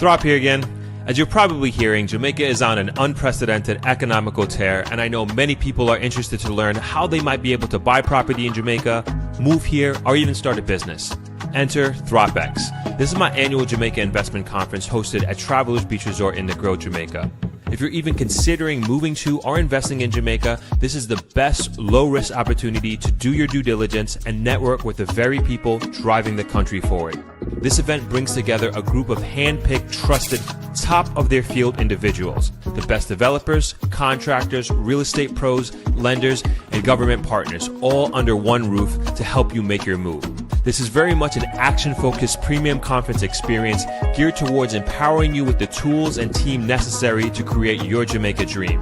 Throp here again. As you're probably hearing, Jamaica is on an unprecedented economical tear, and I know many people are interested to learn how they might be able to buy property in Jamaica, move here, or even start a business. Enter Throp-X. This is my annual Jamaica investment conference hosted at Travelers Beach Resort in Negril, Jamaica. If you're even considering moving to or investing in Jamaica, this is the best low-risk opportunity to do your due diligence and network with the very people driving the country forward. This event brings together a group of hand-picked, trusted, top-of-their-field individuals, the best developers, contractors, real estate pros, lenders, and government partners, all under one roof to help you make your move. This is very much an action-focused premium conference experience geared towards empowering you with the tools and team necessary to create your Jamaica dream.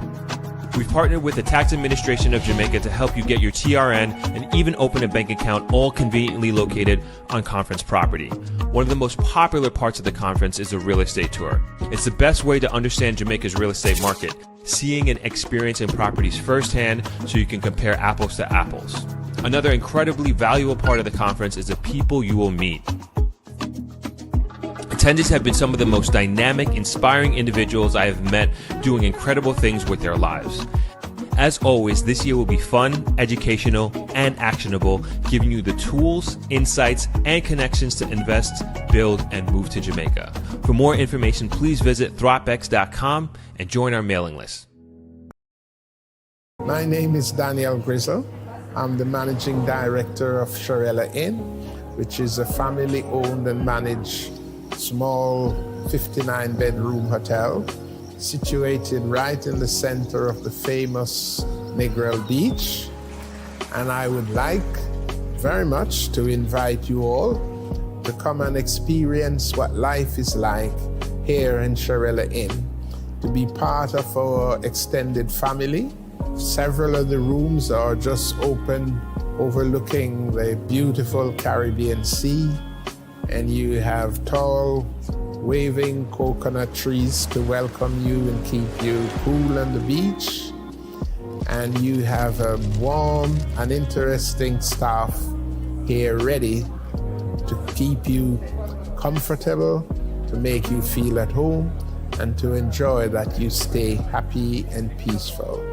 We've partnered with the Tax Administration of Jamaica to help you get your TRN and even open a bank account, all conveniently located on conference property. One of the most popular parts of the conference is the real estate tour. It's the best way to understand Jamaica's real estate market, seeing and experiencing properties firsthand so you can compare apples to apples. Another incredibly valuable part of the conference is the people you will meet. Attendees have been some of the most dynamic, inspiring individuals I have met doing incredible things with their lives. As always, this year will be fun, educational, and actionable, giving you the tools, insights, and connections to invest, build, and move to Jamaica. For more information, please visit Throp-X.com and join our mailing list. My name is Daniel Grizzle. I'm the managing director of Charela Inn, which is a family-owned and managed small 59-bedroom hotel situated right in the center of the famous Negril Beach. And I would like very much to invite you all to come and experience what life is like here in Charela Inn, to be part of our extended family. Several of the rooms are just open, overlooking the beautiful Caribbean Sea, and you have tall, waving coconut trees to welcome you and keep you cool on the beach. And you have a warm and interesting staff here ready to keep you comfortable, to make you feel at home, and to enjoy that you stay happy and peaceful.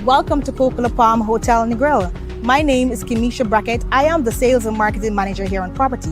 Welcome to Coco Palm Hotel Negril. My name is Kimisha Brackett. I am the sales and marketing manager here on property.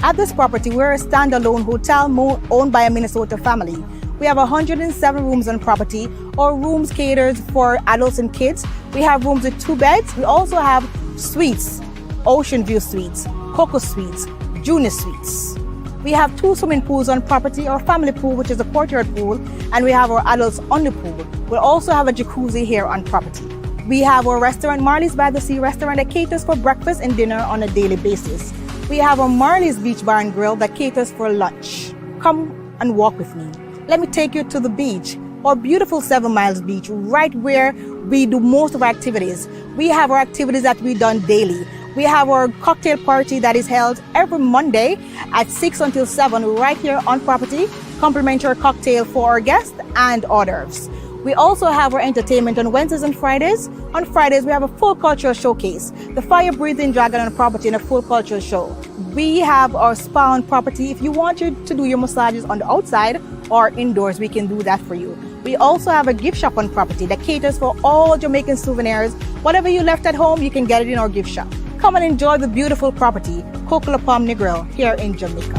At this property, we're a standalone hotel owned by a Minnesota family. We have 107 rooms on property. Our rooms catered for adults and kids. We have rooms with 2 beds. We also have suites, ocean view suites, Coco suites, junior suites. We have 2 swimming pools on property, our family pool, which is a courtyard pool, and we have our adults only pool. We'll also have a jacuzzi here on property. We have our restaurant, Marley's by the Sea restaurant, that caters for breakfast and dinner on a daily basis. We have our Marley's Beach Bar and Grill that caters for lunch. Come and walk with me. Let me take you to the beach, our beautiful 7 Miles Beach, right where we do most of our activities. We have our activities that we done daily. We have our cocktail party that is held every Monday at 6 until 7 right here on property. Complimentary cocktail for our guests and hors d'oeuvres. We also have our entertainment on Wednesdays and Fridays. On Fridays, we have a full cultural showcase, the fire-breathing dragon on property and a full cultural show. We have our spa on property. If you want to do your massages on the outside or indoors, we can do that for you. We also have a gift shop on property that caters for all Jamaican souvenirs. Whatever you left at home, you can get it in our gift shop. Come and enjoy the beautiful property, Coco Palm Negril, here in Jamaica.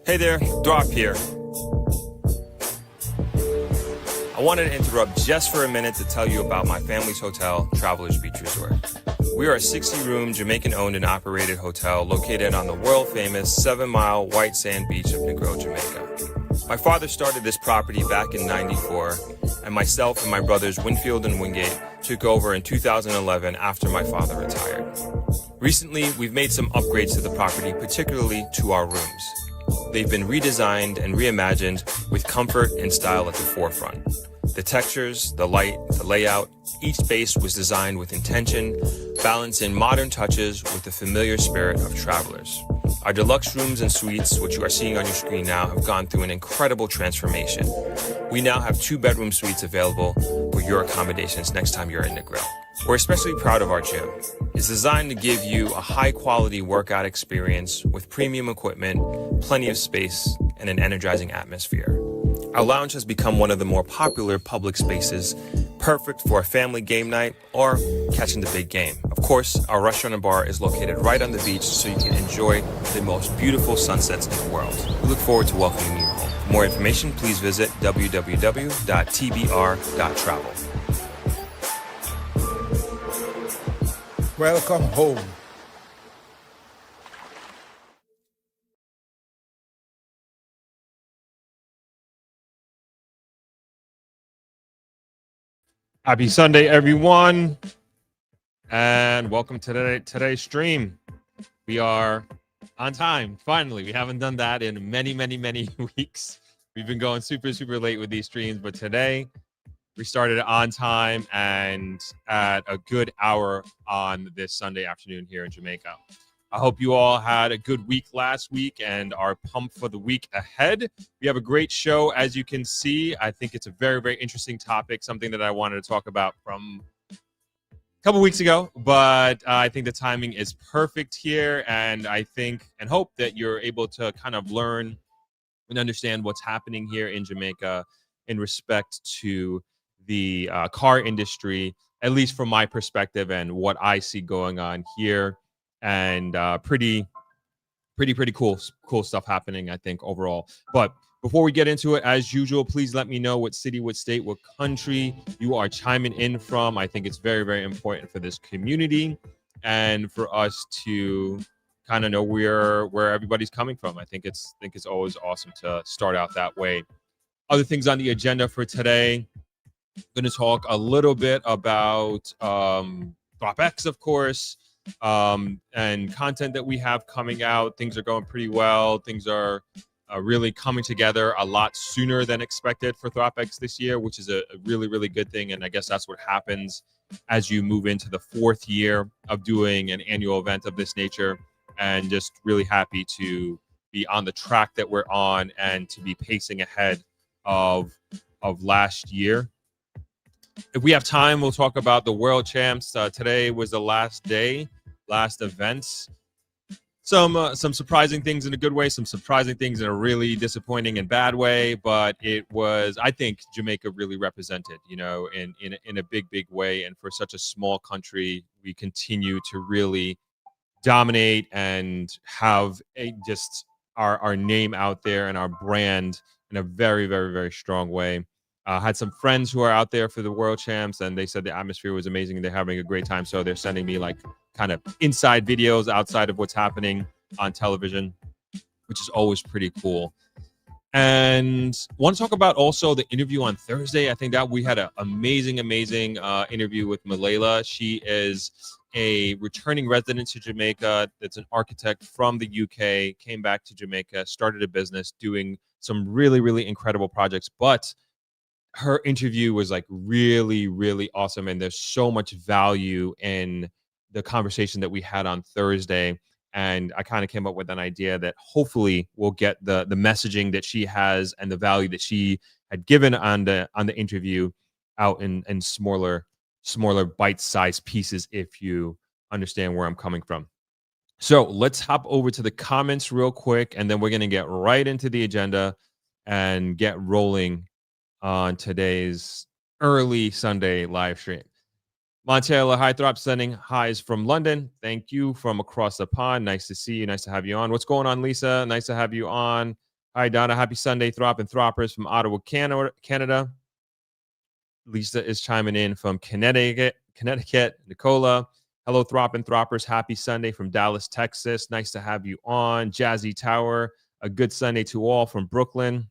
Hey there, Throp here. I wanted to interrupt just for a minute to tell you about my family's hotel, Travelers Beach Resort. We are a 60-room Jamaican-owned and operated hotel located on the world-famous 7-mile white sand beach of Negril, Jamaica. My father started this property back in '94, and myself and my brothers Winfield and Wingate took over in 2011 after my father retired. Recently, we've made some upgrades to the property, particularly to our rooms. They've been redesigned and reimagined with comfort and style at the forefront. The textures, the light, the layout, each space was designed with intention, balancing modern touches with the familiar spirit of travelers. Our deluxe rooms and suites, which you are seeing on your screen now, have gone through an incredible transformation. We now have 2-bedroom suites available for your accommodations next time you're in the grill. We're especially proud of our gym. It's designed to give you a high-quality workout experience with premium equipment, plenty of space, and an energizing atmosphere. Our lounge has become one of the more popular public spaces, perfect for a family game night or catching the big game. Of course, our restaurant and bar is located right on the beach, so you can enjoy the most beautiful sunsets in the world. We look forward to welcoming you home. For more information, please visit www.tbr.travel. Welcome home. Happy Sunday, everyone, and welcome to today's stream. We are on time, finally. We haven't done that in many weeks. We've been going super late with these streams, but today we started on time and at a good hour on this Sunday afternoon here in Jamaica. I hope you all had a good week last week and are pumped for the week ahead. We have a great show, as you can see. I think it's a very interesting topic, something that I wanted to talk about from a couple weeks ago, but I think the timing is perfect here, and I think and hope that you're able to kind of learn and understand what's happening here in Jamaica in respect to the car industry, at least from my perspective and what I see going on here. And pretty cool stuff happening, I think, overall. But before we get into it, as usual, please let me know what city, what state, what country you are chiming in from. I think it's very important for this community and for us to kind of know where everybody's coming from. I think it's always awesome to start out that way. Other things on the agenda for today, I'm going to talk a little bit about Throp-X, of course, and content that we have coming out. Things are going pretty well. Things are really coming together a lot sooner than expected for Throp-X this year, which is a really good thing. And I guess that's what happens as you move into the 4th year of doing an annual event of this nature. And just really happy to be on the track that we're on and to be pacing ahead of last year. If we have time, we'll talk about the World Champs. Today was the last day, last events. Some surprising things in a good way, some surprising things in a really disappointing and bad way. But it was, I think, Jamaica really represented, in a big way. And for such a small country, we continue to really dominate and have just our name out there and our brand in a very strong way. Had some friends who are out there for the World Champs, and they said the atmosphere was amazing and they're having a great time. So they're sending me like kind of inside videos outside of what's happening on television, which is always pretty cool. And want to talk about also the interview on Thursday. I think that we had an amazing interview with Mlela. She is a returning resident to Jamaica. That's an architect from the UK, came back to Jamaica, started a business doing some really incredible projects. But her interview was like really awesome, and there's so much value in the conversation that we had on Thursday. And I kind of came up with an idea that hopefully we'll get the messaging that she has and the value that she had given on the interview out in smaller bite-sized pieces, if you understand where I'm coming from. So let's hop over to the comments real quick, and then we're going to get right into the agenda and get rolling on today's early Sunday live stream. Montella, hi, Throp, sending highs from London. Thank you from across the pond. Nice to see you. Nice to have you on. What's going on, Lisa? Nice to have you on. Hi, Donna. Happy Sunday, Throp and Throppers from Ottawa, Canada. Lisa is chiming in from Connecticut. Nicola, hello, Throp and Throppers. Happy Sunday from Dallas, Texas. Nice to have you on. Jazzy Tower, a good Sunday to all from Brooklyn.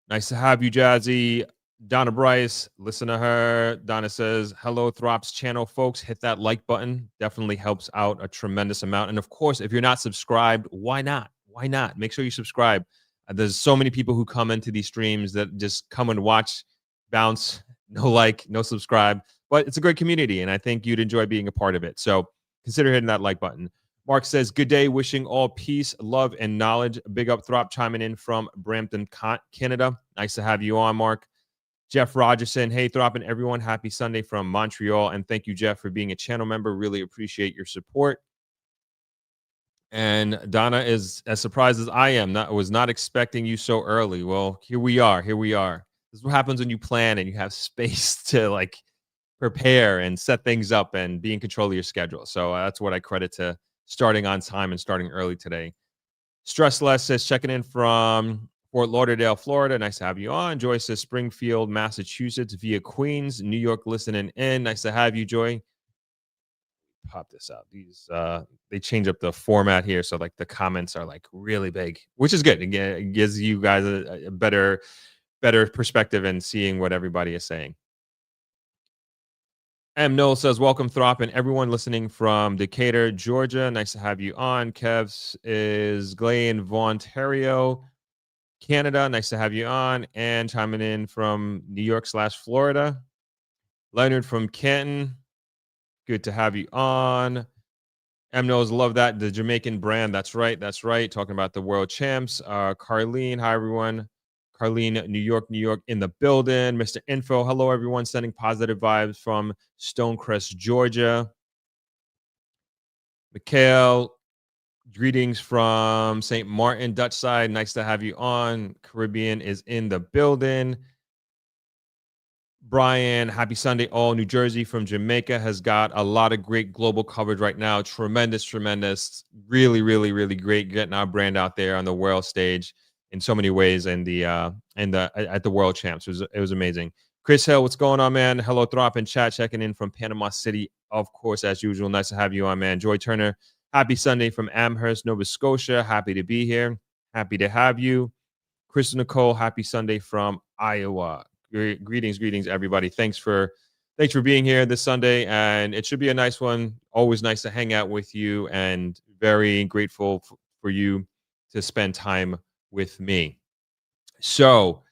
Nice to have you, Jazzy. Donna Bryce, listen to her. Donna says, hello, Throp's channel, folks. Hit that like button. Definitely helps out a tremendous amount. And of course, if you're not subscribed, why not? Why not? Make sure you subscribe. There's so many people who come into these streams that just come and watch, bounce, no like, no subscribe. But it's a great community, and I think you'd enjoy being a part of it. So consider hitting that like button. Mark says, good day, wishing all peace, love, and knowledge. Big up Throp chiming in from Brampton, Canada. Nice to have you on, Mark. Jeff Rogerson, hey, Throp and everyone, happy Sunday from Montreal. And thank you, Jeff, for being a channel member. Really appreciate your support. And Donna is as surprised as I am. Was not expecting you so early. Well, here we are. Here we are. This is what happens when you plan and you have space to like prepare and set things up and be in control of your schedule. So that's what I credit to starting on time and starting early today. Stress Less says, checking in from Fort Lauderdale, Florida. Nice to have you on. Joy says, Springfield, Massachusetts via Queens, New York, listening in. Nice to have you, Joy. Pop this out. These they change up the format here, so like the comments are like really big, which is good. Again, it gives you guys a better perspective and seeing what everybody is saying. M. Noel says, welcome, Throp, and everyone listening from Decatur, Georgia. Nice to have you on. Kevs is Glayn, Ontario, Canada. Nice to have you on. And chiming in from New York / Florida. Leonard from Canton. Good to have you on. M. Knows, love that. The Jamaican brand. That's right. That's right. Talking about the world champs. Carlene, hi, everyone. Carlene, New York in the building. Mr. Info, hello, everyone. Sending positive vibes from Stonecrest, Georgia. Mikhail, greetings from St. Martin, Dutch side. Nice to have you on. Caribbean is in the building. Brian, happy Sunday all. New Jersey from Jamaica has got a lot of great global coverage right now. Tremendous. Really, really, really great getting our brand out there on the world stage in so many ways, and at the World Champs. It was amazing. Chris Hill, what's going on, man? Hello, Throp in chat, checking in from Panama City, of course, as usual. Nice to have you on, man. Joy Turner, happy Sunday from Amherst, Nova Scotia. Happy to be here. Happy to have you. Chris Nicole, happy Sunday from Iowa. Greetings, everybody. Thanks for being here this Sunday, and it should be a nice one. Always nice to hang out with you, and very grateful for you to spend time with me. So,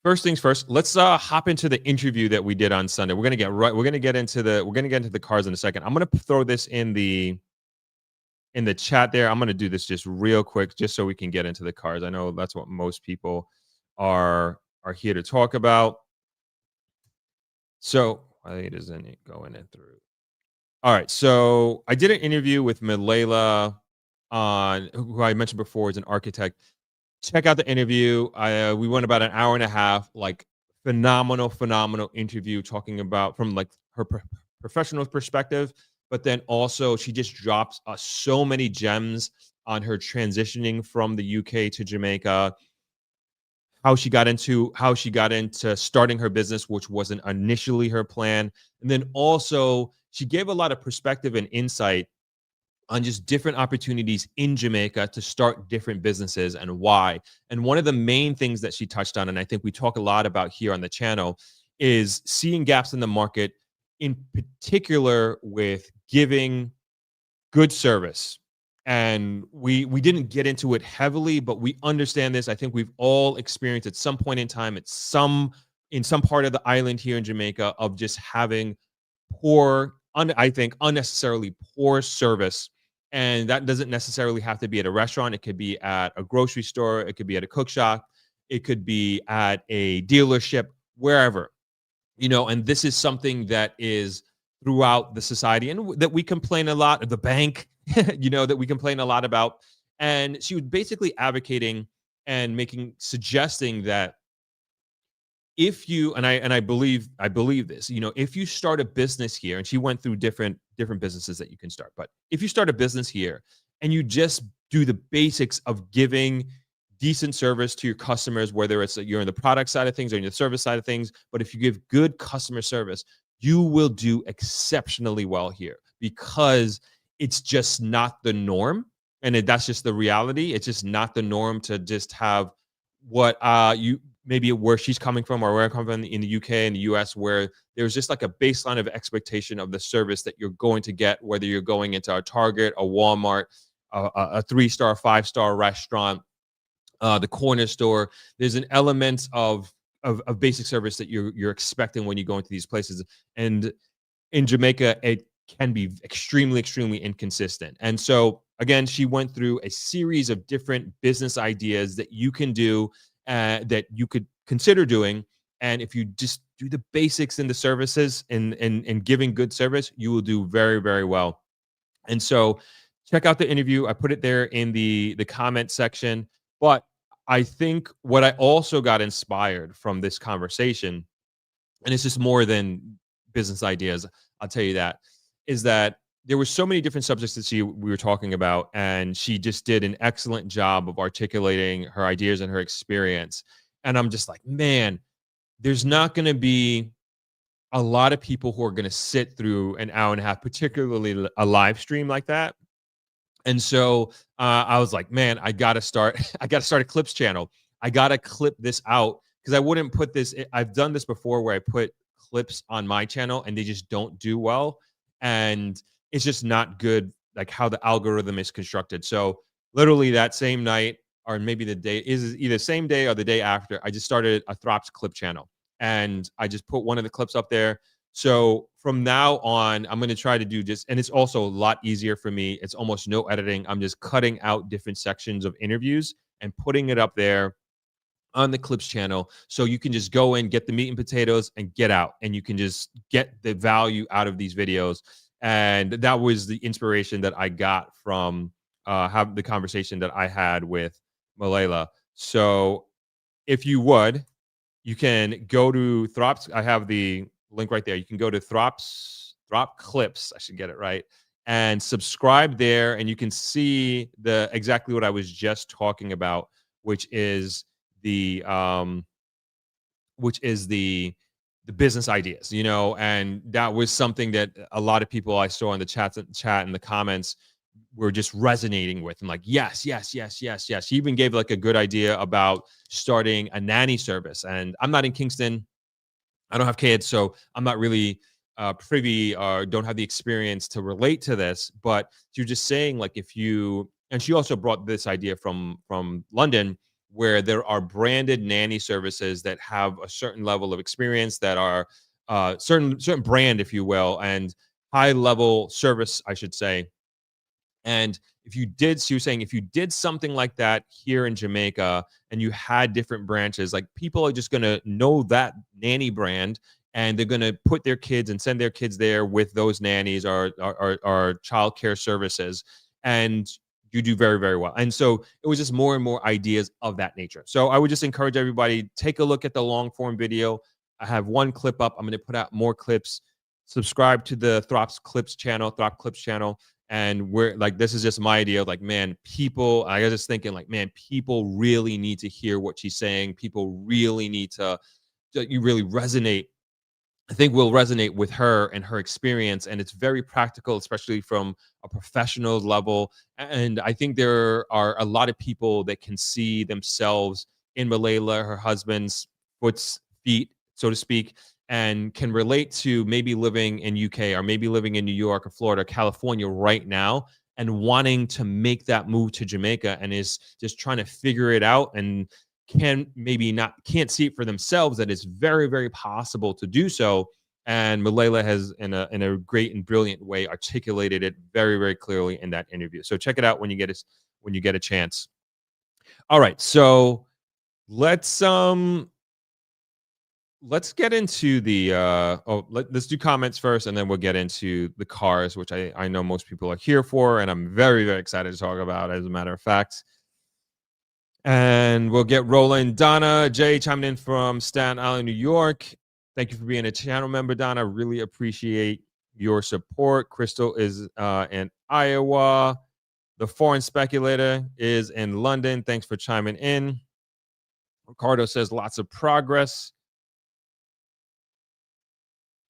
first things first, let's hop into the interview that we did on Sunday. We're gonna get into the cars in a second. I'm gonna throw this in the chat there. I'm gonna do this just real quick, just so we can get into the cars. I know that's what most people are here to talk about. So why doesn't it go in and through? All right. So I did an interview with Mlela, who I mentioned before is an architect. Check out the interview. We went about an hour and a half, like phenomenal interview, talking about from like her professional perspective, but then also she just drops so many gems on her transitioning from the UK to Jamaica, how she got into starting her business, which wasn't initially her plan. And then also she gave a lot of perspective and insight on just different opportunities in Jamaica to start different businesses and why. And one of the main things that she touched on, and I think we talk a lot about here on the channel, is seeing gaps in the market, in particular with giving good service. And we didn't get into it heavily, but we understand this. I think we've all experienced at some point in time, in some part of the island here in Jamaica, of just having unnecessarily poor service. And that doesn't necessarily have to be at a restaurant. It could be at a grocery store. It could be at a cook shop. It could be at a dealership, wherever, and this is something that is throughout the society and that we complain a lot of. The bank, that we complain a lot about. And she was basically advocating and suggesting that if you, and I believe this, if you start a business here, and she went through different businesses that you can start, but if you start a business here and you just do the basics of giving decent service to your customers, whether it's you're in the product side of things or in the service side of things, but if you give good customer service, you will do exceptionally well here, because it's just not the norm. And that's just the reality. It's just not the norm to just have what maybe where she's coming from or where I come from in the UK and the US, where there's just like a baseline of expectation of the service that you're going to get, whether you're going into a Target, a Walmart, a 3-star, 5-star restaurant, the corner store. There's an element of basic service that you're expecting when you go into these places. And in Jamaica, it can be extremely, extremely inconsistent. And so, again, she went through a series of different business ideas that you can do, that you could consider doing. And if you just do the basics in the services and giving good service, you will do very, very well. And so check out the interview. I put it there in the comment section. But I think what I also got inspired from this conversation, and it's just more than business ideas, I'll tell you that, is that there were so many different subjects that we were talking about, and she just did an excellent job of articulating her ideas and her experience. And I'm just like, man, there's not going to be a lot of people who are going to sit through an hour and a half, particularly a live stream like that. And so I was like, man, I got to start a clips channel. I got to clip this out, because I wouldn't put this. I've done this before where I put clips on my channel and they just don't do well. And it's just not good, like how the algorithm is constructed. So literally that same night, or maybe the day, is either same day or the day after, I just started a Throp-X clip channel. And I just put one of the clips up there. So from now on, I'm going to try to do just, and it's also a lot easier for me. It's almost no editing. I'm just cutting out different sections of interviews and putting it up there on the clips channel. So you can just go in, get the meat and potatoes, and get out. And you can just get the value out of these videos. And that was the inspiration that I got from have the conversation that I had with Mlela. So if you would, you can go to Throp-X. I have the link right there. You can go to Throp Clips. I should get it right, and subscribe there, and you can see exactly what I was just talking about, which is the business ideas, and that was something that a lot of people I saw in the chat and the comments were just resonating with. And like, yes. He even gave like a good idea about starting a nanny service. And I'm not in Kingston. I don't have kids, so I'm not really privy or don't have the experience to relate to this. But you're just saying, like, and she also brought this idea from London, where there are branded nanny services that have a certain level of experience, that are certain brand, if you will, and high level service, I should say. And she was saying, if you did something like that here in Jamaica and you had different branches, like, people are just going to know that nanny brand, and they're going to put their kids and send their kids there with those nannies or childcare services. And you do very, very well. And so it was just more and more ideas of that nature. So I would just encourage everybody, take a look at the long form video. I have one clip up. I'm going to put out more clips. Subscribe to the Throp Clips channel. And we're like, this is just my idea of like, man, people, I was just thinking like, man, people really need to hear what she's saying. People really need you really resonate. I think we'll resonate with her and her experience. And it's very practical, especially from a professional level. And I think there are a lot of people that can see themselves in Mlela, her husband's feet, so to speak, and can relate to maybe living in UK or maybe living in New York or Florida or California right now, and wanting to make that move to Jamaica, and is just trying to figure it out, and can't see it for themselves, that it's very, very possible to do so. And Mlela has, in a great and brilliant way, articulated it very, very clearly in that interview. So check it out when you get a chance. All right, so let's get into the let's do comments first, and then we'll get into the cars, which I know most people are here for, and I'm very, very excited to talk about, as a matter of fact. And we'll get rolling. Donna J chiming in from Staten Island, New York. Thank you for being a channel member, Donna. Really appreciate your support. Crystal is in Iowa. The Foreign Speculator is in London. Thanks for chiming in. Ricardo says lots of progress.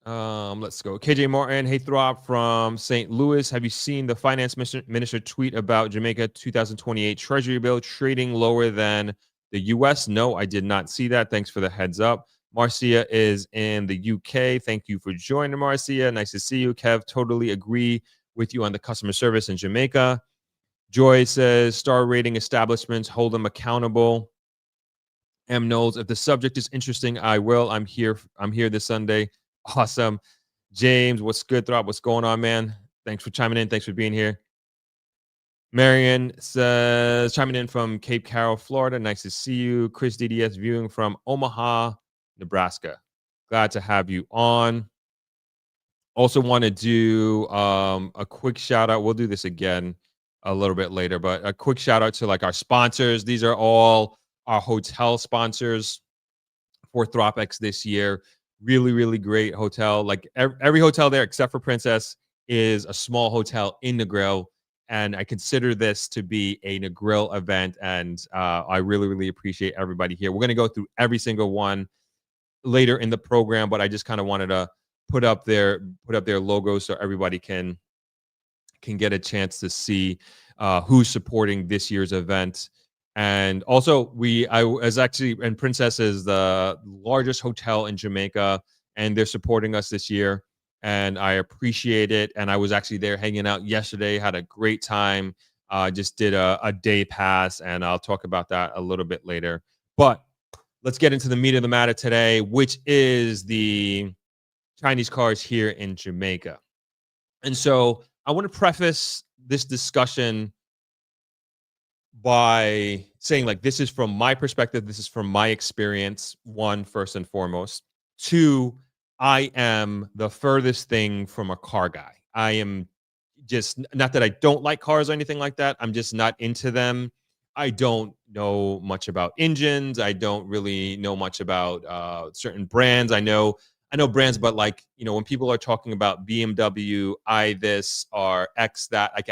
Let's go. KJ Martin, hey Throp from St. Louis. Have you seen the finance minister tweet about Jamaica 2028 Treasury bill trading lower than the US? No, I did not see that. Thanks for the heads up. Marcia is in the UK. Thank you for joining, Marcia. Nice to see you. Kev, totally agree with you on the customer service in Jamaica. Joy says star rating establishments, hold them accountable. M. Knowles, if the subject is interesting, I will. I'm here this Sunday. Awesome. James, what's good, Throp? What's going on, man? Thanks for chiming in. Thanks for being here. Marion says, chiming in from Cape Carroll, Florida. Nice to see you. Chris DDS viewing from Omaha, Nebraska. Glad to have you on. Also want to do a quick shout out. We'll do this again a little bit later, but a quick shout out to like our sponsors. These are all our hotel sponsors for Throp-X this year. Really, really great hotel. Like every hotel there except for Princess is a small hotel in Negril. And I consider this to be a Negril event. And I really, really appreciate everybody here. We're going to go through every single one later in the program, but I just kind of wanted to put up their logos so everybody can get a chance to see who's supporting this year's event. And also, and Princess is the largest hotel in Jamaica, and they're supporting us this year, and I appreciate it. And I was actually there hanging out yesterday, had a great time. Just did a day pass, and I'll talk about that a little bit later. But let's get into the meat of the matter today, which is the Chinese cars here in Jamaica. And so I want to preface this discussion by saying, like, this is from my perspective. This is from my experience, one, first and foremost. Two, I am the furthest thing from a car guy. I am just, not that I don't like cars or anything like that. I'm just not into them. I don't know much about engines. I don't really know much about certain brands. I know brands, but like, you know, when people are talking about BMW, this or X that, like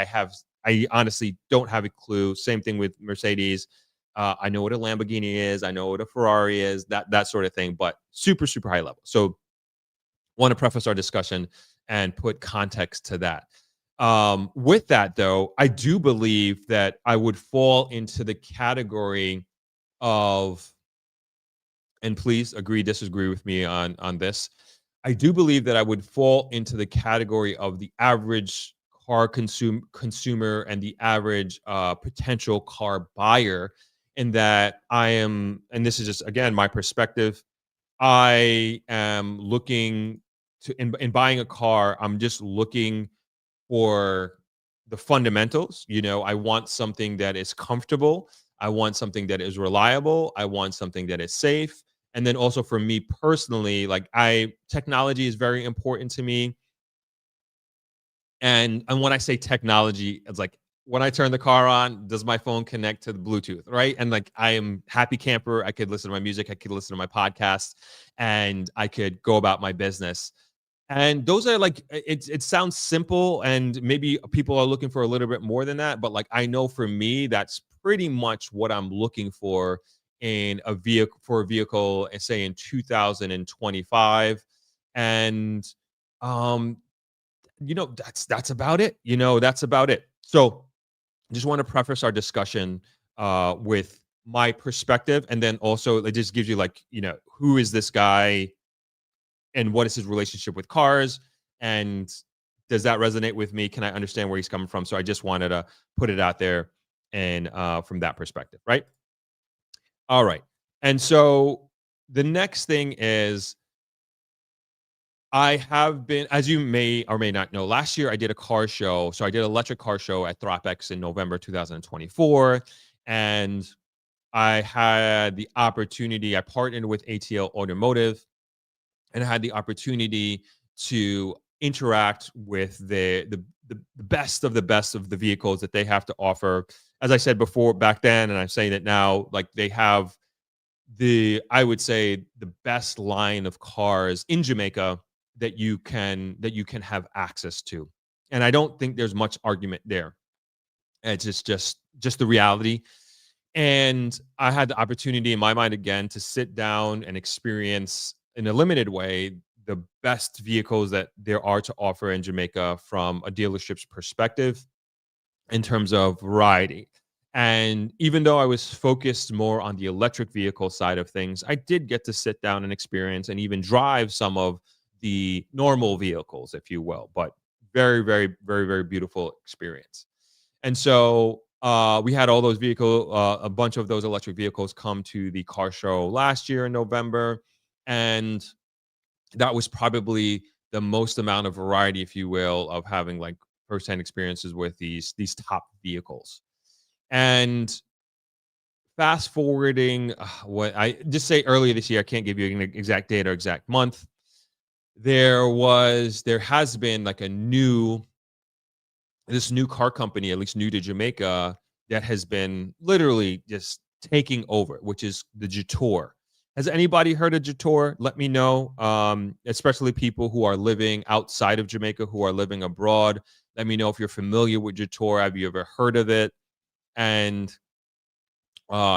I honestly don't have a clue. Same thing with Mercedes. I know what a Lamborghini is. I know what a Ferrari is, that sort of thing, but super, super high level. So want to preface our discussion and put context to that. With that, though, I do believe that I would fall into the category of, and please agree, disagree with me on this. I do believe that I would fall into the category of the average car consumer and the average potential car buyer, in that I am, and this is just, again, my perspective, I am looking to, in buying a car, I'm just looking for the fundamentals. You know, I want something that is comfortable. I want something that is reliable. I want something that is safe. And then also for me personally, like technology is very important to me. And when I say technology, it's like when I turn the car on, does my phone connect to the Bluetooth, right? And like, I am happy camper. I could listen to my music. I could listen to my podcast, and I could go about my business. And those are like, it sounds simple, and maybe people are looking for a little bit more than that. But like, I know for me, that's pretty much what I'm looking for in a vehicle, say in 2025. And, you know, that's about it. You know, that's about it. So just want to preface our discussion with my perspective. And then also it just gives you, like, you know, who is this guy and what is his relationship with cars? And does that resonate with me? Can I understand where he's coming from? So I just wanted to put it out there, and from that perspective, right? All right. And so the next thing is, I have been, as you may or may not know, last year I did a car show. So I did an electric car show at Throp-X in November 2024. And I had the opportunity, I partnered with ATL Automotive, and I had the opportunity to interact with the best of the vehicles that they have to offer. As I said before, back then, and I'm saying it now, like, they have I would say the best line of cars in Jamaica that you can have access to. And I don't think there's much argument there. It's just the reality. And I had the opportunity in my mind, again, to sit down and experience in a limited way the best vehicles that there are to offer in Jamaica from a dealership's perspective in terms of variety. And even though I was focused more on the electric vehicle side of things, I did get to sit down and experience and even drive some of the normal vehicles, if you will. But very, very, very, very beautiful experience. And so we had all those a bunch of those electric vehicles come to the car show last year in November. And that was probably the most amount of variety, if you will, of having like firsthand experiences with these top vehicles. And fast forwarding, what I just say earlier this year, I can't give you an exact date or exact month. There has been like this new car company, at least new to Jamaica, that has been literally just taking over, which is the Jetour. Has anybody heard of Jetour? Let me know. Especially people who are living outside of Jamaica, who are living abroad. Let me know if you're familiar with Jetour. Have you ever heard of it? And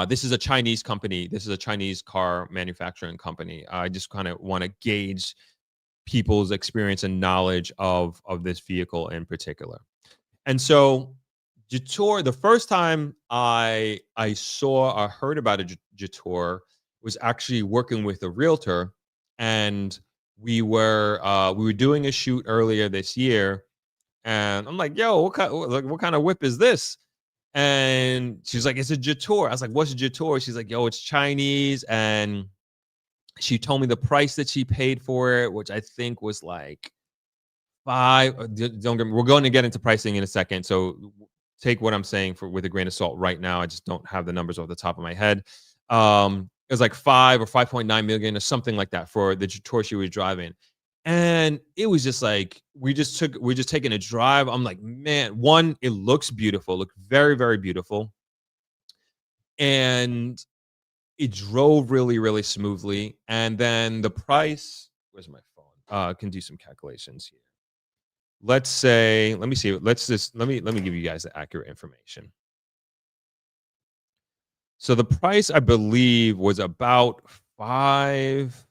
this is a Chinese company. This is a Chinese car manufacturing company. I just kind of want to gauge people's experience and knowledge of this vehicle in particular. And so Jetour, the first time I heard about a Jetour was actually working with a realtor, and we were doing a shoot earlier this year, and I'm like, "Yo, what kind of whip is this?" And she's like, "It's a Jetour." I was like, "What's a Jetour?" She's like, "Yo, it's Chinese," and she told me the price that she paid for it, which I think was like don't get me, we're going to get into pricing in a second, so take what I'm saying with a grain of salt right now. I just don't have the numbers off the top of my head. It was like 5 or 5.9 million or something like that for the Jetour she was driving. And it was just like, we're just taking a drive. I'm like, man, one, it looks beautiful, looked very, very beautiful. And it drove really, really smoothly. And then the price, where's my phone? I can do some calculations here. Let's say, let me see. Let me give you guys the accurate information. So the price, I believe, was about 5.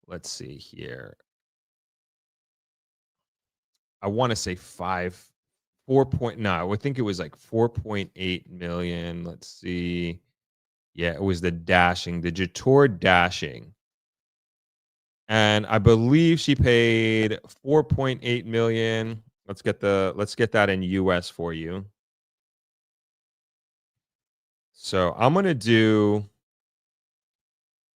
Let's see here. I want to say 4 point. No, I think it was like 4.8 million. Let's see. Yeah, it was the Jetour dashing. And I believe she paid 4.8 million. Let's get that in US for you. So I'm going to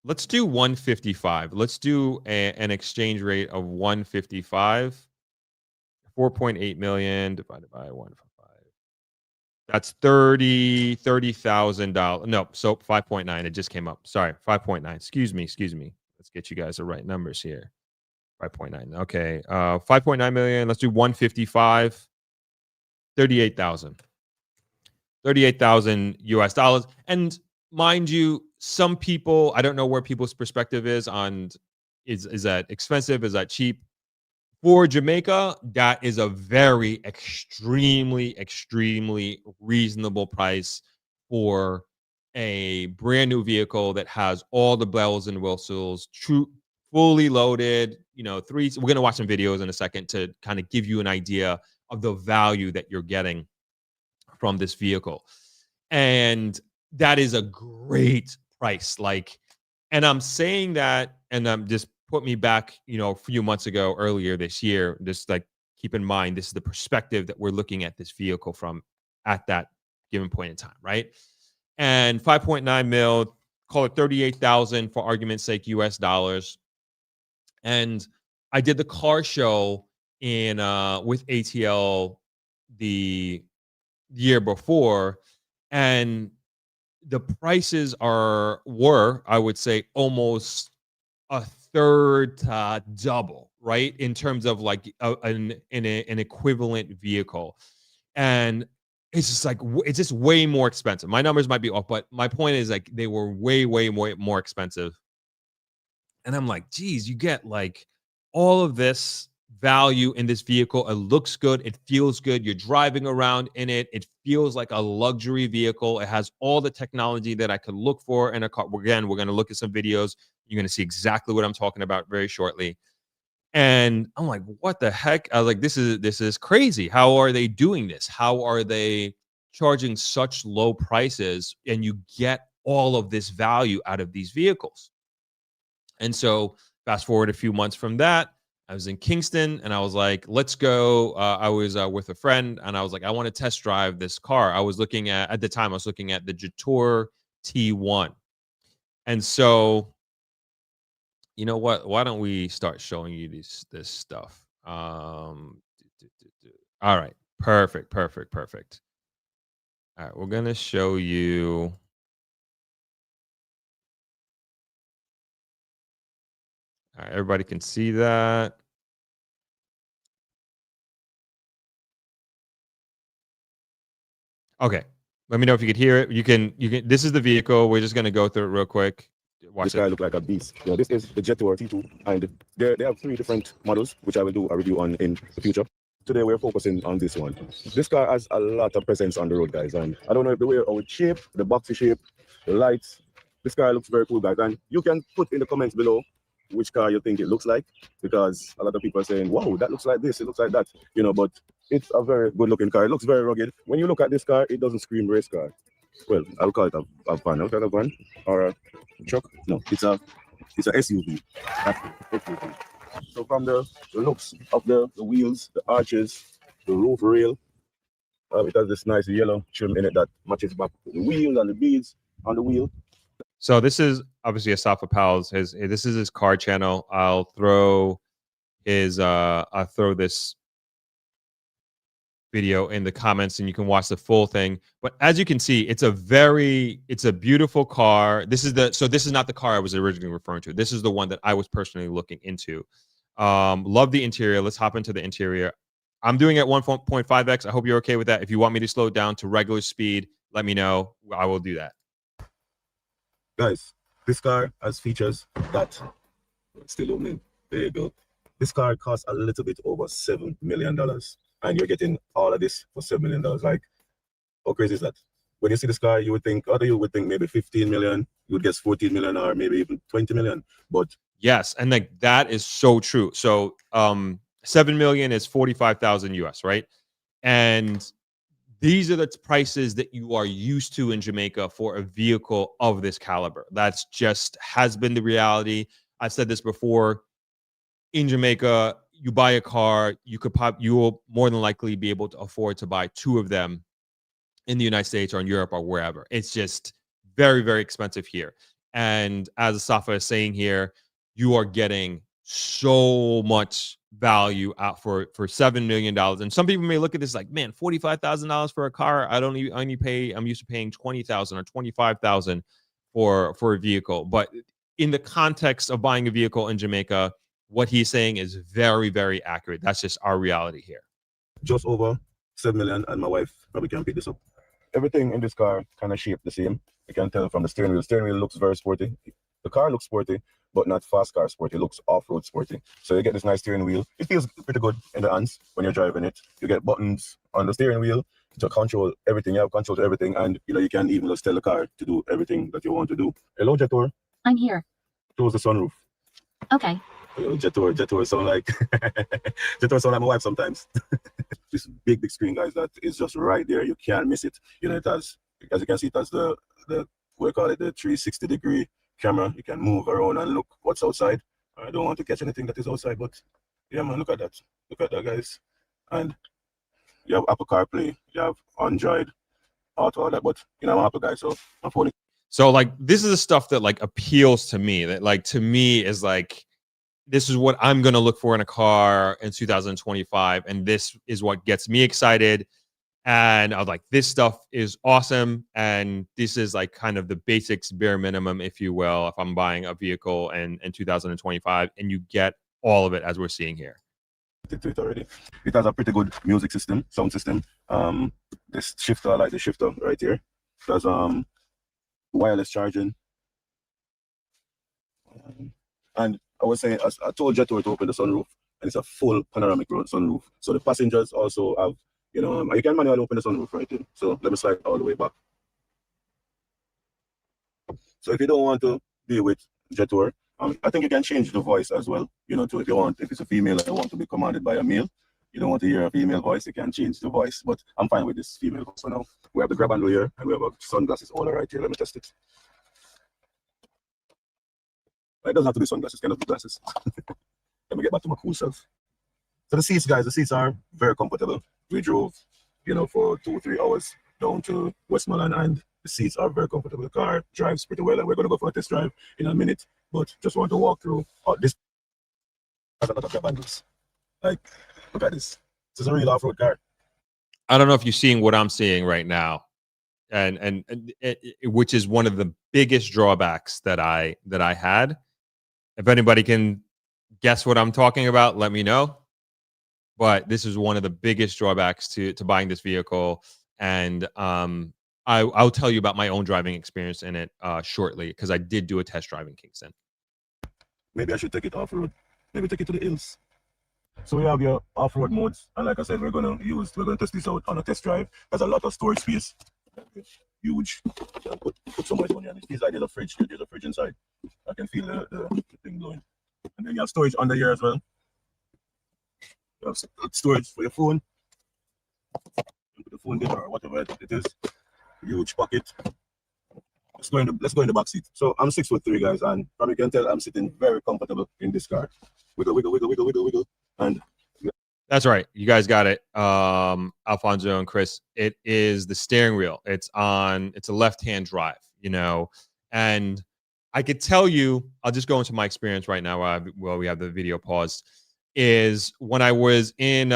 let's do 155. Let's do an exchange rate of 155. 4.8 million divided by 155. That's $30,000. No, so 5.9. It just came up. Sorry, 5.9. Excuse me. Let's get you guys the right numbers here. 5.9. Okay. 5.9 million. Let's do 155. 38,000. 38,000 US dollars. And mind you, some people, I don't know where people's perspective is on is that expensive? Is that cheap? For Jamaica, that is a very extremely reasonable price for a brand new vehicle that has all the bells and whistles, fully loaded. We're going to watch some videos in a second to kind of give you an idea of the value that you're getting from this vehicle. And that is a great price. And I'm saying that, and I'm just put me back, a few months ago, earlier this year. Just keep in mind, this is the perspective that we're looking at this vehicle from at that given point in time, right? And 5.9 mil, call it 38,000 for argument's sake, US dollars. And I did the car show with ATL the year before, and the prices were, I would say, almost a third to double, right? In terms of an equivalent vehicle. And it's just it's just way more expensive. My numbers might be off, but my point is they were way more expensive. And I'm like, geez, you get all of this value in this vehicle. It looks good. It feels good. You're driving around in it. It feels like a luxury vehicle. It has all the technology that I could look for in a car. Again, we're going to look at some videos. You're going to see exactly what I'm talking about very shortly. And I'm like, what the heck? I was like, this is crazy. How are they doing this? How are they charging such low prices and you get all of this value out of these vehicles? And so fast forward a few months from that, I was in Kingston and I was like, let's go. I was with a friend and I was like, I want to test drive this car. I was looking at the time, I was looking at the Jetour T1. And so, You know what? Why don't we start showing you this stuff? All right. Perfect. All right, we're gonna show you. All right, everybody can see that. Okay. Let me know if you could hear it. You can. This is the vehicle. We're just gonna go through it real quick. Watch this guy look like a beast. You know, this is the Jetour T2, and they have 3 different models, which I will do a review on in the future. Today we're focusing on this one. This car has a lot of presence on the road, guys, and I don't know if the way our shape, the boxy shape, the lights, this car looks very cool, guys. And you can put in the comments below which car you think it looks like, because a lot of people are saying, wow, that looks like this, it looks like that, you know, but it's a very good looking car. It looks very rugged. When you look at this car, it doesn't scream race car. Well, I'll call it a van. I'll call it a van or a truck. No, it's a SUV. SUV. So from the looks of the wheels, the arches, the roof rail, it has this nice yellow trim in it that matches back with the wheels and the beads on the wheel. So this is obviously Asafa Powell's. This is his car channel. I'll throw this video in the comments and you can watch the full thing. But as you can see, it's a beautiful car. This is not the car I was originally referring to. This is the one that I was personally looking into. Love the interior. Let's hop into the interior. I'm doing it at 1.5x. I hope you're okay with that. If you want me to slow it down to regular speed, let me know. I will do that. Guys, this car has features that still opening. There you go. This car costs a little bit over $7 million. And you're getting all of this for $7 million. Like, how crazy is that? When you see this car, you would think maybe 15 million, you would guess 14 million or maybe even 20 million. But yes, and like that is so true. So 7 million is 45,000 US, right? And these are the prices that you are used to in Jamaica for a vehicle of this caliber. That's just has been the reality. I've said this before. In Jamaica, you buy a car, you will more than likely be able to afford to buy 2 of them in the United States or in Europe or wherever. It's just very, very expensive here. And as Asafa is saying here, you are getting so much value out for $7 million. And some people may look at this like, man, $45,000 for a car. I'm used to paying $20,000 or $25,000 for a vehicle. But in the context of buying a vehicle in Jamaica, what he's saying is very, very accurate. That's just our reality here. Just over 7 million, and my wife probably can pick this up. Everything in this car kind of shaped the same. You can tell from the steering wheel. Steering wheel looks very sporty. The car looks sporty, but not fast car sporty. It looks off-road sporty. So you get this nice steering wheel. It feels pretty good in the hands when you're driving it. You get buttons on the steering wheel to control everything. You have control to everything, and you can even just tell the car to do everything that you want to do. Hello, Jetour. I'm here. Close the sunroof. Okay. Jetour sound like Jetour sound like my wife sometimes. This big screen, guys, that is just right there. You can't miss it. It has, as you can see, it has the we call it the 360-degree camera. You can move around and look what's outside. I don't want to catch anything that is outside, but yeah, man, look at that. Look at that, guys. And you have Apple CarPlay, you have Android, Auto, all that. But I'm an Apple guy, so I'm phone. So like this is the stuff that like appeals to me. That like to me is like, this is what I'm going to look for in a car in 2025. And this is what gets me excited. And I was like, this stuff is awesome. And this is like kind of the basics, bare minimum, if you will, if I'm buying a vehicle in 2025. And you get all of it as we're seeing here. It already. It has a pretty good music system, sound system. This shifter, I like the shifter right here. It has wireless charging. And I was saying, I told Jetour to open the sunroof, and it's a full panoramic sunroof. So the passengers also have, you can manually open the sunroof right there. So let me slide all the way back. So if you don't want to deal with Jetour, I think you can change the voice as well. To if you want, if it's a female and you want to be commanded by a male, you don't want to hear a female voice, you can change the voice. But I'm fine with this female voice for now. We have the grab handle here, and we have a sunglasses holder right here. Let me test it. It doesn't have to be sunglasses, kind of glasses. Let me get back to my cool self. So the seats, guys, the seats are very comfortable. We drove, for 2-3 hours down to Westmoreland, and the seats are very comfortable. The car drives pretty well, and we're going to go for a test drive in a minute. but just want to walk through this. Has a lot of the bundles. Like, look at this. This is a real off-road car. I don't know if you're seeing what I'm seeing right now, and which is one of the biggest drawbacks that I had. If anybody can guess what I'm talking about, let me know. But this is one of the biggest drawbacks to buying this vehicle, and I'll tell you about my own driving experience in it shortly, because I did do a test drive in Kingston. Maybe I should take it off-road. Maybe take it to the hills. So we have your off-road modes, and like I said, we're gonna test this out on a test drive. There's a lot of storage space, huge. Put so much money on this. There's a fridge. There's a fridge inside. I can feel the thing blowing. And then you have storage under here as well. You have storage for your phone. You put the phone there or whatever it is. Huge pocket. Let's go in the back seat. So I'm 6'3", guys, and probably can tell I'm sitting very comfortable in this car. Wiggle, wiggle, wiggle, wiggle, wiggle, wiggle. And that's right. You guys got it. Alfonso and Chris. It is the steering wheel. It's a left-hand drive, and I could tell you, I'll just go into my experience right now while we have the video paused, is when I was in,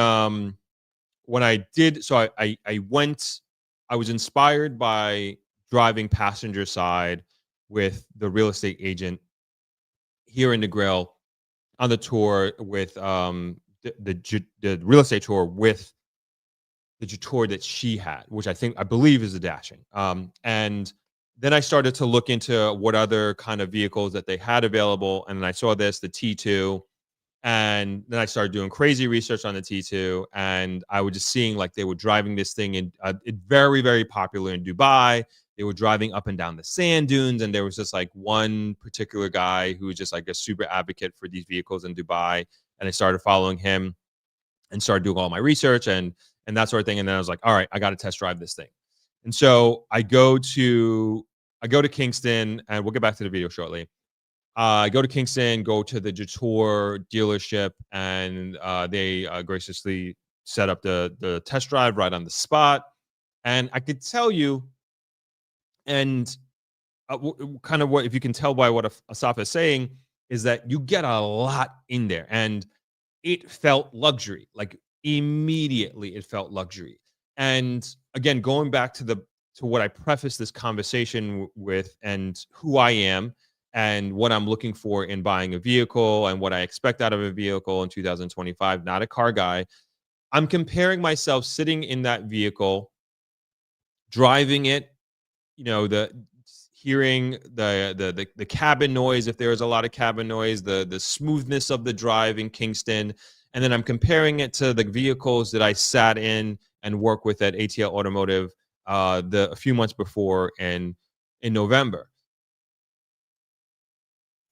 when I did, so I was inspired by driving passenger side with the real estate agent here in Negril on the tour with the real estate tour with the Jetour that she had, which I believe is the Dashing. And then I started to look into what other kind of vehicles that they had available, and then I saw the T2, and then I started doing crazy research on the T2, and I was just seeing like they were driving this thing in it very, very popular in Dubai. They were driving up and down the sand dunes, and there was just like one particular guy who was just like a super advocate for these vehicles in Dubai, and I started following him and started doing all my research and that sort of thing. And then I was like, all right, I got to test drive this thing. And so I go to Kingston, and we'll get back to the video shortly. I go to Kingston, go to the Jetour dealership, and they graciously set up the test drive right on the spot. And I could tell you, and kind of what, if you can tell by what Asaf is saying, is that you get a lot in there, and it felt luxury. Like immediately, it felt luxury. And again, going back to what I prefaced this conversation with, and who I am, and what I'm looking for in buying a vehicle, and what I expect out of a vehicle in 2025. Not a car guy. I'm comparing myself sitting in that vehicle, driving it. Hearing the cabin noise, if there is a lot of cabin noise, the smoothness of the drive in Kingston, and then I'm comparing it to the vehicles that I sat in and worked with at ATL Automotive a few months before in November.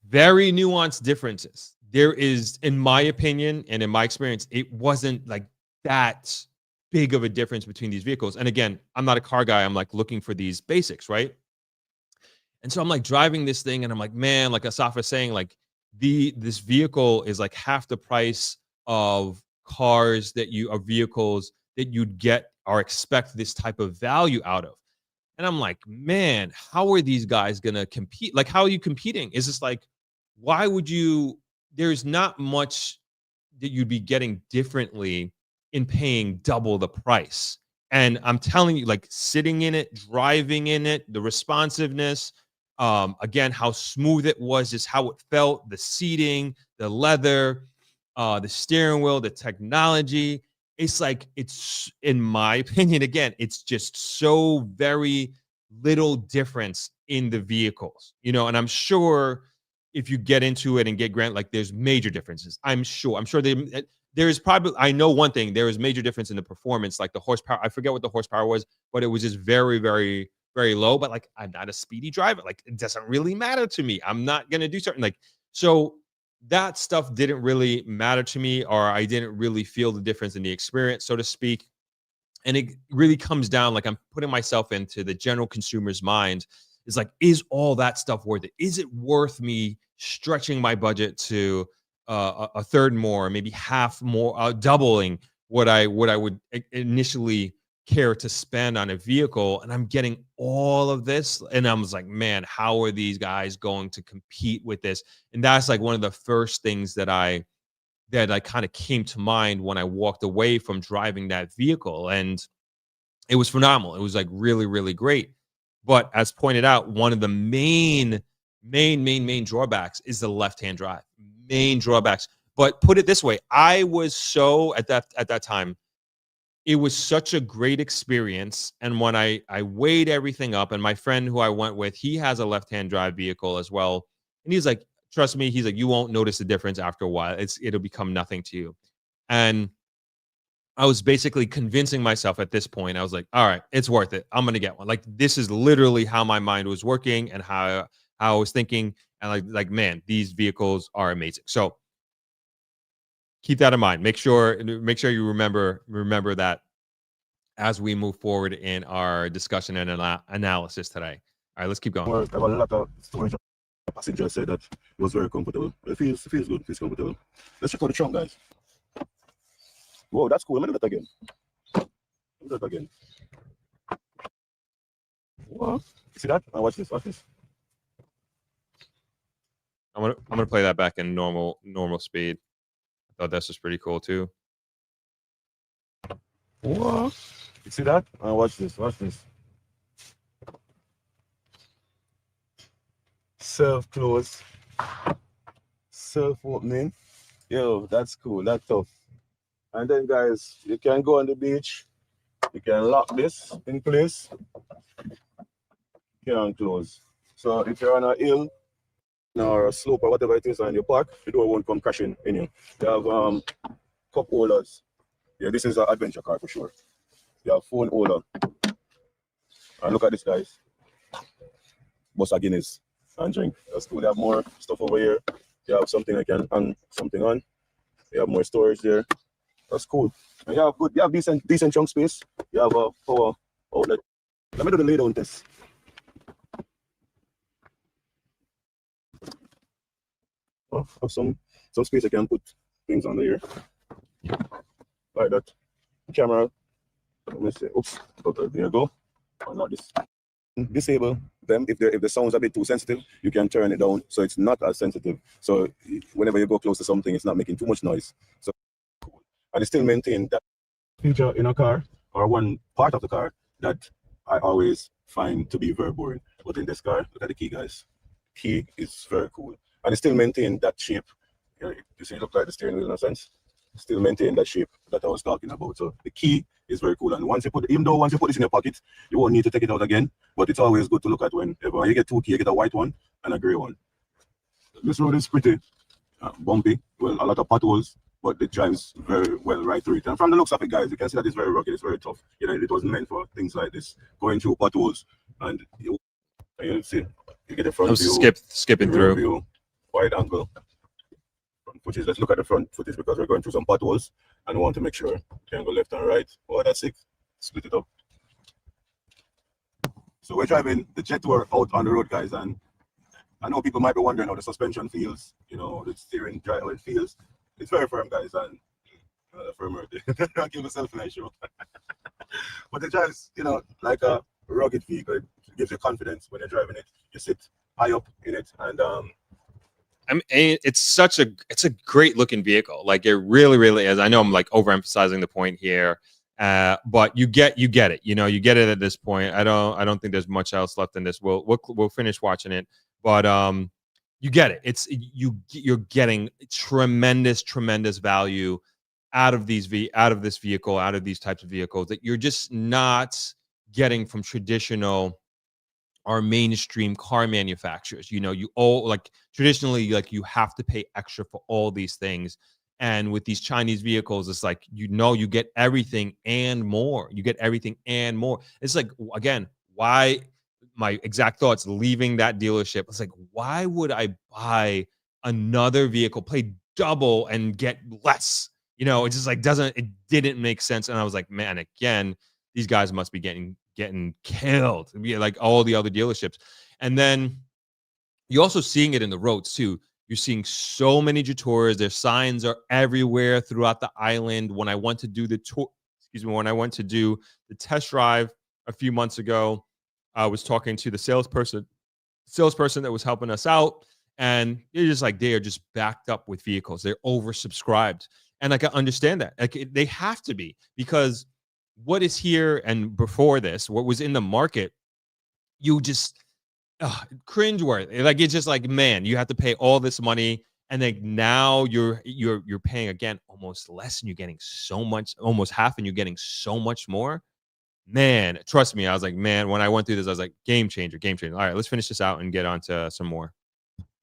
Very nuanced differences. There is, in my opinion and in my experience, it wasn't like that big of a difference between these vehicles. And again, I'm not a car guy. I'm like looking for these basics, right? And so I'm like driving this thing, and I'm like, man, like Asaf is saying, like this vehicle is like half the price of vehicles that you'd get or expect this type of value out of. And I'm like, man, how are these guys gonna compete? Like, how are you competing? Is this like, why would you? There's not much that you'd be getting differently in paying double the price. And I'm telling you, like sitting in it, driving in it, the responsiveness, again, how smooth it was, just how it felt, the seating, the leather, the steering wheel, the technology. It's like, it's, in my opinion, again, it's just so very little difference in the vehicles, and I'm sure if you get into it and get like there's major differences. I'm sure there is probably, I know one thing, there is major difference in the performance, like the horsepower. I forget what the horsepower was, but it was just very, very, very low. But like, I'm not a speedy driver. Like, it doesn't really matter to me. I'm not going to do certain, like, so that stuff didn't really matter to me, or I didn't really feel the difference in the experience, so to speak. And it really comes down, like I'm putting myself into the general consumer's mind. It's like, is all that stuff worth it? Is it worth me stretching my budget to a third more, maybe half more, doubling what I would initially care to spend on a vehicle, and I'm getting all of this, and I was like, man, how are these guys going to compete with this? And that's like one of the first things that I kind of came to mind when I walked away from driving that vehicle. And it was phenomenal. It was like really, really great. But as pointed out, one of the main drawbacks is the left-hand drive. Main drawbacks. But put it this way, I was so at that time, it was such a great experience. And when I weighed everything up, and my friend who I went with, he has a left-hand drive vehicle as well. And he's like, trust me, he's like, you won't notice the difference after a while. It'll become nothing to you. And I was basically convincing myself at this point, I was like, all right, it's worth it. I'm going to get one. Like, this is literally how my mind was working and how I was thinking. And like, man, these vehicles are amazing. So keep that in mind. Make sure you remember that as we move forward in our discussion and analysis today. All right, let's keep going. I have a lot of storage. Passenger said that it was very comfortable. It feels good. It feels comfortable. Let's check out the trunk, guys. Whoa, that's cool. Let me do that again. What? See that? Now watch this. Watch this. I'm gonna play that back in normal speed. I thought this was pretty cool too. What? You see that? Now watch this. Watch this. Self-close. Self-opening. Yo, that's cool. That's tough. And then, guys, you can go on the beach. You can lock this in place. You can close. So if you're on a hill or a slope or whatever it is on your park, the door won't come crashing in you. You have cup holders. Yeah, this is an adventure car for sure. You have phone holder. And look at this, guys. Bossa Guinness and drink. That's cool. They have more stuff over here. You have something I can hang something on. You have more storage there. That's cool. And you have decent chunk space. You have a power outlet. Let me do the lay down test. Oh, have some space I can put things under here. Like that. Camera. Let me see. Oops. Okay, there you go. Oh, not this. Disable them if the sound's a bit too sensitive. You can turn it down so it's not as sensitive. So whenever you go close to something, it's not making too much noise. So cool. And it still maintain that feature in a car, or one part of the car, that I always find to be very boring. But in this car, look at the key, guys. Key is very cool. And it still maintain that shape. You see, it looks like the steering wheel in a sense. Still maintain that shape that I was talking about. So the key is very cool. And once you put this in your pocket, you won't need to take it out again. But it's always good to look at whenever you get two keys, you get a white one and a gray one. This road is pretty bumpy. Well, a lot of potholes, but it drives very well right through it. And from the looks of it, guys, you can see that it's very rugged. It's very tough. You know, it wasn't meant for things like this, going through potholes. And you see, you get the front view. Skipping through. View, wide angle. Footage. Let's look at the front footage because we're going through some potholes and we want to make sure you can go left and right. Oh, that's it. Split it up. So we're driving the Jetour out on the road, guys, and I know people might be wondering how the suspension feels, you know, the steering how it feels. It's very firm, guys, and firmer. I'll give myself a nice show. But it drives, you know, like a rugged vehicle. It gives you confidence when you're driving it. You sit high up in it, and I mean, it's a great looking vehicle. Like, it really, really is. I know I'm like overemphasizing the point here, but you get it. You know, you get it at this point. I don't think there's much else left in this. We'll finish watching it, but you get it. You're getting tremendous value out of this vehicle, out of these types of vehicles that you're just not getting from traditional or mainstream car manufacturers. You know, you all like traditionally, like, you have to pay extra for all these things. And with these Chinese vehicles, it's like, you know, you get everything and more. You get everything and more. It's like, again, why my exact thoughts leaving that dealership. It's like, why would I buy another vehicle, pay double and get less? You know, it just like it didn't make sense. And I was like, man, again, these guys must be getting killed, like all the other dealerships. And then you're also seeing it in the roads too. You're seeing so many Jetours. Their signs are everywhere throughout the island. When I went to do the the test drive a few months ago. I was talking to the salesperson that was helping us out, and they're just like, they are just backed up with vehicles. They're oversubscribed. And like, I understand that. Like, they have to be, because what is here and before this, what was in the market, you just cringeworthy. Like, it's just like, man, you have to pay all this money, and like now you're paying again almost less, and you're getting so much, almost half, and you're getting so much more. Man, trust me, I was like, man, when I went through this, I was like, game changer, game changer. All right, let's finish this out and get on to some more.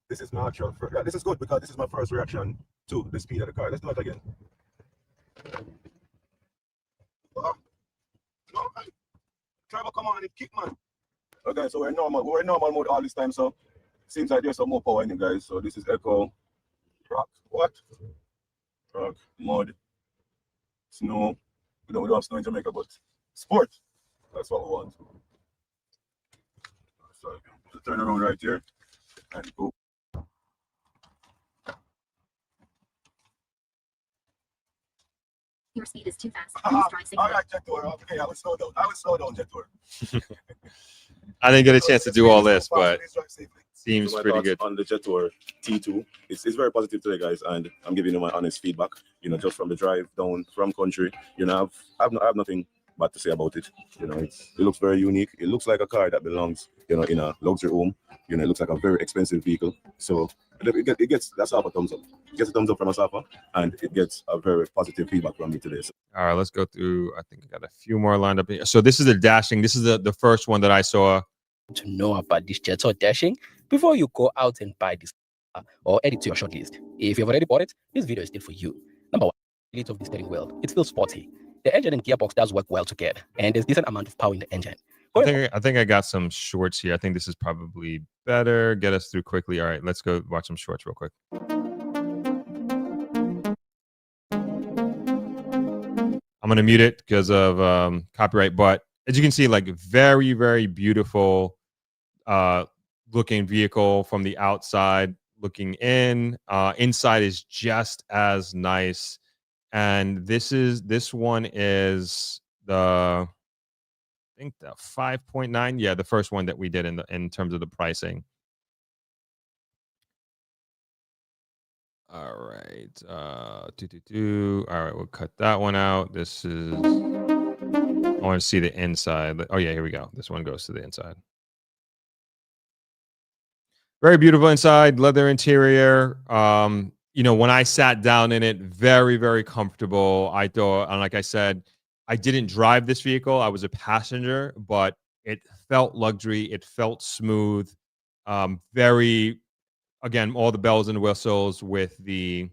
This is natural. This is good because this is my first reaction to the speed of the car. Let's do it again. Oh, no, man. Trevor, come on and kick, man. Okay, so we're in normal mode all this time, so seems like there's some more power in it, guys. So this is Echo, rock, what? Rock, mud, snow. We don't have snow in Jamaica, but sport. That's what we want. So turn around right here and go. Your speed is too fast. All right, Jetour. Okay, I will slow down, Jetour. I didn't get a chance to do all this, but seems pretty good. On the Jetour T2, it's very positive today, guys, and I'm giving you my honest feedback. You know, just from the drive down from country, you know, I have nothing bad to say about it. You know, it looks very unique. It looks like a car that belongs, you know, in a luxury home. You know, it looks like a very expensive vehicle. So it gets that's half a thumbs up. It gets a thumbs up from Asafa, and it gets a very positive feedback from me today. So. All right, let's go through. I think I got a few more lined up here. So this is the dashing. This is the first one that I saw. To know about this Jetour dashing before you go out and buy this or add it to your shortlist. If you've already bought it, this video is still for you. Number one, the of the steering wheel. It feels sporty. The engine and gearbox does work well together, and there's decent amount of power in the engine. I think I got some shorts here. I think this is probably better. Get us through quickly. All right, let's go watch some shorts real quick. I'm gonna mute it because of copyright, but as you can see, like, very, very beautiful looking vehicle from the outside looking in. Inside is just as nice. And this one is I think the 5.9. Yeah, the first one that we did in terms of the pricing. All right. All right, we'll cut that one out. This is, I want to see the inside. Oh yeah, here we go. This one goes to the inside. Very beautiful inside, leather interior. You know, when I sat down in it, very, very comfortable. I thought, and like I said, I didn't drive this vehicle. I was a passenger, but it felt luxury. It felt smooth. Very, again, all the bells and whistles with the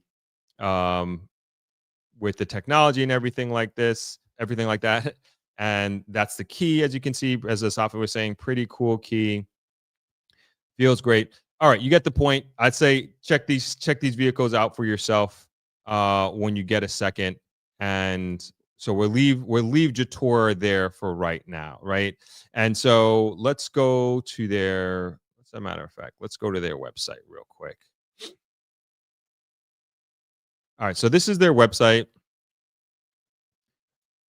technology and everything like that. And that's the key, as you can see, as Asafa was saying, pretty cool key. Feels great. All right, you get the point. I'd say check these vehicles out for yourself when you get a second. And so we'll leave Jetour there for right now, right? And so let's go to their, as a matter of fact, let's go to their website real quick. All right, so this is their website.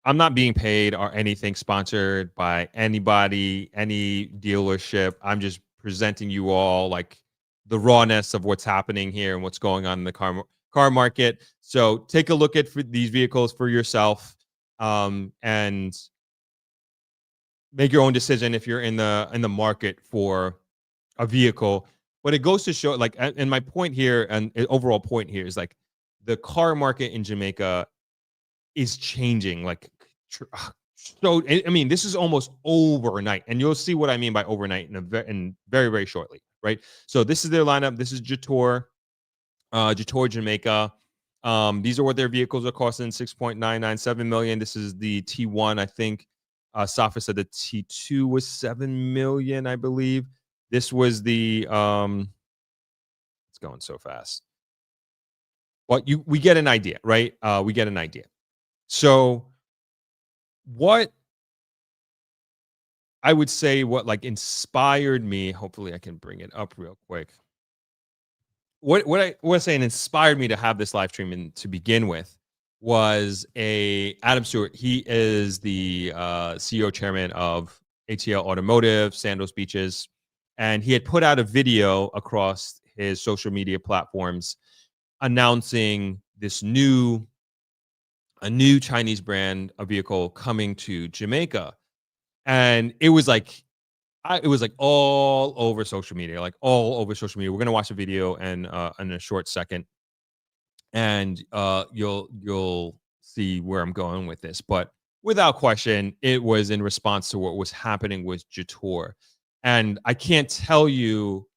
I'm not being paid or anything sponsored by anybody, any dealership. I'm just presenting you all like the rawness of what's happening here and what's going on in the car market. So take a look at these vehicles for yourself, and make your own decision if you're in the market for a vehicle. But it goes to show, like, and my point here, and overall point here, is like the car market in Jamaica is changing. Like, so I mean, this is almost overnight, and you'll see what I mean by overnight in very, very shortly, right? So this is their lineup. This is Jetour, Jetour Jamaica. These are what their vehicles are costing: 6.997 million. This is the T1, I think. Safa said the T2 was 7 million, I believe. This was the it's going so fast. But we get an idea, right? We get an idea. So what I would say, what like inspired me, hopefully I can bring it up real quick. What I was saying inspired me to have this live stream and to begin with was Adam Stewart. He is the CEO chairman of ATL Automotive, Sandals Beaches, and he had put out a video across his social media platforms announcing this new Chinese brand of vehicle coming to Jamaica. And it was like all over social media, We're gonna watch the video and in a short second, and you'll see where I'm going with this. But without question, it was in response to what was happening with Jetour, and I can't tell you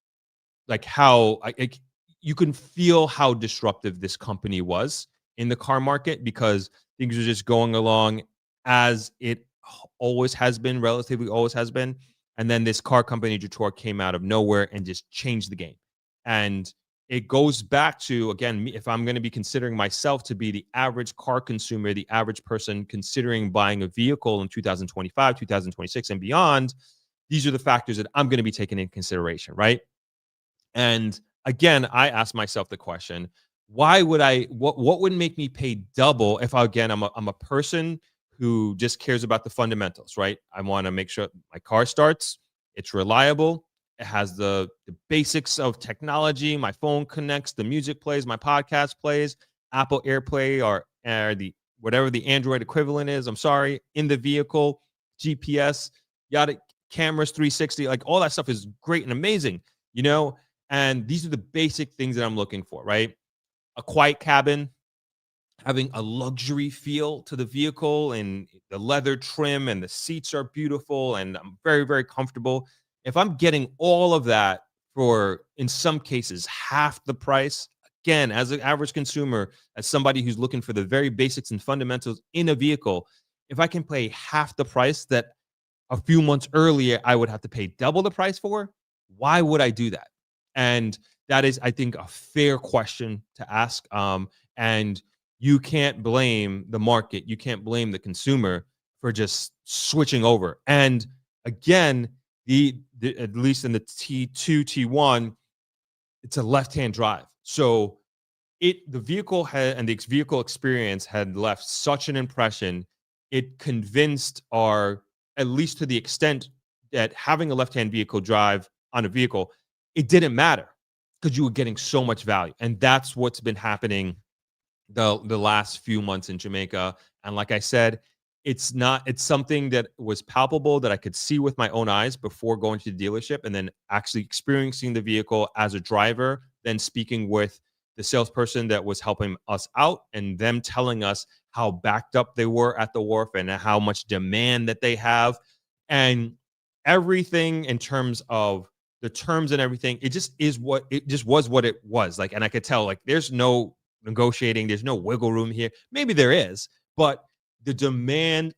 like how you can feel how disruptive this company was in the car market, because things are just going along as it always has been, relatively always has been. And then this car company, Jetour, came out of nowhere and just changed the game. And it goes back to, again, if I'm going to be considering myself to be the average car consumer, the average person considering buying a vehicle in 2025, 2026, and beyond, these are the factors that I'm going to be taking into consideration, right? And again, I ask myself the question, why would what would make me pay double if I'm a person who just cares about the fundamentals, right? I want to make sure my car starts, it's reliable, it has the basics of technology, my phone connects, the music plays, my podcast plays, Apple AirPlay or the whatever the Android equivalent is, I'm sorry, in the vehicle, GPS, yada, cameras 360, like all that stuff is great and amazing, you know? And these are the basic things that I'm looking for, right? A quiet cabin, having a luxury feel to the vehicle, and the leather trim and the seats are beautiful and I'm very, very comfortable. If I'm getting all of that for, in some cases, half the price, again, as an average consumer, as somebody who's looking for the very basics and fundamentals in a vehicle, if I can pay half the price that a few months earlier I would have to pay double the price for, why would I do that? And that is, I think, a fair question to ask. And you can't blame the market. You can't blame the consumer for just switching over. And again, the at least in the T2, T1, it's a left-hand drive. So the vehicle and the vehicle experience had left such an impression. It convinced at least to the extent that having a left-hand vehicle drive on a vehicle, it didn't matter because you were getting so much value. And that's what's been happening the last few months in Jamaica. And like I said, it's something that was palpable, that I could see with my own eyes before going to the dealership, and then actually experiencing the vehicle as a driver, then speaking with the salesperson that was helping us out, and them telling us how backed up they were at the wharf and how much demand that they have, and everything in terms of the terms and everything. It just was what it was like. And I could tell, like, there's no negotiating, there's no wiggle room here. Maybe there is, but the demand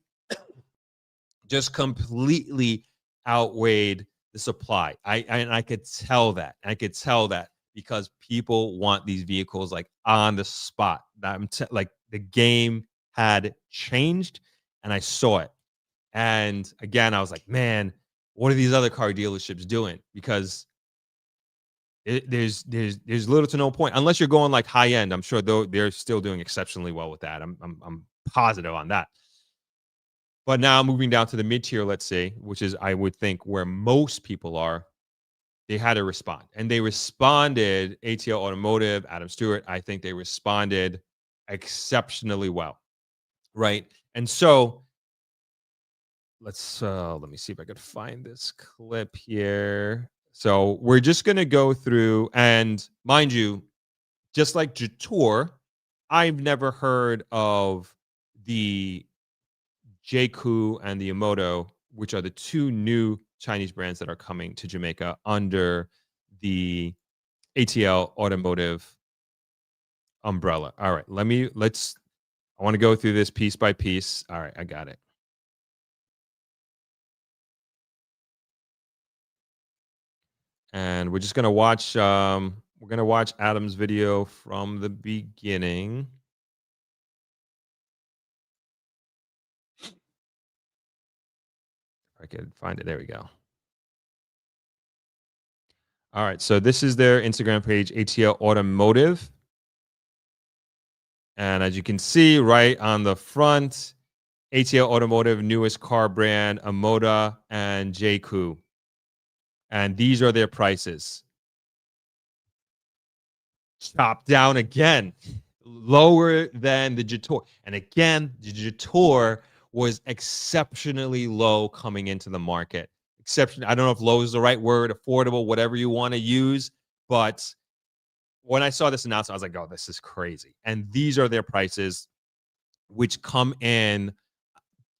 just completely outweighed the supply. I could tell that. I could tell that because people want these vehicles like on the spot. Like the game had changed, and I saw it. And again, I was like, man, what are these other car dealerships doing? Because there's little to no point, unless you're going like high end. I'm sure though they're still doing exceptionally well with that. I'm positive on that. But now moving down to the mid tier, let's say, which is, I would think, where most people are, they had to respond, and they responded. ATL Automotive, Adam Stewart, I think they responded exceptionally well, right? And so let me see if I could find this clip here. So we're just going to go through, and mind you, just like Jetour, I've never heard of the Jaecoo and the Amoda, which are the two new Chinese brands that are coming to Jamaica under the ATL Automotive umbrella. All right, I want to go through this piece by piece. All right, I got it. And we're just gonna watch. We're gonna watch Adam's video from the beginning. If I could find it. There we go. All right. So this is their Instagram page, ATL Automotive. And as you can see right on the front, ATL Automotive, newest car brand, Amoda and Jaecoo. And these are their prices. Chopped down again, lower than the Jetour. And again, the Jetour was exceptionally low coming into the market. I don't know if low is the right word, affordable, whatever you want to use. But when I saw this announcement, I was like, oh, this is crazy. And these are their prices, which come in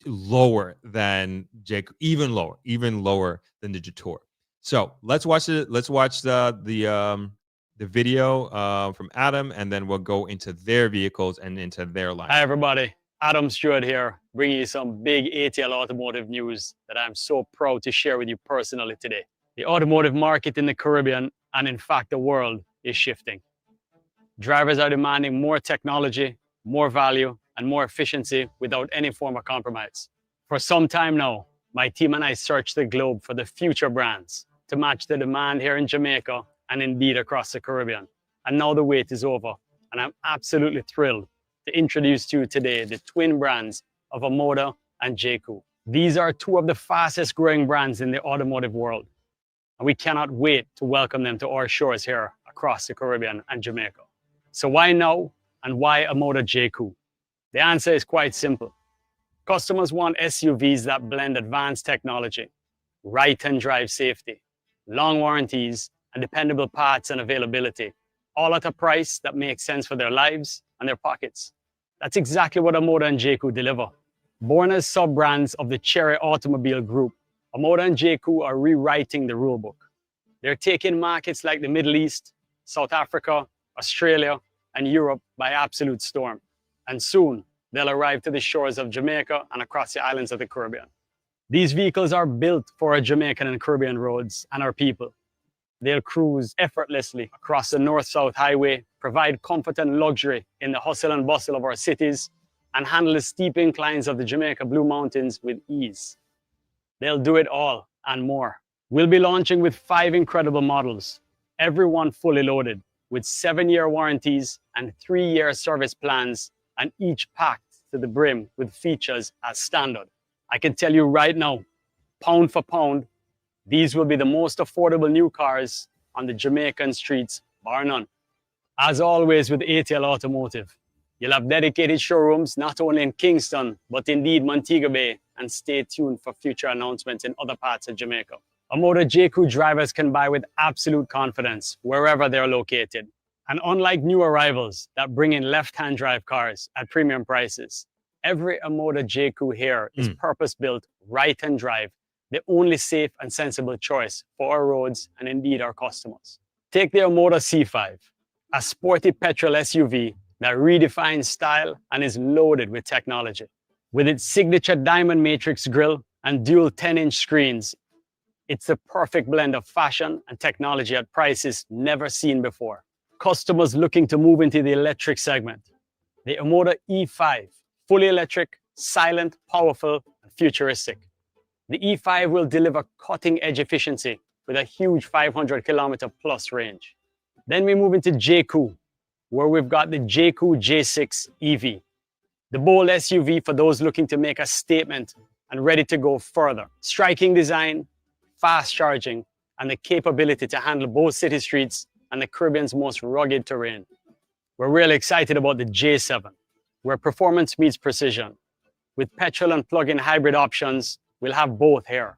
lower than Jaecoo, even lower than the Jetour. So let's watch it. Let's watch the video from Adam, and then we'll go into their vehicles and into their line. Hi everybody, Adam Stewart here, bringing you some big ATL automotive news that I'm so proud to share with you personally today. The automotive market in the Caribbean, and in fact the world, is shifting. Drivers are demanding more technology, more value, and more efficiency without any form of compromise. For some time now, my team and I searched the globe for the future brands to match the demand here in Jamaica and indeed across the Caribbean. And now the wait is over, and I'm absolutely thrilled to introduce to you today the twin brands of Amoda and Jaecoo. These are two of the fastest growing brands in the automotive world, and we cannot wait to welcome them to our shores here across the Caribbean and Jamaica. So why now, and why Amoda Jaecoo? The answer is quite simple. Customers want SUVs that blend advanced technology, right-hand drive safety, long warranties, and dependable parts and availability, all at a price that makes sense for their lives and their pockets. That's exactly what Amoda and Jaecoo deliver. Born as sub-brands of the Cherry Automobile Group, Amoda and Jaecoo are rewriting the rulebook. They're taking markets like the Middle East, South Africa, Australia, and Europe by absolute storm. And soon, they'll arrive to the shores of Jamaica and across the islands of the Caribbean. These vehicles are built for our Jamaican and Caribbean roads and our people. They'll cruise effortlessly across the North-South Highway, provide comfort and luxury in the hustle and bustle of our cities, and handle the steep inclines of the Jamaica Blue Mountains with ease. They'll do it all and more. We'll be launching with 5 incredible models, every one fully loaded, with 7-year warranties and 3-year service plans, and each packed to the brim with features as standard. I can tell you right now, pound for pound, these will be the most affordable new cars on the Jamaican streets, bar none. As always with ATL Automotive, you'll have dedicated showrooms not only in Kingston, but indeed Montego Bay, and stay tuned for future announcements in other parts of Jamaica. Amoda Jaecoo drivers can buy with absolute confidence wherever they're located. And unlike new arrivals that bring in left-hand drive cars at premium prices, every Amoda Jaecoo here is purpose-built right-hand drive, the only safe and sensible choice for our roads and indeed our customers. Take the Amoda C5, a sporty petrol SUV that redefines style and is loaded with technology. With its signature diamond matrix grille and dual 10-inch screens, it's the perfect blend of fashion and technology at prices never seen before. Customers looking to move into the electric segment. The Amoda E5, fully electric, silent, powerful, and futuristic. The E5 will deliver cutting-edge efficiency with a huge 500-kilometer plus range. Then we move into Jaecoo, where we've got the Jaecoo J6 EV, the bold SUV for those looking to make a statement and ready to go further. Striking design, fast charging, and the capability to handle both city streets and the Caribbean's most rugged terrain. We're really excited about the J7, where performance meets precision. With petrol and plug-in hybrid options, we'll have both here.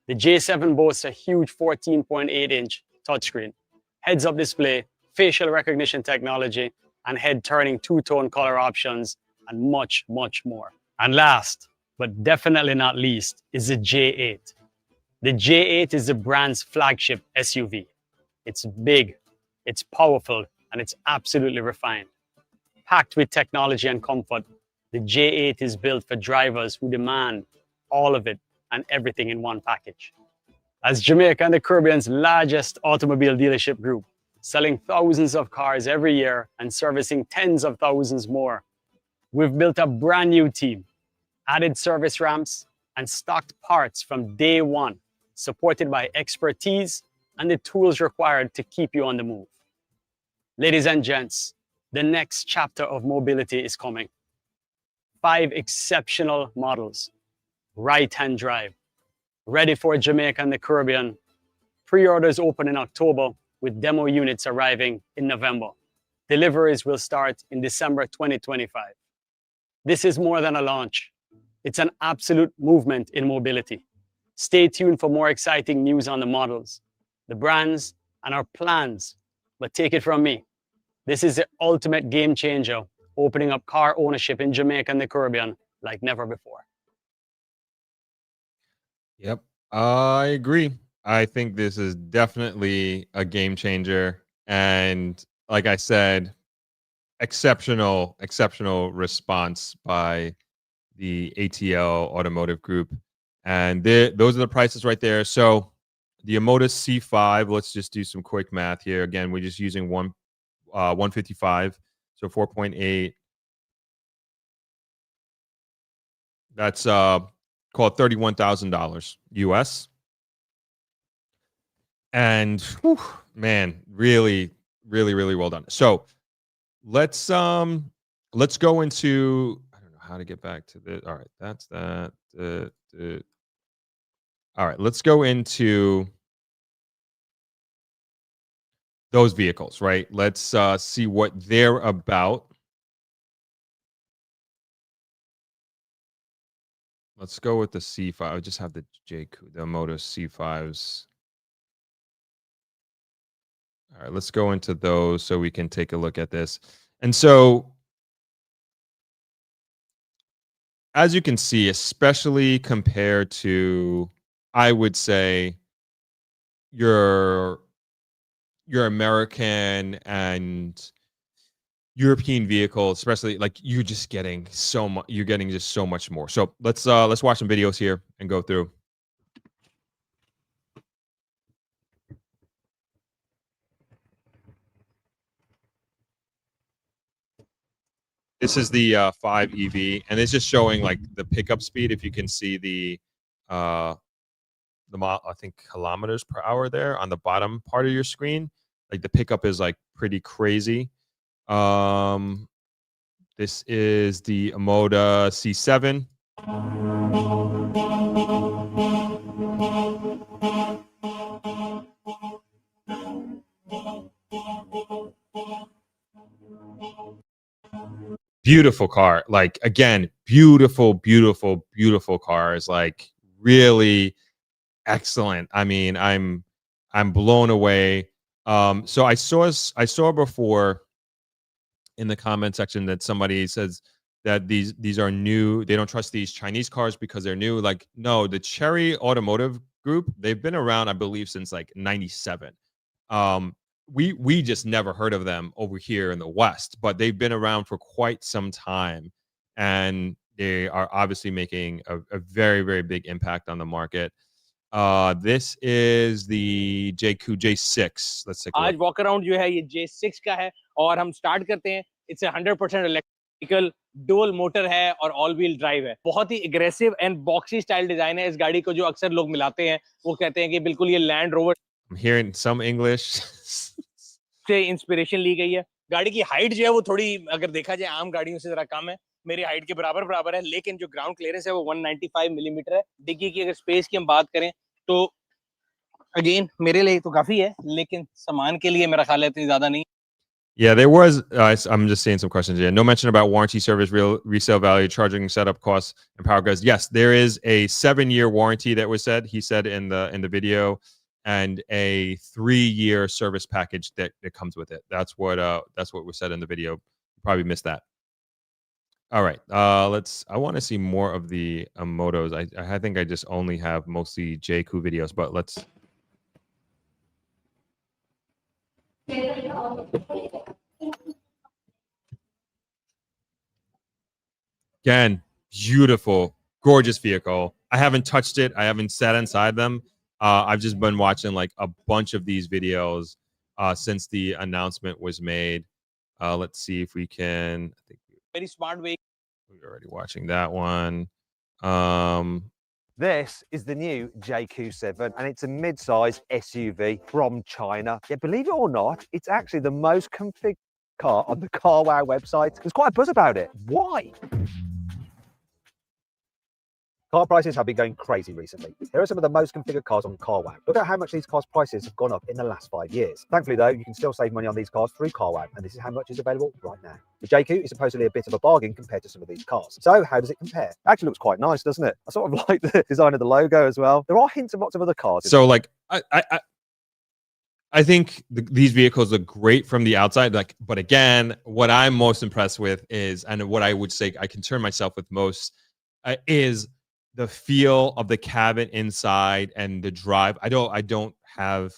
The J7 boasts a huge 14.8-inch touchscreen, heads-up display, facial recognition technology, and head-turning two-tone color options, and much, much more. And last, but definitely not least, is the J8. The J8 is the brand's flagship SUV. It's big, it's powerful, and it's absolutely refined. Packed with technology and comfort, the J8 is built for drivers who demand all of it and everything in one package. As Jamaica and the Caribbean's largest automobile dealership group, selling thousands of cars every year and servicing tens of thousands more, we've built a brand new team, added service ramps, and stocked parts from day one, supported by expertise and the tools required to keep you on the move. Ladies and gents, The next chapter of mobility is coming. 5 exceptional models, right-hand drive, ready for Jamaica and the Caribbean. Pre-orders open in October with demo units arriving in November. Deliveries will start in December 2025. This is more than a launch. It's an absolute movement in mobility. Stay tuned for more exciting news on the models, the brands, and our plans. But take it from me, this is the ultimate game changer, opening up car ownership in Jamaica and the Caribbean like never before. Yep, I agree. I think this is definitely a game changer. And like I said, exceptional response by the ATL Automotive Group. And those are the prices right there. So the Amoda C5, let's just do some quick math here. Again, we're just using 155, so 4.8. That's called $31,000 US. And whew, man, really well done. So let's go into, I don't know how to get back to this. All right, that's that. All right, let's go into those vehicles, right? Let's see what they're about. Let's go with the C5. I just have the Jaecoo, the Amoda C5s. All right, let's go into those so we can take a look at this. And so, as you can see, especially compared to, I would say, your American and European vehicles, especially, like, you're just getting so much. You're getting just so much more. So let's watch some videos here and go through. This is the 5 EV, and it's just showing like the pickup speed. If you can see the I think kilometers per hour there on the bottom part of your screen, like the pickup is like pretty crazy. This is the Amoda C7. Beautiful car. Like, again, beautiful cars. Like, really excellent. I mean, I'm blown away. So I saw before in the comment section that somebody says that these are new. They don't trust these Chinese cars because they're new. Like, no, the Cherry Automotive Group, they've been around, I believe, since like 97. We just never heard of them over here in the West, but they've been around for quite some time, and they are obviously making a very big impact on the market. This is the Jaecoo J6. Let's take a look. आज walk around जो है ये J6 का है और हम start करते हैं. It's a 100% electrical dual motor है और all wheel drive है. बहुत ही aggressive and boxy style design है इस गाड़ी को, जो अक्सर लोग मिलाते हैं. वो कहते हैं कि बिल्कुल ये Land Rover I'm hearing some English. से इंस्पिरेशन ली गई है. गाड़ी की हाइट जो है वो थोड़ी, अगर देखा जाए, आम गाड़ियों से जरा कम है. मेरी हाइट के बराबर है, लेकिन जो ग्राउंड क्लियरेंस है वो 195 मिलीमीटर है. डिग्गी की अगर स्पेस की हम बात करें तो अगेन मेरे लिए तो काफी है, लेकिन सामान के लिए मेरा ख्याल है इतनी ज्यादा नहीं. Yeah, there was, I'm just saying some questions here. No mention about warranty, service, resale value, charging, setup costs, and power grids. Yes, there is a 7-year warranty that was said. He said in the video, and a 3-year service package that comes with it. That's what was said in the video. You probably missed that. All right, I want to see more of the Amodos. I think I just only have mostly Jaecoo videos, but let's. Again, beautiful, gorgeous vehicle. I haven't touched it. I haven't sat inside them. I've just been watching like a bunch of these videos since the announcement was made. Let's see if we can. I think very smart way. we're already watching that one. This is the new Jaecoo 7, and it's a mid-size SUV from China. Yet, believe it or not, it's actually the most configured car on the CarWow website. There's quite a buzz about it. Why? Car prices have been going crazy recently. Here are some of the most configured cars on CarWow. Look at how much these cars' prices have gone up in the last 5 years. Thankfully though, you can still save money on these cars through CarWow, and this is how much is available right now. The Jaecoo is supposedly a bit of a bargain compared to some of these cars. So how does it compare? It actually looks quite nice, doesn't it? I sort of like the design of the logo as well. There are hints of lots of other cars. So like, I think these vehicles look great from the outside. Like, but again, what I'm most impressed with is, and what I would say I concern myself with most, is the feel of the cabin inside and the drive. I don't have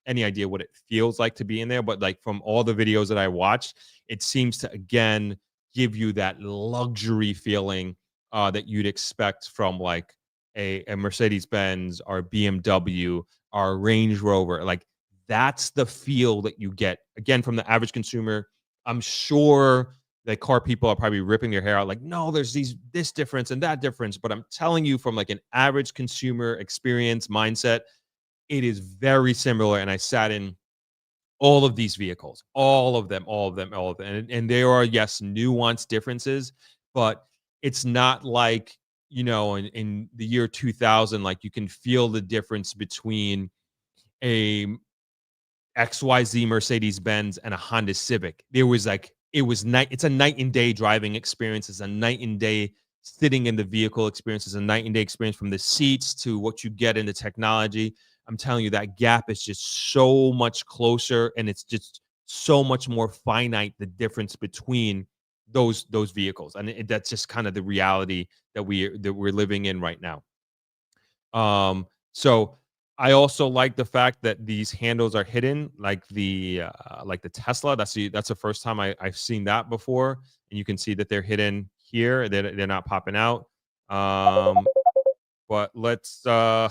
any idea what it feels like to be in there, but like from all the videos that I watched, it seems to again give you that luxury feeling that you'd expect from like a Mercedes-Benz or BMW or Range Rover. Like that's the feel that you get again from the average consumer. I'm sure the car people are probably ripping their hair out like, no, there's this difference and that difference. But I'm telling you from like an average consumer experience mindset, it is very similar. And I sat in all of these vehicles, all of them. And there are, yes, nuanced differences, but it's not like, you know, in the year 2000, like you can feel the difference between a XYZ Mercedes-Benz and a Honda Civic. There was like, it's a night and day driving experience. It's a night and day sitting in the vehicle experience. It's a night and day experience from the seats to what you get in the technology. I'm telling you, that gap is just so much closer, and it's just so much more finite, the difference between those vehicles. And that's just kind of the reality that we're living in right now. So I also like the fact that these handles are hidden, like the Tesla. That's the first time I've seen that before, and you can see that they're hidden here. They're not popping out. But let's go.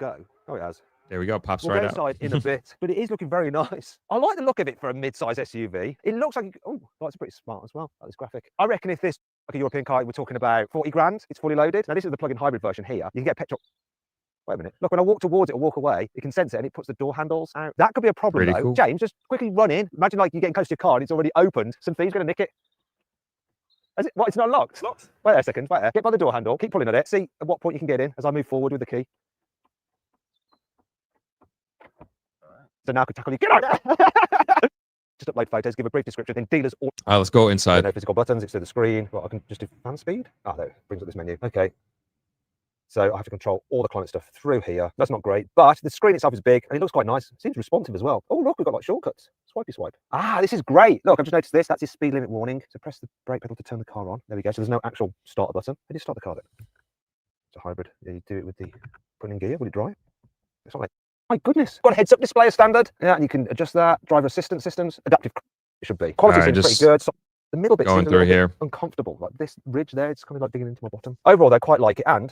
Oh, it has. There we go. Pops We'll right go out. inside in a bit, but it is looking very nice. I like the look of it for a mid-size SUV. It looks like, oh, that's pretty smart as well. That is graphic. I reckon if this, like a European car, we're talking about 40 grand, it's fully loaded. Now this is the plug-in hybrid version here. You can get petrol. Wait a minute. Look, when I walk towards it or walk away, it can sense it and it puts the door handles out. That could be a problem Pretty though. cool. James, just quickly run in. Imagine like you're getting close to your car and it's already opened. Some thieves going to nick it. Is it? What? It's not locked? It's locked. Wait there a second. Wait there. Get by the door handle. Keep pulling at it. See at what point you can get in as I move forward with the key. So now I could tackle you. Get out! Just upload photos, give a brief description, then dealers or Let's go inside. no physical buttons, it's to the screen. Well, I can just do fan speed. Ah, there, it brings up this menu. Okay. So I have to control all the climate stuff through here. That's not great, but the screen itself is big and it looks quite nice. It seems responsive as well. Oh, look, we've got like shortcuts. Swipey swipe. Ah, this is great. Look, I've just noticed this. That's his speed limit warning. So press the brake pedal to turn the car on. There we go. So there's no actual starter button. How do you start the car then? It's a hybrid. Yeah, you do it with the putting in gear. Will it drive? It's not like, my goodness. Got a heads-up display as standard. Yeah, and you can adjust that. Driver assistance systems. Adaptive it should be. Quality seems pretty good. So the middle bit seems a little bit uncomfortable. Like this ridge there, it's kind of like digging into my bottom. Overall, they quite like it. And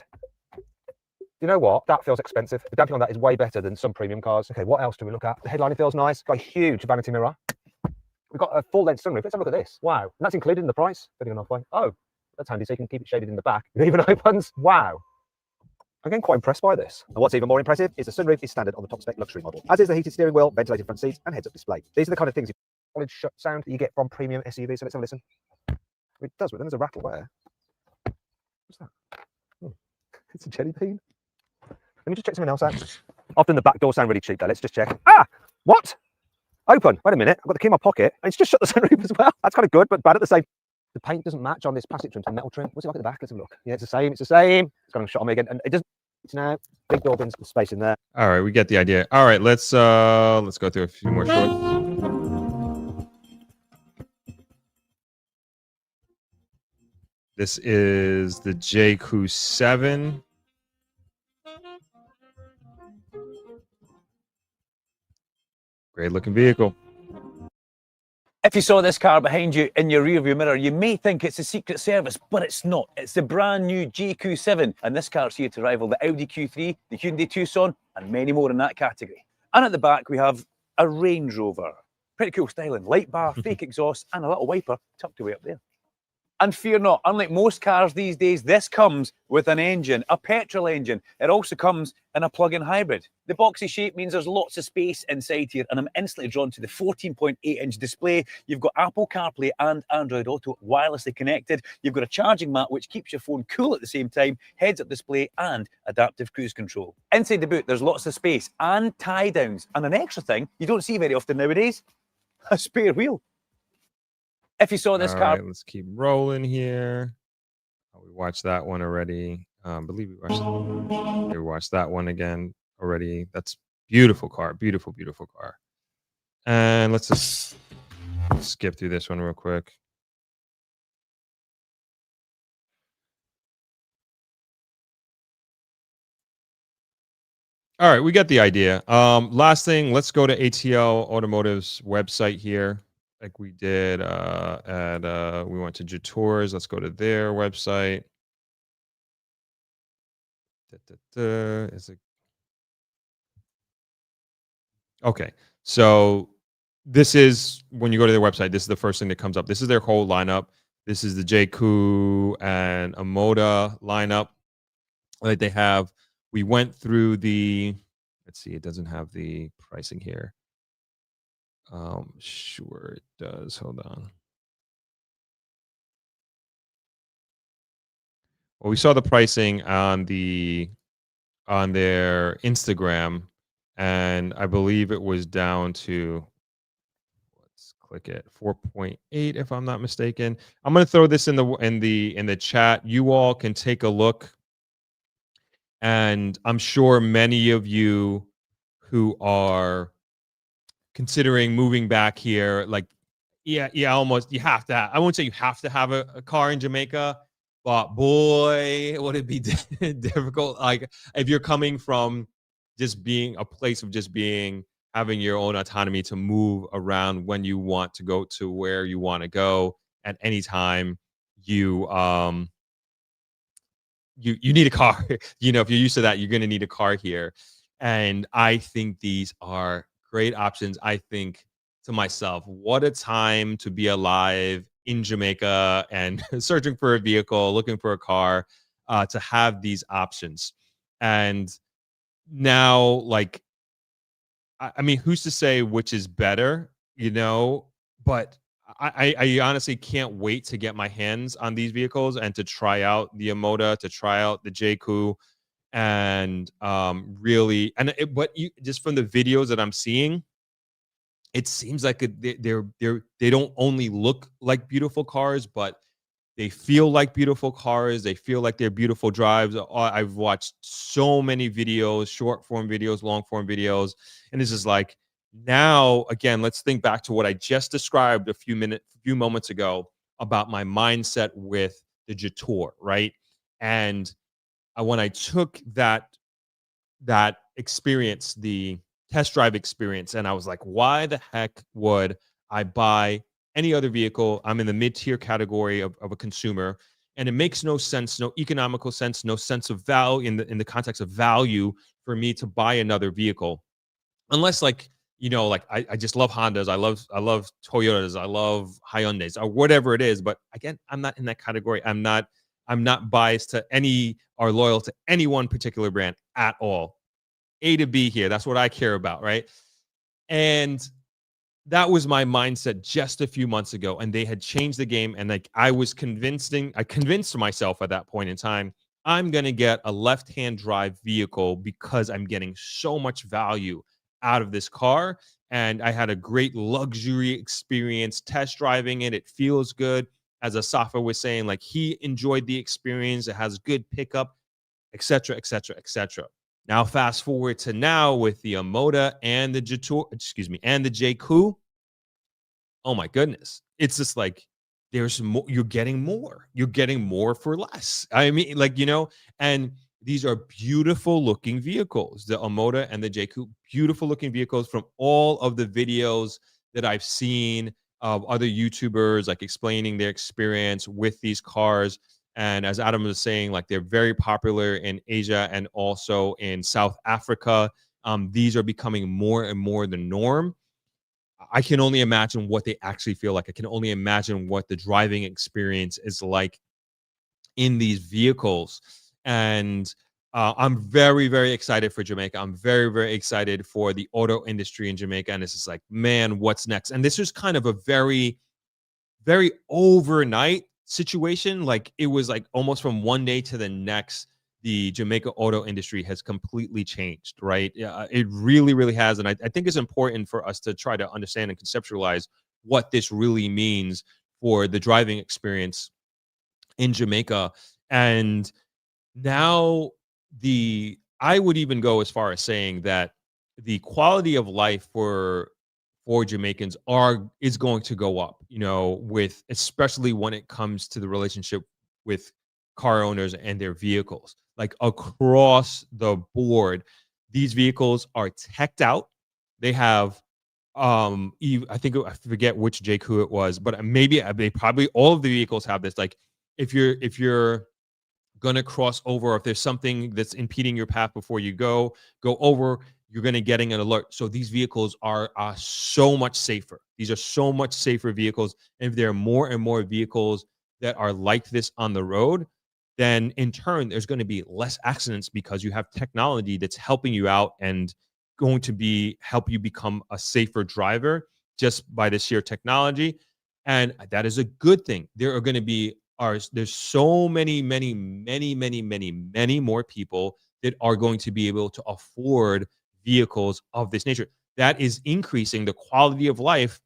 you know what? That feels expensive. The damping on that is way better than some premium cars. Okay, what else do we look at? The headlining feels nice. Got a huge vanity mirror. We've got a full-length sunroof. Let's have a look at this. Wow. And that's included in the price. 39 halfway. Oh, that's handy. So you can keep it shaded in the back. It even opens. Wow. I'm getting quite impressed by this. And what's even more impressive is the sunroof is standard on the top spec luxury model, as is the heated steering wheel, ventilated front seats, and heads-up display. These are the kind of things, solid shut sound that you get from premium SUVs. So let's have a listen. It does, but then there's a rattle there. What's that? Oh, it's a jelly bean. Let me just check something else out. Often the back doors sound really cheap though. Let's just check. Ah, what? Open. Wait a minute. I've got the key in my pocket, and it's just shut the sunroof as well. That's kind of good, but bad at the same. The paint doesn't match on this plastic trim to the metal trim. What's it like at the back? Let's have a look. Yeah, it's the same. It's the same. It's got a shot on me again, and it doesn't. It's now big door bins, space in there. All right, we get the idea. All right, let's go through a few more shorts. This is the Jaecoo 7. Great looking vehicle. If you saw this car behind you in your rearview mirror, you may think it's a Secret Service, but it's not. It's the brand new Jaecoo 7, and this car's here to rival the Audi Q3, the Hyundai Tucson, and many more in that category. And at the back, we have a Range Rover. Pretty cool styling. Light bar, fake exhaust, and a little wiper tucked away up there. And fear not, unlike most cars these days, this comes with an engine, a petrol engine. It also comes in a plug-in hybrid. The boxy shape means there's lots of space inside here, and I'm instantly drawn to the 14.8-inch display. You've got Apple CarPlay and Android Auto wirelessly connected. You've got a charging mat which keeps your phone cool at the same time, heads-up display and adaptive cruise control. Inside the boot, there's lots of space and tie-downs, and an extra thing you don't see very often nowadays, a spare wheel. If you saw this All car... right, let's keep rolling here. Oh, we watched that one already. I believe we watched that one again already. That's beautiful car. Beautiful, beautiful car. And let's just skip through this one real quick. All right, we got the idea. Last thing, let's go to ATL Automotive's website here. Like we did we went to Jetours. Let's go to their website. Is it okay? So this is when you go to their website, this is the first thing that comes up. This is their whole lineup. This is the Jaecoo and Amoda lineup that they have. We went through the, let's see, it doesn't have the pricing here. Sure it does. Hold on. Well, we saw the pricing on their Instagram, and I believe it was down to, let's click it, 4.8 if I'm not mistaken. I'm going to throw this in the chat. You all can take a look, and I'm sure many of you who are considering moving back here, like, almost, you have to have, I won't say you have to have a car in Jamaica, but boy, would it be difficult. Like, if you're coming from just being a place of just having your own autonomy to move around when you want to go to where you want to go at any time, you need a car. If you're used to that, you're going to need a car here. And I think these are great options. I think to myself, what a time to be alive in Jamaica and searching for a vehicle, looking for a car, to have these options. And now, like, I mean, who's to say which is better, but I honestly can't wait to get my hands on these vehicles and to try out the Amoda, to try out the Jaecoo, and but just from the videos that I'm seeing, it seems like they don't only look like beautiful cars, but they feel like beautiful cars. They feel like they're beautiful drives. I've watched so many videos, short form videos, long form videos, and this is like, now again, let's think back to what I just described a few moments ago about my mindset with the Jetour, right? And when I took that experience, the test drive experience, and I was like, why the heck would I buy any other vehicle? I'm in the mid-tier category of a consumer, and it makes no sense, no economical sense, no sense of value in the context of value for me to buy another vehicle, unless like I just love Hondas, I love Toyotas, I love Hyundais, or whatever it is. But again, I'm not in that category. I'm not biased to any or loyal to any one particular brand at all. A to B here. That's what I care about, right? And that was my mindset just a few months ago, and they had changed the game. And like I convinced myself at that point in time, I'm gonna get a left-hand drive vehicle because I'm getting so much value out of this car. And I had a great luxury experience test driving it. It feels good. As Asafa was saying, like, he enjoyed the experience. It has good pickup, etc., etc., etc. Now, fast forward to now with the Amoda and the Jetour, and the Jaecoo. Oh my goodness. It's just like, there's more, you're getting more for less. I mean, like, and these are beautiful looking vehicles, the Amoda and the Jaecoo, beautiful looking vehicles from all of the videos that I've seen of other YouTubers, like explaining their experience with these cars. And as Adam was saying, like, they're very popular in Asia and also in South Africa. These are becoming more and more the norm. I can only imagine what they actually feel like. I can only imagine what the driving experience is like in these vehicles. And I'm very, very excited for Jamaica. I'm very, very excited for the auto industry in Jamaica. And it's just like, man, what's next? And this was kind of a very, very overnight situation. Like it was like almost from one day to the next, the Jamaica auto industry has completely changed, right? Yeah, it really, really has. And I think it's important for us to try to understand and conceptualize what this really means for the driving experience in Jamaica. And now I would even go as far as saying that the quality of life for Jamaicans is going to go up, with especially when it comes to the relationship with car owners and their vehicles. Like across the board, these vehicles are teched out. They have I forget which Jaecoo it was, but maybe they probably all of the vehicles have this. Like if you're gonna cross over, or if there's something that's impeding your path before you go over, you're gonna getting an alert. So these vehicles are so much safer. These are so much safer vehicles. And if there are more and more vehicles that are like this on the road, then in turn there's going to be less accidents because you have technology that's helping you out and going to help you become a safer driver just by the sheer technology. And that is a good thing. There are going to be there's so many more people that are going to be able to afford vehicles of this nature. That is increasing the quality of life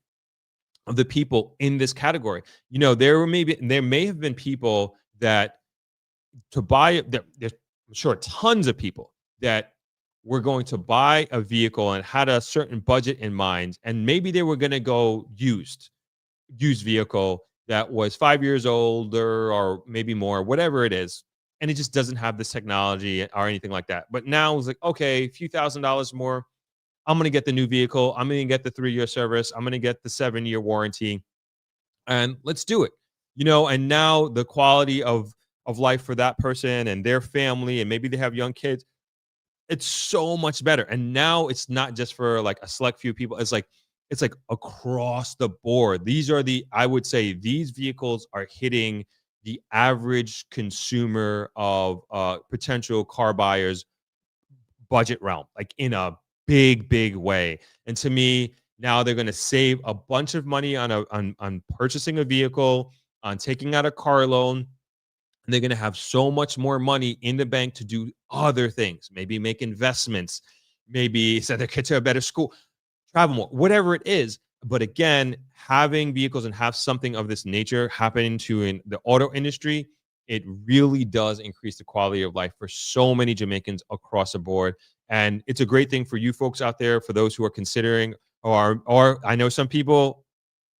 of the people in this category. There may have been people that to buy there's I'm sure tons of people that were going to buy a vehicle and had a certain budget in mind, and maybe they were going to go used vehicle that was 5 years older or maybe more, whatever it is, and it just doesn't have this technology or anything like that. But now it's like, okay, a few $1,000s more, I'm going to get the new vehicle, I'm going to get the 3-year service, I'm going to get the 7-year warranty, and let's do it. And now the quality of life for that person and their family, and maybe they have young kids, it's so much better. And now it's not just for like a select few people. It's like across the board. I would say these vehicles are hitting the average consumer of potential car buyers budget realm, like in a big way. And to me, now they're going to save a bunch of money on purchasing a vehicle, on taking out a car loan. And they're going to have so much more money in the bank to do other things, maybe make investments, maybe send their kid to a better school, travel more, whatever it is. But again, having vehicles and have something of this nature happening in the auto industry, it really does increase the quality of life for so many Jamaicans across the board. And it's a great thing for you folks out there, for those who are considering, or I know some people,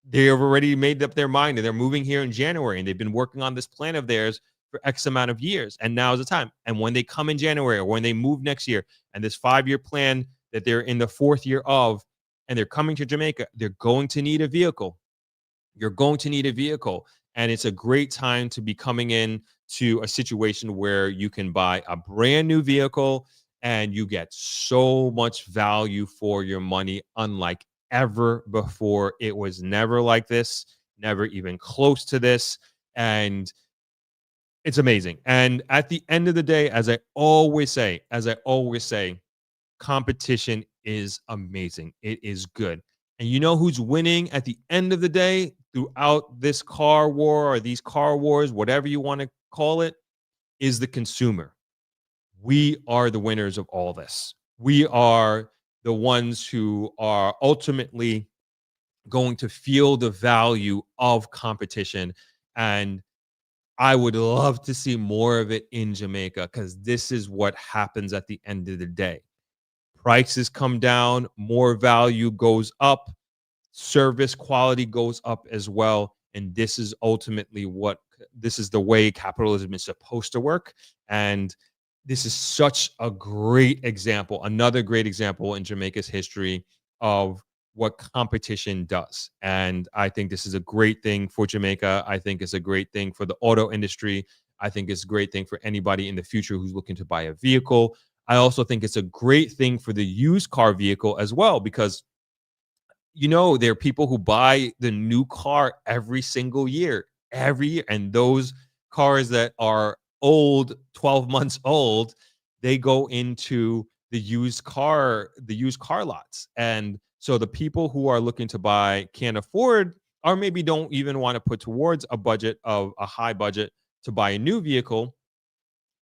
they have already made up their mind and they're moving here in January and they've been working on this plan of theirs for X amount of years. And now is the time. And when they come in January or when they move next year and this 5-year plan that they're in the 4th year of, and they're coming to Jamaica, they're going to need a vehicle. You're going to need a vehicle. And it's a great time to be coming in to a situation where you can buy a brand new vehicle and you get so much value for your money, unlike ever before. It was never like this, never even close to this. And it's amazing. And at the end of the day, as I always say, competition is amazing. It is good. And you know who's winning at the end of the day throughout this car war or these car wars, whatever you want to call it, is the consumer. We are the winners of all this. We are the ones who are ultimately going to feel the value of competition. And I would love to see more of it in Jamaica, because this is what happens at the end of the day. Prices come down, more value goes up, service quality goes up as well. And this is ultimately this is the way capitalism is supposed to work. And this is such a great example, another great example in Jamaica's history of what competition does. And I think this is a great thing for Jamaica. I think it's a great thing for the auto industry. I think it's a great thing for anybody in the future who's looking to buy a vehicle. I also think it's a great thing for the used car vehicle as well, because there are people who buy the new car every single year, and those cars that are old, 12 months old, they go into the used car lots. And so the people who are looking to buy can't afford, or maybe don't even want to put towards a high budget to buy a new vehicle.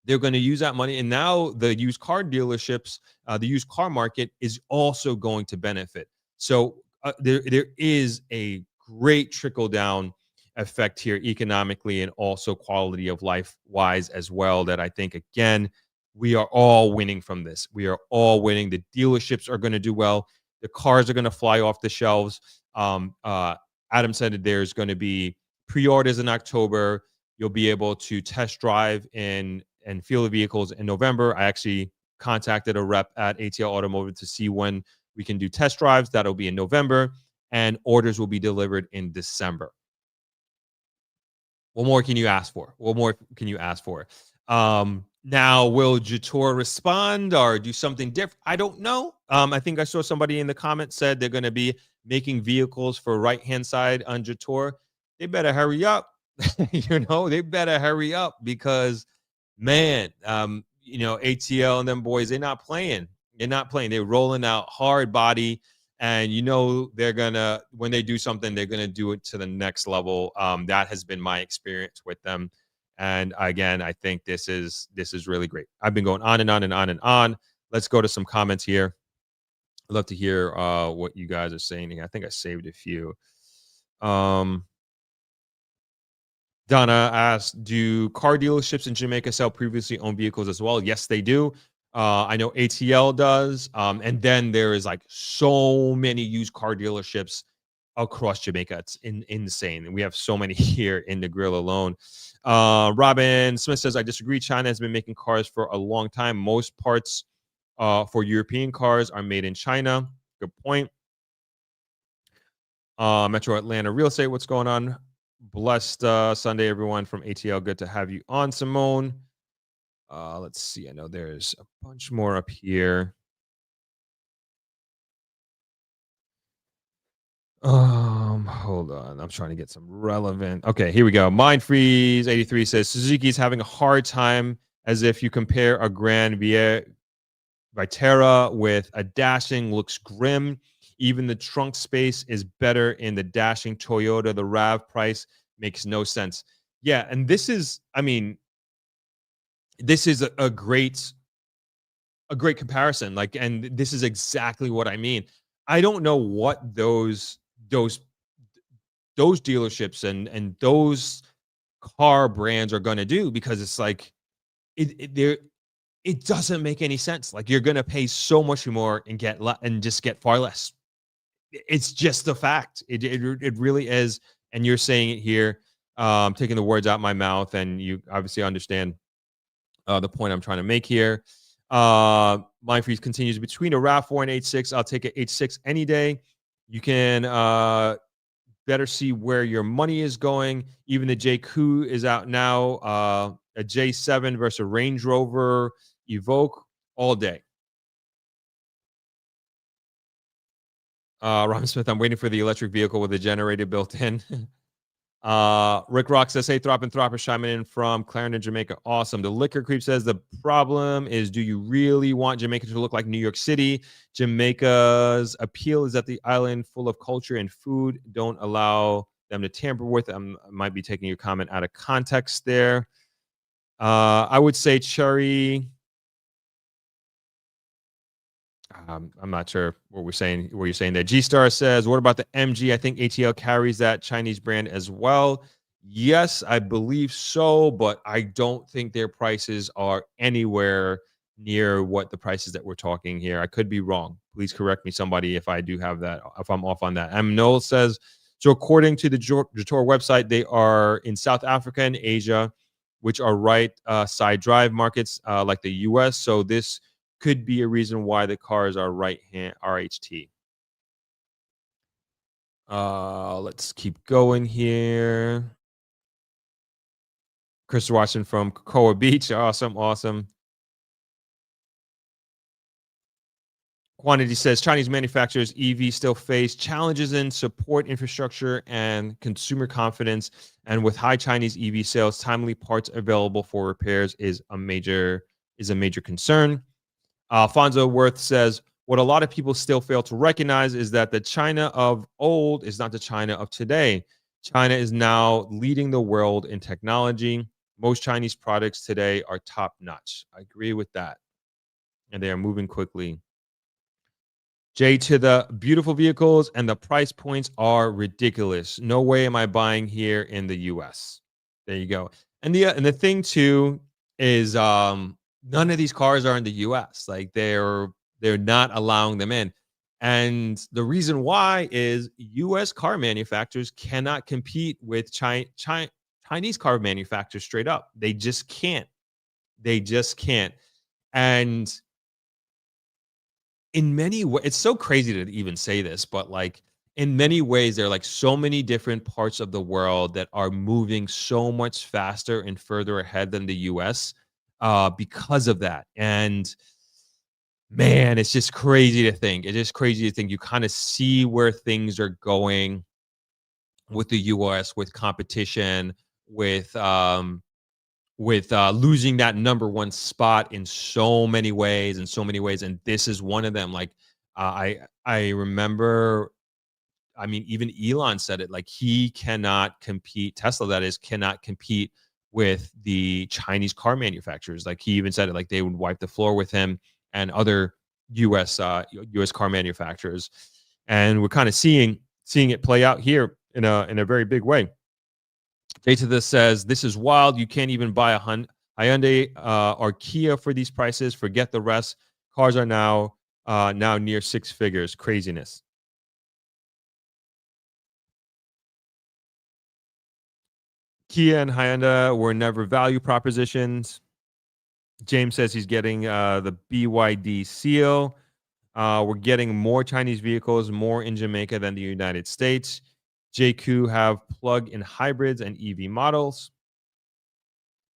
They're going to use that money, and now the used car dealerships, the used car market is also going to benefit. So there is a great trickle down effect here economically, and also quality of life wise as well, that I think, again, we are all winning from this. We are all winning. The dealerships are going to do well. The cars are going to fly off the shelves. Adam said that there's going to be pre-orders in October. You'll be able to test drive and feel the vehicles in November. I actually contacted a rep at ATL Automotive to see when we can do test drives. That'll be in November, and orders will be delivered in December. What more can you ask for? Now, will Jetour respond or do something different? I don't know. I think I saw somebody in the comments said they're going to be making vehicles for right-hand side on Jetour. They better hurry up. They better hurry up, because, man, ATL and them boys, they're not playing. They're rolling out hard body, and they're gonna, when they do something, they're gonna do it to the next level. That has been my experience with them, and again, I think this is really great. I've been going on and on and on and on. Let's go to some comments here. I'd love to hear what you guys are saying here. I think I saved a few. Donna asked, do car dealerships in Jamaica sell previously owned vehicles as well? Yes, they do. I know ATL does. And then there is like so many used car dealerships across Jamaica. It's insane. And we have so many here in the grill alone. Robin Smith says, I disagree. China has been making cars for a long time. Most parts for European cars are made in China. Good point. Metro Atlanta Real Estate, what's going on? Blessed Sunday, everyone from ATL. Good to have you on, Simone. Let's see. I know there's a bunch more up here. Hold on. I'm trying to get some relevant. Okay, here we go. Mind Freeze 83 says Suzuki's having a hard time, as if you compare a Grand Vitara with a Dashing, looks grim. Even the trunk space is better in the Dashing Toyota. The RAV price makes no sense. Yeah, and this is, this is a great comparison. Like, and this is exactly what I mean. I don't know what those dealerships and those car brands are going to do, because it's like it doesn't make any sense. Like, you're going to pay so much more and just get far less. It's just a fact. It really is. And you're saying it here, taking the words out of my mouth, and you obviously understand the point I'm trying to make here. Mind Freeze continues, between a RAV4 and H6, I'll take an H6 any day. You can better see where your money is going. Even the Jaecoo is out now. A J7 versus a Range Rover Evoque all day. Robin Smith, I'm waiting for the electric vehicle with a generator built in. Rick Rock says, hey, Throp and Throppers chiming in from Clarendon, Jamaica. Awesome. The Liquor Creep says, the problem is, do you really want Jamaica to look like New York City? Jamaica's appeal is that the island, full of culture and food, don't allow them to tamper with. I might be taking your comment out of context there. I would say Cherry. I'm not sure what you're saying there. G-Star says, what about the MG? I think ATL carries that Chinese brand as well. Yes, I believe so, but I don't think their prices are anywhere near what the prices that we're talking here. I could be wrong. Please correct me, somebody, if I do have that, if I'm off on that. Noel says, so according to the Jetour website, they are in South Africa and Asia, which are right side drive markets like the US. So this could be a reason why the cars are right-hand RHT. Let's keep going here. Chris Watson from Cocoa Beach. Awesome. Quantity says Chinese manufacturers EV still face challenges in support infrastructure and consumer confidence. And with high Chinese EV sales, timely parts available for repairs is a major concern. Alfonso Worth says, what a lot of people still fail to recognize is that the China of old is not the China of today. China is now leading the world in technology. Most Chinese products today are top notch. I agree with that. And they are moving quickly. J to the beautiful vehicles and the price points are ridiculous. No way am I buying here in the US. There you go. And the thing too is none of these cars are in the US. Like they're not allowing them in. And the reason why is US car manufacturers cannot compete with Chinese car manufacturers straight up. They just can't. And in many ways, it's so crazy to even say this, but like in many ways, there are like so many different parts of the world that are moving so much faster and further ahead than the US because of that. And man, it's just crazy to think. It's just crazy to think you kind of see where things are going with the US, with competition, with losing that number one spot in so many ways, and this is one of them. Like I remember, I mean, even Elon said it, like he cannot compete, Tesla that is, cannot compete with the Chinese car manufacturers. Like he even said it, like they would wipe the floor with him and other US car manufacturers. And we're kind of seeing it play out here in a very big way. Data this says, this is wild. You can't even buy a Hyundai or Kia for these prices. Forget the rest. Cars are now near six figures. Craziness. Kia and Hyundai were never value propositions. James says he's getting the BYD seal. We're getting more Chinese vehicles, more in Jamaica than the United States. Jaecoo have plug-in hybrids and EV models.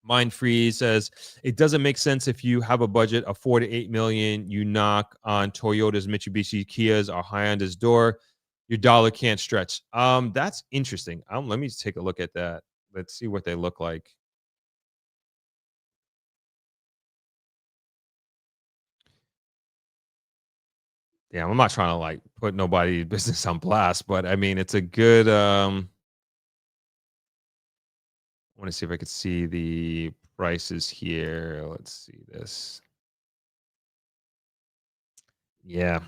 Mindfree says, it doesn't make sense if you have a budget of 4 to 8 million, you knock on Toyota's, Mitsubishi, Kia's, or Hyundai's door. Your dollar can't stretch. That's interesting. Let me take a look at that. Let's see what they look like. Yeah, I'm not trying to like put nobody's business on blast, but I mean, it's a good, I want to see if I could see the prices here. Let's see this. Yeah.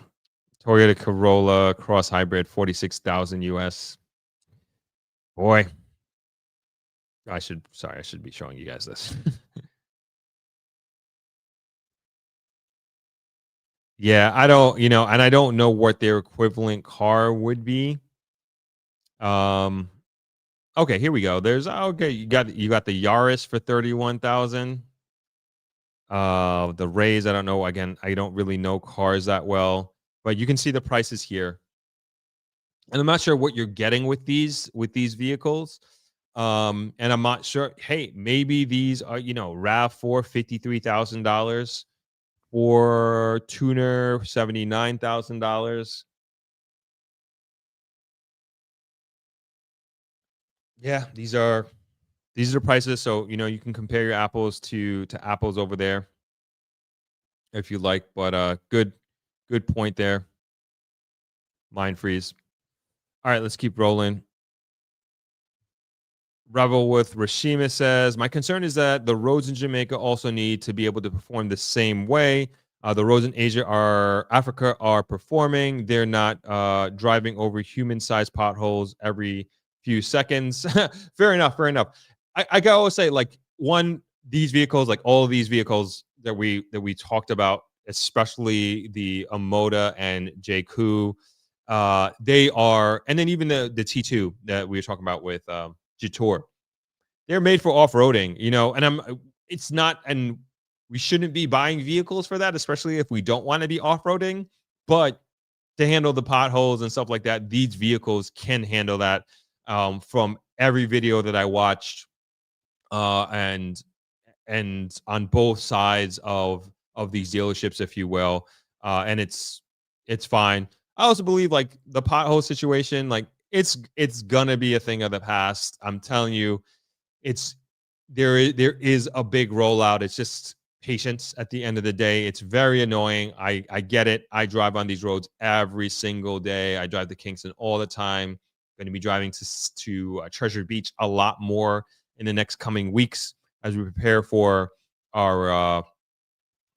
Toyota Corolla cross hybrid, 46,000 US. Boy. I should be showing you guys this. Yeah, I don't, and I don't know what their equivalent car would be. Okay, here we go. There's you got the Yaris for 31,000. The Rays, I don't know. Again, I don't really know cars that well, but you can see the prices here. And I'm not sure what you're getting with these vehicles. And I'm not sure. Hey, maybe these are, RAV4, $53,000. For tuner, $79,000. Yeah, these are prices. So you can compare your apples to apples over there, if you like. But good point there. Mind freeze. All right, let's keep rolling. Rebel with Rashima says, my concern is that the roads in Jamaica also need to be able to perform the same way. The roads in Africa are performing. They're not driving over human-sized potholes every few seconds. Fair enough. I can always say, like, these vehicles, like all of these vehicles that we talked about, especially the Amoda and Jaecoo, they are, and then even the T2 that we were talking about with Jetour, they're made for off-roading, and it's not, and we shouldn't be buying vehicles for that, especially if we don't want to be off-roading, but to handle the potholes and stuff like that, these vehicles can handle that. From every video that I watched, and on both sides of these dealerships, if you will, and it's It's fine. I also believe like the pothole situation, like it's gonna be a thing of the past. I'm telling you, it's there is a big rollout. It's just patience at the end of the day. It's very annoying. I get it. I drive on these roads every single day. I drive to Kingston all the time. Going to be driving to Treasure Beach a lot more in the next coming weeks as we prepare for our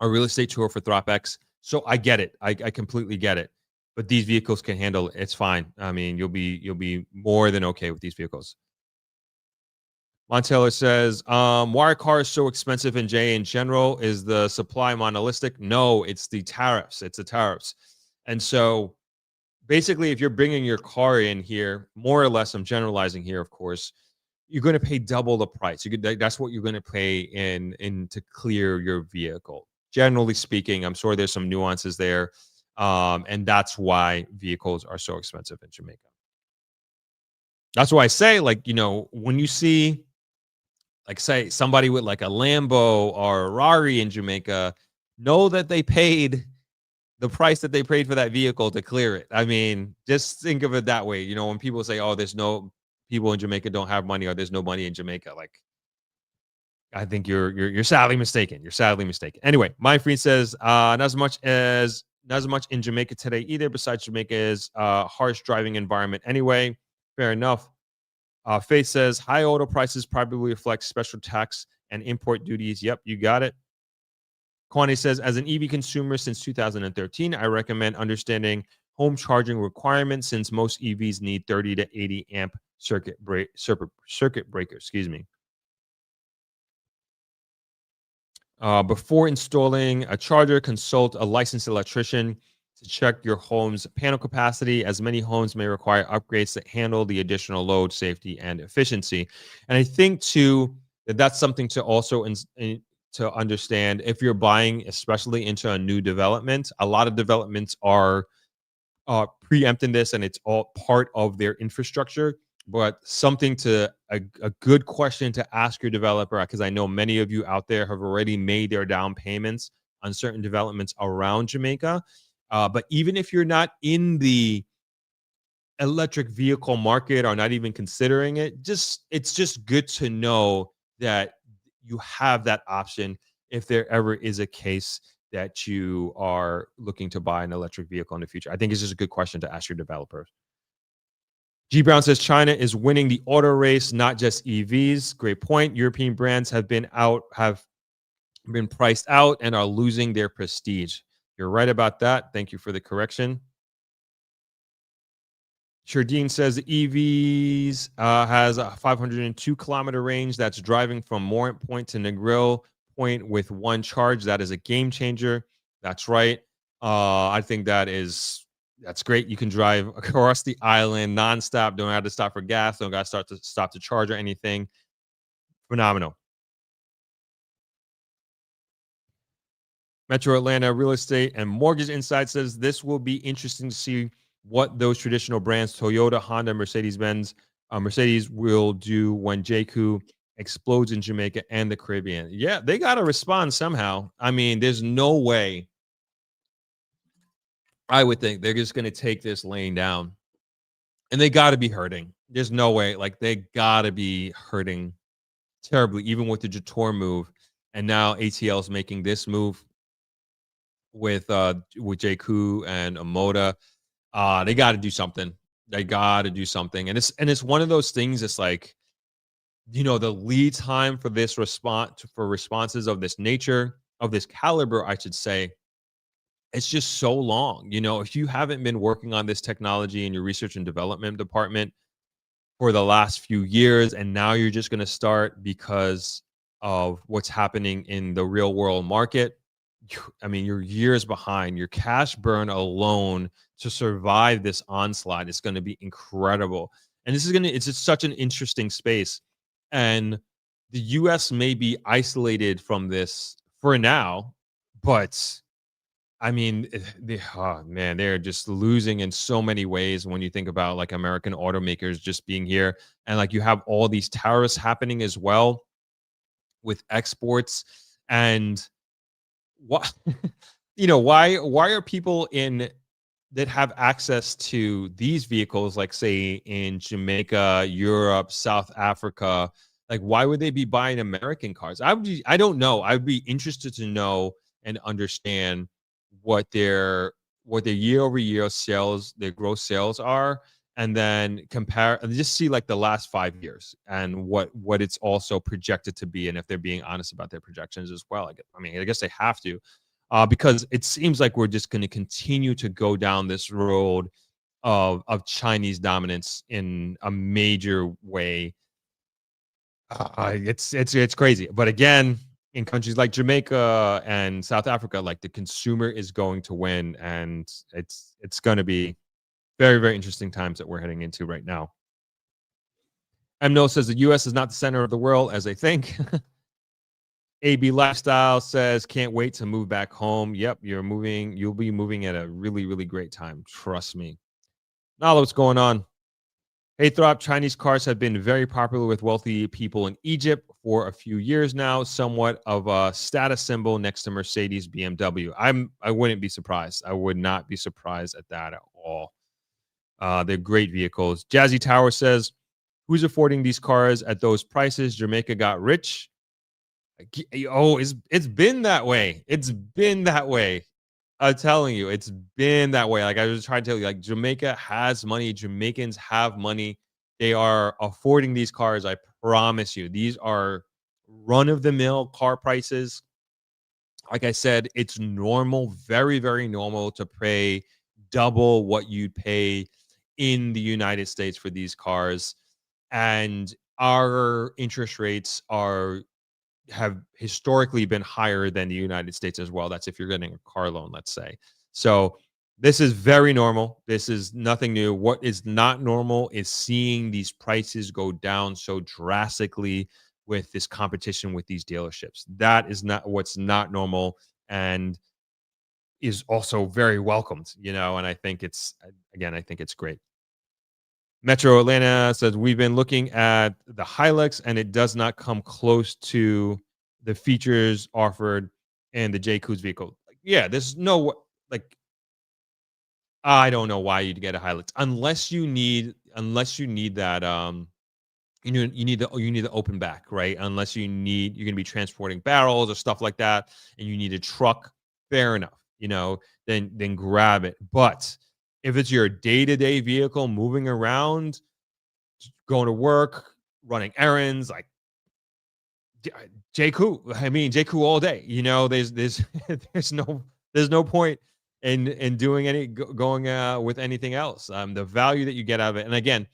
real estate tour for Throp-X. So I get it. I completely get it. But these vehicles can handle it. It's fine. I mean, you'll be more than okay with these vehicles. Montella says, why are cars so expensive in J in general? Is the supply monolithic? No, it's the tariffs. It's the tariffs. And so basically, if you're bringing your car in here, more or less, I'm generalizing here, of course, you're going to pay double the price. That's what you're going to pay in to clear your vehicle. Generally speaking, I'm sure there's some nuances there. And that's why vehicles are so expensive in Jamaica. That's why I say, like, you know, when you see, like, say somebody with like a Lambo or a Rari in Jamaica, know that they paid the price that they paid for that vehicle to clear it. I mean, just think of it that way. You know, when people say, oh, there's no people in Jamaica don't have money or there's no money in Jamaica, like, I think you're sadly mistaken. You're sadly mistaken. Anyway, Mindfree says, not as much in Jamaica today either, besides Jamaica's harsh driving environment anyway. Fair enough. Faith says, high auto prices probably reflect special tax and import duties. Yep, you got it. Kwani says, as an EV consumer since 2013, I recommend understanding home charging requirements since most EVs need 30 to 80 amp circuit breaker. Excuse me. Before installing a charger, consult a licensed electrician to check your home's panel capacity, as many homes may require upgrades that handle the additional load, safety, and efficiency. And I think, too, that's something to also to understand if you're buying, especially into a new development. A lot of developments are preempting this, and it's all part of their infrastructure. But something to a good question to ask your developer, because I know many of you out there have already made their down payments on certain developments around Jamaica. But even if you're not in the electric vehicle market or not even considering it, it's just good to know that you have that option if there ever is a case that you are looking to buy an electric vehicle in the future. I think it's just a good question to ask your developers. G Brown says China is winning the auto race, not just EVs. Great point. European brands have been priced out and are losing their prestige. You're right about that. Thank you for the correction. Shardine says the EVs has a 502-kilometer range. That's driving from Morant Point to Negril Point with one charge. That is a game changer. That's right. I think that's great. You can drive across the island nonstop. Don't have to stop for gas. Don't got to stop to charge or anything. Phenomenal. Metro Atlanta Real Estate and Mortgage Insight says this will be interesting to see what those traditional brands, Toyota, Honda, Mercedes-Benz, Mercedes will do when Jaecoo explodes in Jamaica and the Caribbean. Yeah, they got to respond somehow. I mean, there's no way. I would think they're just going to take this lane down. And they got to be hurting. There's no way. Like, they got to be hurting terribly, even with the Jetour move. And now ATL is making this move with Jaecoo and Amoda. They got to do something. They got to do something. And it's one of those things. It's like, you know, the lead time for this responses of this nature, of this caliber, I should say, it's just so long. You know, if you haven't been working on this technology in your research and development department for the last few years, and now you're just going to start because of what's happening in the real world market, I mean, you're years behind. Your cash burn alone to survive this onslaught is going to be incredible. And it's just such an interesting space. And the US may be isolated from this for now, but I mean, they're just losing in so many ways when you think about like American automakers just being here. And like you have all these tariffs happening as well with exports. And what, you know, why are people in that have access to these vehicles, like say in Jamaica, Europe, South Africa, like why would they be buying American cars? I don't know. I'd be interested to know and understand what their year over year sales, their gross sales are, and then compare and just see like the last 5 years and what it's also projected to be, and if they're being honest about their projections as well. I guess they have to, because it seems like we're just going to continue to go down this road of Chinese dominance in a major way. It's crazy, but again, in countries like Jamaica and South Africa, like the consumer is going to win, and it's going to be very, very interesting times that we're heading into right now. MNO says the U.S. is not the center of the world as they think. AB Lifestyle says can't wait to move back home. Yep, you'll be moving at a really, really great time. Trust me. Now what's going on? Hey, Throp, Chinese cars have been very popular with wealthy people in Egypt for a few years now, somewhat of a status symbol next to Mercedes, BMW. I wouldn't be surprised. I would not be surprised at that at all. They're great vehicles. Jazzy Tower says, who's affording these cars at those prices? Jamaica got rich. Oh, it's been that way. It's been that way. I'm telling you, it's been that way. Like I was trying to tell you, like Jamaica has money. Jamaicans have money. They are affording these cars. I promise you, these are run-of-the-mill car prices. Like I said, it's normal, very, very normal to pay double what you'd pay in the United States for these cars. And our interest rates have historically been higher than the United States as well. That's if you're getting a car loan, let's say. So this is very normal. This is nothing new. What is not normal is seeing these prices go down so drastically with this competition with these dealerships. That is not what's not normal, and is also very welcomed, and I think it's great. Metro Atlanta says, we've been looking at the Hilux and it does not come close to the features offered in the Jaecoo's vehicle. Yeah, there's no, like, I don't know why you'd get a Hilux unless you need that, you need the open back, right? Unless you're going to be transporting barrels or stuff like that, and you need a truck, fair enough, then grab it. But if it's your day-to-day vehicle moving around, going to work, running errands, like Jaecoo, Jaecoo all day. There's no point in doing going with anything else. The value that you get out of it, and again,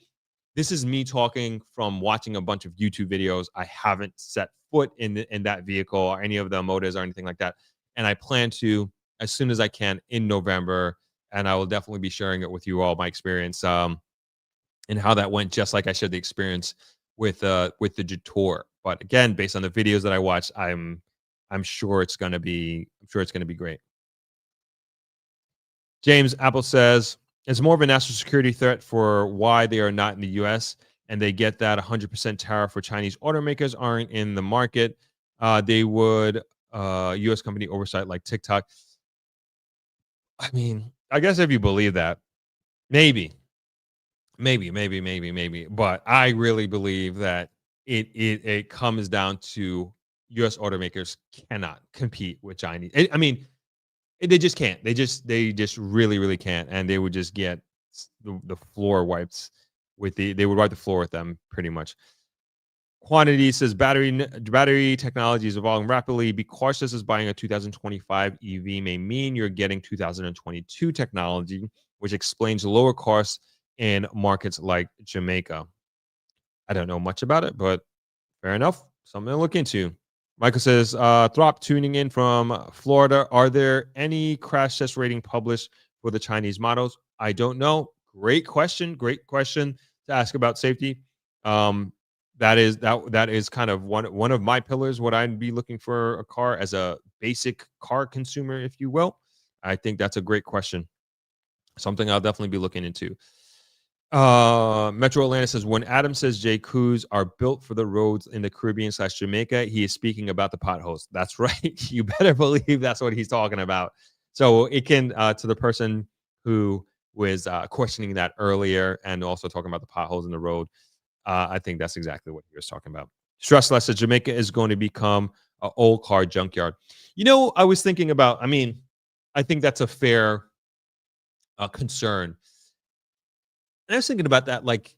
this is me talking from watching a bunch of YouTube videos. I haven't set foot in that vehicle or any of the Amodas or anything like that, and I plan to as soon as I can in November. And I will definitely be sharing it with you all, my experience and how that went, just like I shared the experience with the Jetour. But again, based on the videos that I watched, I'm sure it's gonna be great. James Apple says it's more of a national security threat for why they are not in the U.S. and they get that 100% tariff for Chinese automakers aren't in the market. They would U.S. company oversight like TikTok. I guess if you believe that, maybe. But I really believe that it comes down to U.S. automakers cannot compete with Chinese. They just can't. They just really, really can't, and they would just get the floor wiped they would wipe the floor with them pretty much. Quantity says battery technology is evolving rapidly. Be cautious as buying a 2025 EV may mean you're getting 2022 technology, which explains lower costs in markets like Jamaica. I don't know much about it, but fair enough. Something to look into. Michael says, Throp tuning in from Florida. Are there any crash test rating published for the Chinese models? I don't know. Great question to ask about safety. That is kind of one of my pillars, what I'd be looking for a car as a basic car consumer, if you will. I think that's a great question. Something I'll definitely be looking into. Metro Atlanta says, when Adam says Jaecoos are built for the roads in the Caribbean/Jamaica, he is speaking about the potholes. That's right. You better believe that's what he's talking about. So it can, to the person who was questioning that earlier, and also talking about the potholes in the road. I think that's exactly what he was talking about. Stress less that Jamaica is going to become an old car junkyard. I was thinking about, I think that's a fair concern. And I was thinking about that, like,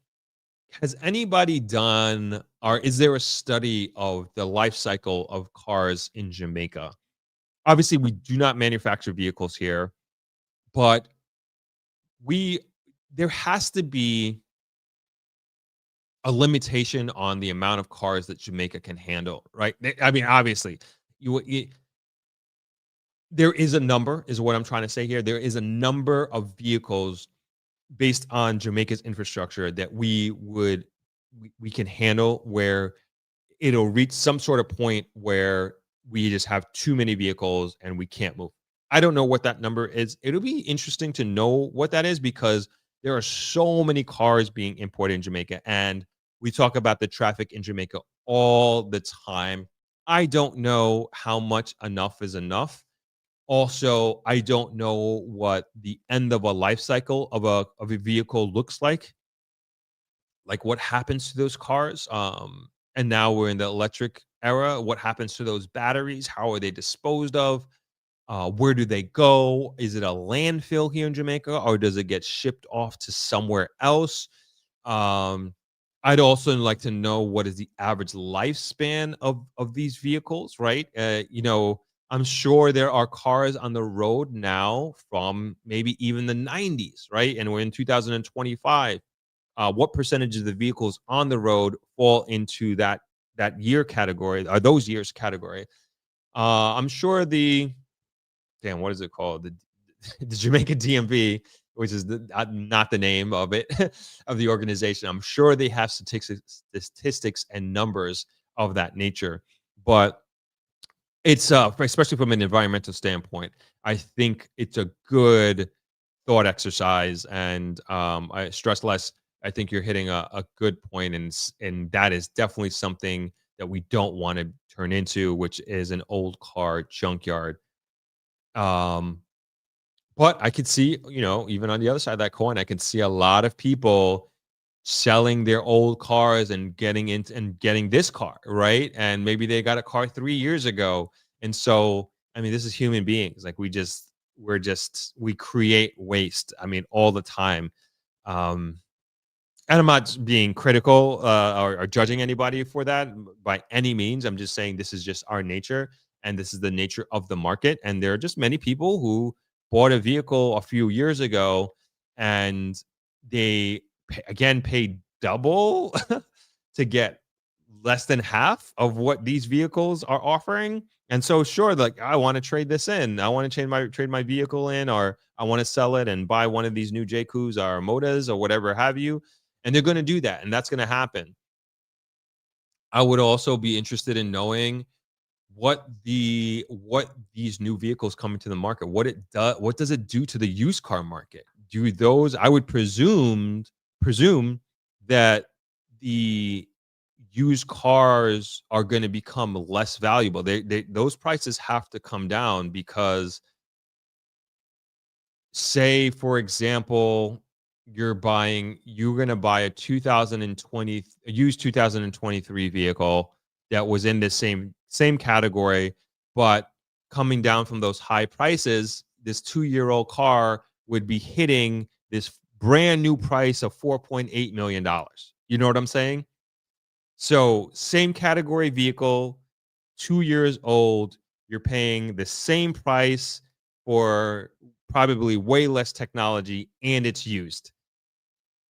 has anybody done, or is there a study of the life cycle of cars in Jamaica? Obviously, we do not manufacture vehicles here, but there has to be a limitation on the amount of cars that Jamaica can handle, right? Obviously, there is a number, is what I'm trying to say here. There is a number of vehicles based on Jamaica's infrastructure that we can handle, where it'll reach some sort of point where we just have too many vehicles and we can't move. I don't know what that number is. It'll be interesting to know what that is, because there are so many cars being imported in Jamaica, and we talk about the traffic in Jamaica all the time. I don't know how much enough is enough. Also, I don't know what the end of a life cycle of a vehicle looks like what happens to those cars. And now we're in the electric era. What happens to those batteries? How are they disposed of? Where do they go? Is it a landfill here in Jamaica, or does it get shipped off to somewhere else? I'd also like to know, what is the average lifespan of these vehicles, right? I'm sure there are cars on the road now from maybe even the 90s, right? And we're in 2025. What percentage of the vehicles on the road fall into that year category, or those years category? I'm sure what is it called? The Jamaica DMV, which is not the name of it, of the organization. I'm sure they have statistics and numbers of that nature. But it's especially from an environmental standpoint, I think it's a good thought exercise. And I stress less. I think you're hitting a good point, and that is definitely something that we don't want to turn into, which is an old car junkyard. But I could see, even on the other side of that coin, I can see a lot of people selling their old cars and getting this car, right? And maybe they got a car 3 years ago. And so, this is human beings. Like, we create waste, all the time. And I'm not being critical or judging anybody for that by any means. I'm just saying this is just our nature, and this is the nature of the market. And there are just many people who bought a vehicle a few years ago, and they paid double to get less than half of what these vehicles are offering. And so, sure, like, I want to trade this in. I want to trade my vehicle in, or I want to sell it and buy one of these new Jaekoos or Amodas or whatever have you. And they're going to do that, and that's going to happen. I would also be interested in knowing what these new vehicles coming to the market, what does it do to the used car market? I would presume that the used cars are going to become less valuable. Those prices have to come down, because, say, for example, you're going to buy a used 2023 vehicle that was in the same category, but coming down from those high prices, this 2-year-old car would be hitting this brand new price of $4.8 million. You know what I'm saying? So, same category vehicle, 2 years old, you're paying the same price for probably way less technology, and it's used.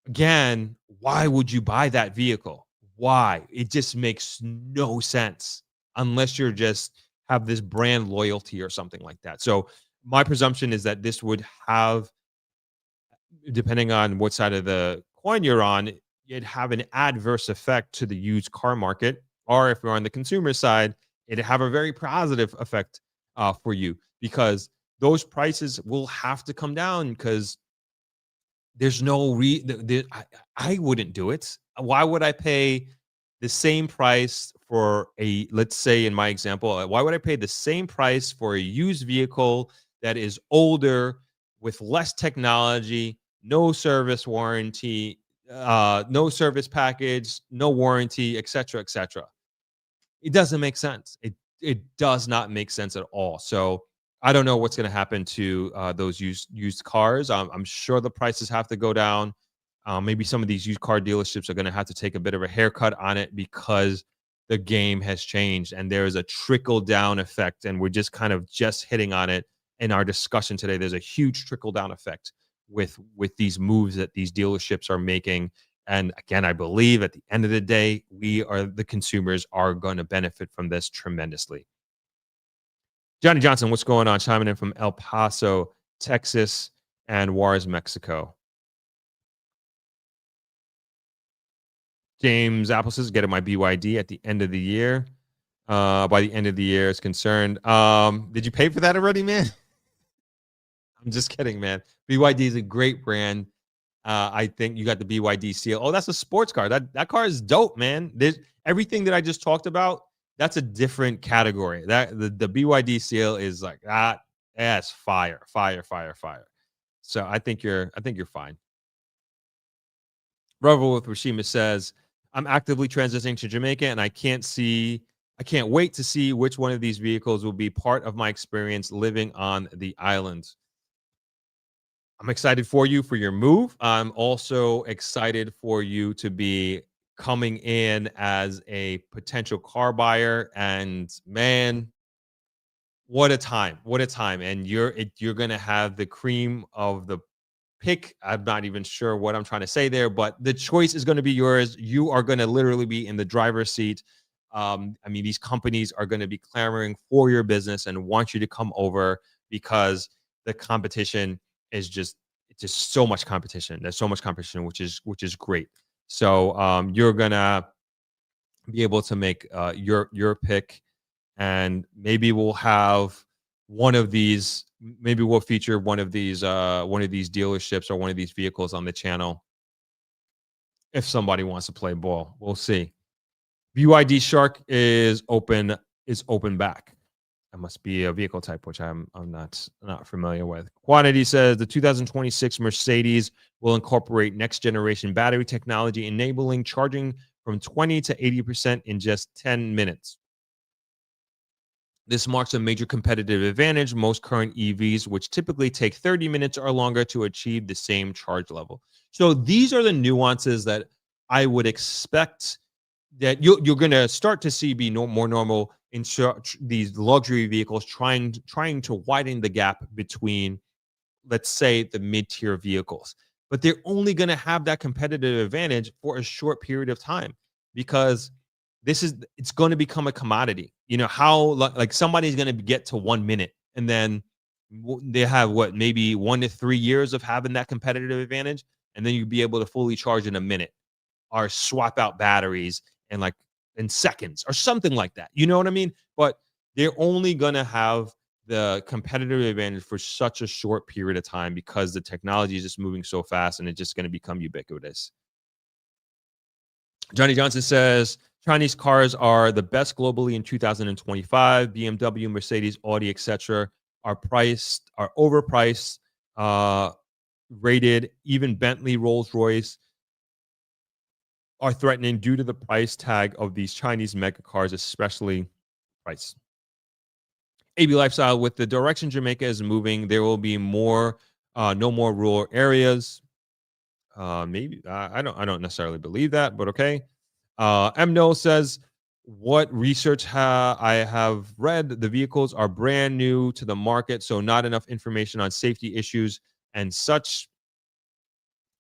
Again, why would you buy that vehicle? Why? It just makes no sense, unless you're just have this brand loyalty or something like that. So my presumption is that this would have, depending on what side of the coin you're on, it'd have an adverse effect to the used car market. Or if you're on the consumer side, it'd have a very positive effect for you, because those prices will have to come down, because there's no I wouldn't do it. Why would I pay the same price for let's say in my example, why would I pay the same price for a used vehicle that is older, with less technology, no service warranty, no service package, no warranty, etc., etc. It doesn't make sense. It does not make sense at all. So I don't know what's going to happen to those used cars. I'm sure the prices have to go down. Maybe some of these used car dealerships are going to have to take a bit of a haircut on it because the game has changed and there is a trickle down effect. And we're just kind of just hitting on it in our discussion today. There's a huge trickle down effect with these moves that these dealerships are making. And again, I believe at the end of the day, the consumers are going to benefit from this tremendously. Johnny Johnson, what's going on? Chiming in from El Paso, Texas, and Juarez, Mexico. James Apple says, get my BYD at the end of the year. By the end of the year is concerned. Did you pay for that already, man? I'm just kidding, man. BYD is a great brand. I think you got the BYD seal. Oh, that's a sports car. That car is dope, man. There's everything that I just talked about. That's a different category. That the BYD seal is like that. That's fire. So I think you're fine. Revel with Rashima says, I'm actively transitioning to Jamaica, and I can't wait to see which one of these vehicles will be part of my experience living on the island. I'm excited for you for your move. I'm also excited for you to be coming in as a potential car buyer. And man, what a time. And you're going to have the cream of the pick. I'm not even sure what I'm trying to say there, but the choice is going to be yours. You are going to literally be in the driver's seat. I mean, these companies are going to be clamoring for your business and want you to come over because the competition is just so much competition. There's so much competition, which is great. So you're gonna be able to make your pick, and maybe we'll have one of these. Maybe we'll feature one of these dealerships or one of these vehicles on the channel. If somebody wants to play ball, we'll see. BYD Shark is open back. That must be a vehicle type, which I'm not familiar with. Quantity says the 2026 Mercedes will incorporate next generation battery technology, enabling charging from 20 to 80% in just 10 minutes. This marks a major competitive advantage. Most current EVs, which typically take 30 minutes or longer to achieve the same charge level. So these are the nuances that I would expect that you're going to start to see be more normal in these luxury vehicles, trying to widen the gap between, let's say, the mid-tier vehicles. But they're only going to have that competitive advantage for a short period of time because it's going to become a commodity. You know how like somebody's going to get to 1 minute and then they have maybe 1 to 3 years of having that competitive advantage, and then you'll be able to fully charge in a minute or swap out batteries in seconds or something like that. You know what I mean? But they're only going to have the competitive advantage for such a short period of time because the technology is just moving so fast and it's just going to become ubiquitous. Johnny Johnson says Chinese cars are the best globally in 2025. BMW, Mercedes, Audi, etc. are overpriced, rated. Even Bentley, Rolls-Royce are threatening due to the price tag of these Chinese mega cars, especially price. AB Lifestyle, with the direction Jamaica is moving, there will be no more rural areas. Maybe I don't necessarily believe that, but okay. MNO says, what research I have read, the vehicles are brand new to the market, so not enough information on safety issues and such.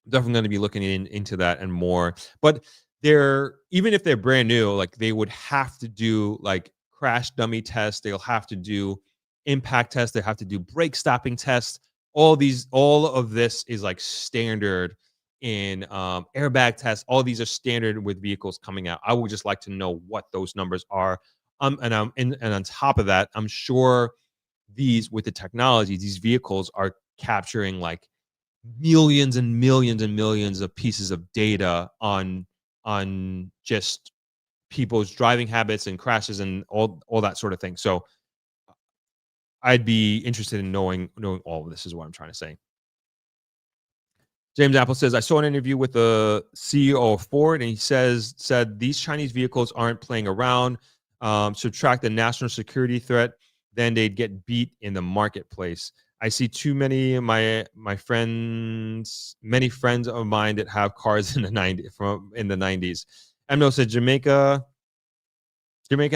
Definitely going to be looking into that and more. But even if they're brand new, like they would have to do like crash dummy tests. They'll have to do impact tests. They have to do brake stopping tests. All of this is like standard in airbag tests. All these are standard with vehicles coming out. I would just like to know what those numbers are. And on top of that, I'm sure with the technology, these vehicles are capturing like millions and millions and millions of pieces of data on just people's driving habits and crashes and all that sort of thing. So I'd be interested in knowing all of this is what I'm trying to say. James Apple says, I saw an interview with the CEO of Ford, and he said these Chinese vehicles aren't playing around. Subtract the national security threat, then they'd get beat in the marketplace. I see too many of my friends, many friends of mine that have cars in the 90s. MNO said Jamaica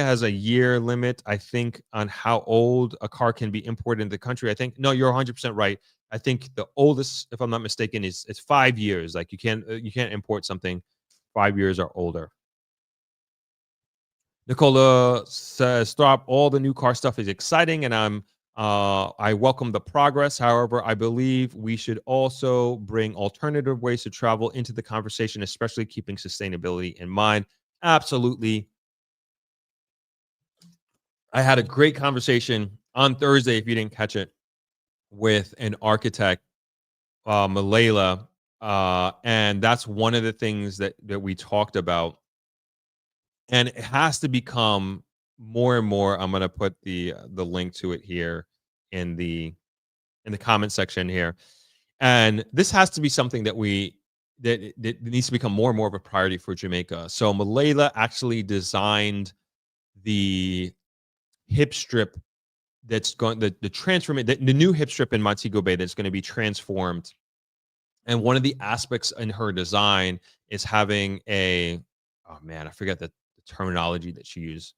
has a year limit, I think, on how old a car can be imported into the country. I think, no, you're 100% right. I think the oldest, if I'm not mistaken, is 5 years. Like you can't import something 5 years or older. Nicola says, Throp, all the new car stuff is exciting, and I welcome the progress. However, I believe we should also bring alternative ways to travel into the conversation, especially keeping sustainability in mind. Absolutely. I had a great conversation on Thursday, if you didn't catch it, with an architect, Mlela, and that's one of the things that we talked about. And it has to become more and more. I'm going to put the link to it here in the comment section here. And this has to be something that needs to become more and more of a priority for Jamaica. So Mlela actually designed the hip strip that's going the new hip strip in Montego Bay that's going to be transformed. And one of the aspects in her design is having I forget the terminology that she used.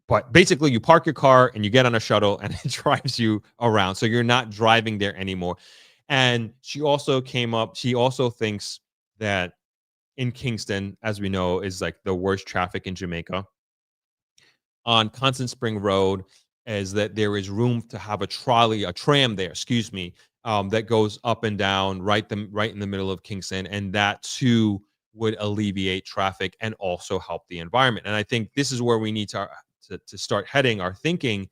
But basically, you park your car and you get on a shuttle and it drives you around. So you're not driving there anymore. And she also thinks that in Kingston, as we know, is like the worst traffic in Jamaica. On Constant Spring Road, is that there is room to have a tram there, that goes up and down right in the middle of Kingston. And that too would alleviate traffic and also help the environment. And I think this is where we need to start heading our thinking.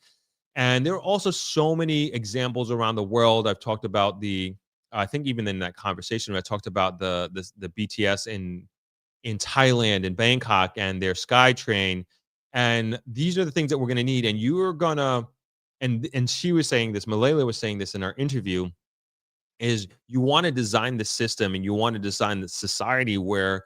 And there are also so many examples around the world. I've talked about I think even in that conversation, I talked about the BTS in Thailand, in Bangkok, and their SkyTrain. And these are the things that we're going to need. And you are going to, and she was saying this, Mlela was saying this in our interview, is you want to design the system and you want to design the society where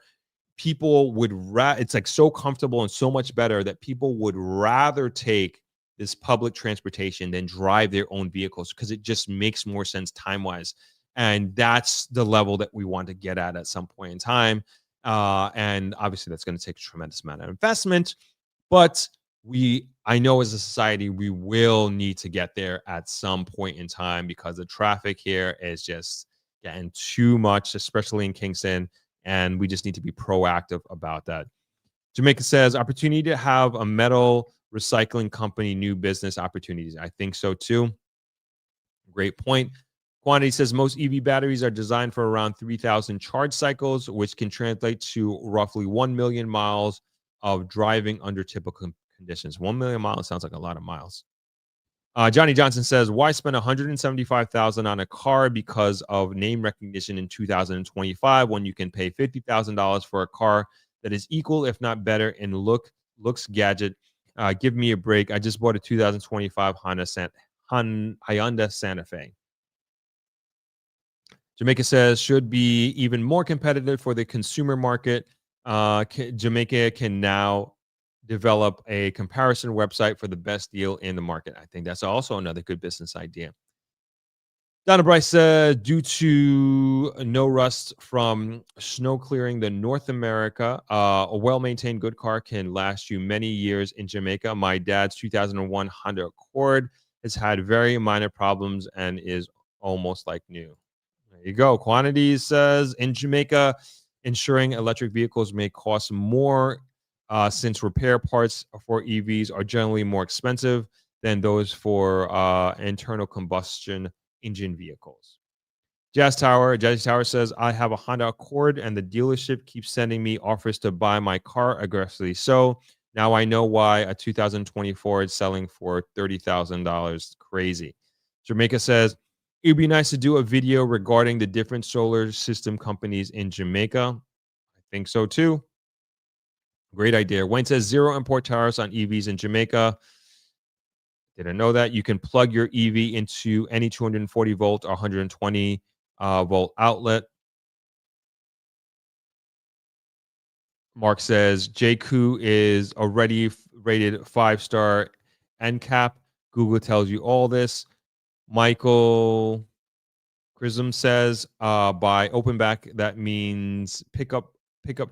people would it's like so comfortable and so much better that people would rather take this public transportation than drive their own vehicles, because it just makes more sense time-wise. And that's the level that we want to get at some point in time. And obviously that's going to take a tremendous amount of investment, but I know as a society, we will need to get there at some point in time, because the traffic here is just getting too much, especially in Kingston. And we just need to be proactive about that. Jamaica says, opportunity to have a metal recycling company, new business opportunities. I think so too. Great point. Quantity says most EV batteries are designed for around 3,000 charge cycles, which can translate to roughly 1 million miles of driving under typical conditions. 1 million miles sounds like a lot of miles. Johnny Johnson says, why spend $175,000 on a car because of name recognition in 2025 when you can pay $50,000 for a car that is equal, if not better, in looks gadget? Give me a break. I just bought a 2025 Hyundai Santa Fe. Jamaica says, should be even more competitive for the consumer market. Jamaica can now develop a comparison website for the best deal in the market. I think that's also another good business idea. Donna Bryce said, due to no rust from snow clearing the North America, a well-maintained good car can last you many years in Jamaica. My dad's 2001 Honda Accord has had very minor problems and is almost like new. There you go. Quantities says, in Jamaica, insuring electric vehicles may cost more since repair parts for EVs are generally more expensive than those for internal combustion engine vehicles. Jazz Tower says, I have a Honda Accord and the dealership keeps sending me offers to buy my car aggressively. So now I know why a 2024 is selling for $30,000. Crazy. Jamaica says, it'd be nice to do a video regarding the different solar system companies in Jamaica. I think so too. Great idea. Wayne says, zero import tariffs on EVs in Jamaica. Didn't know that. You can plug your EV into any 240 volt or 120 volt outlet. Mark says Jaecoo is already rated 5-star NCAP. Google tells you all this. Michael Chrism says by open back, that means pickup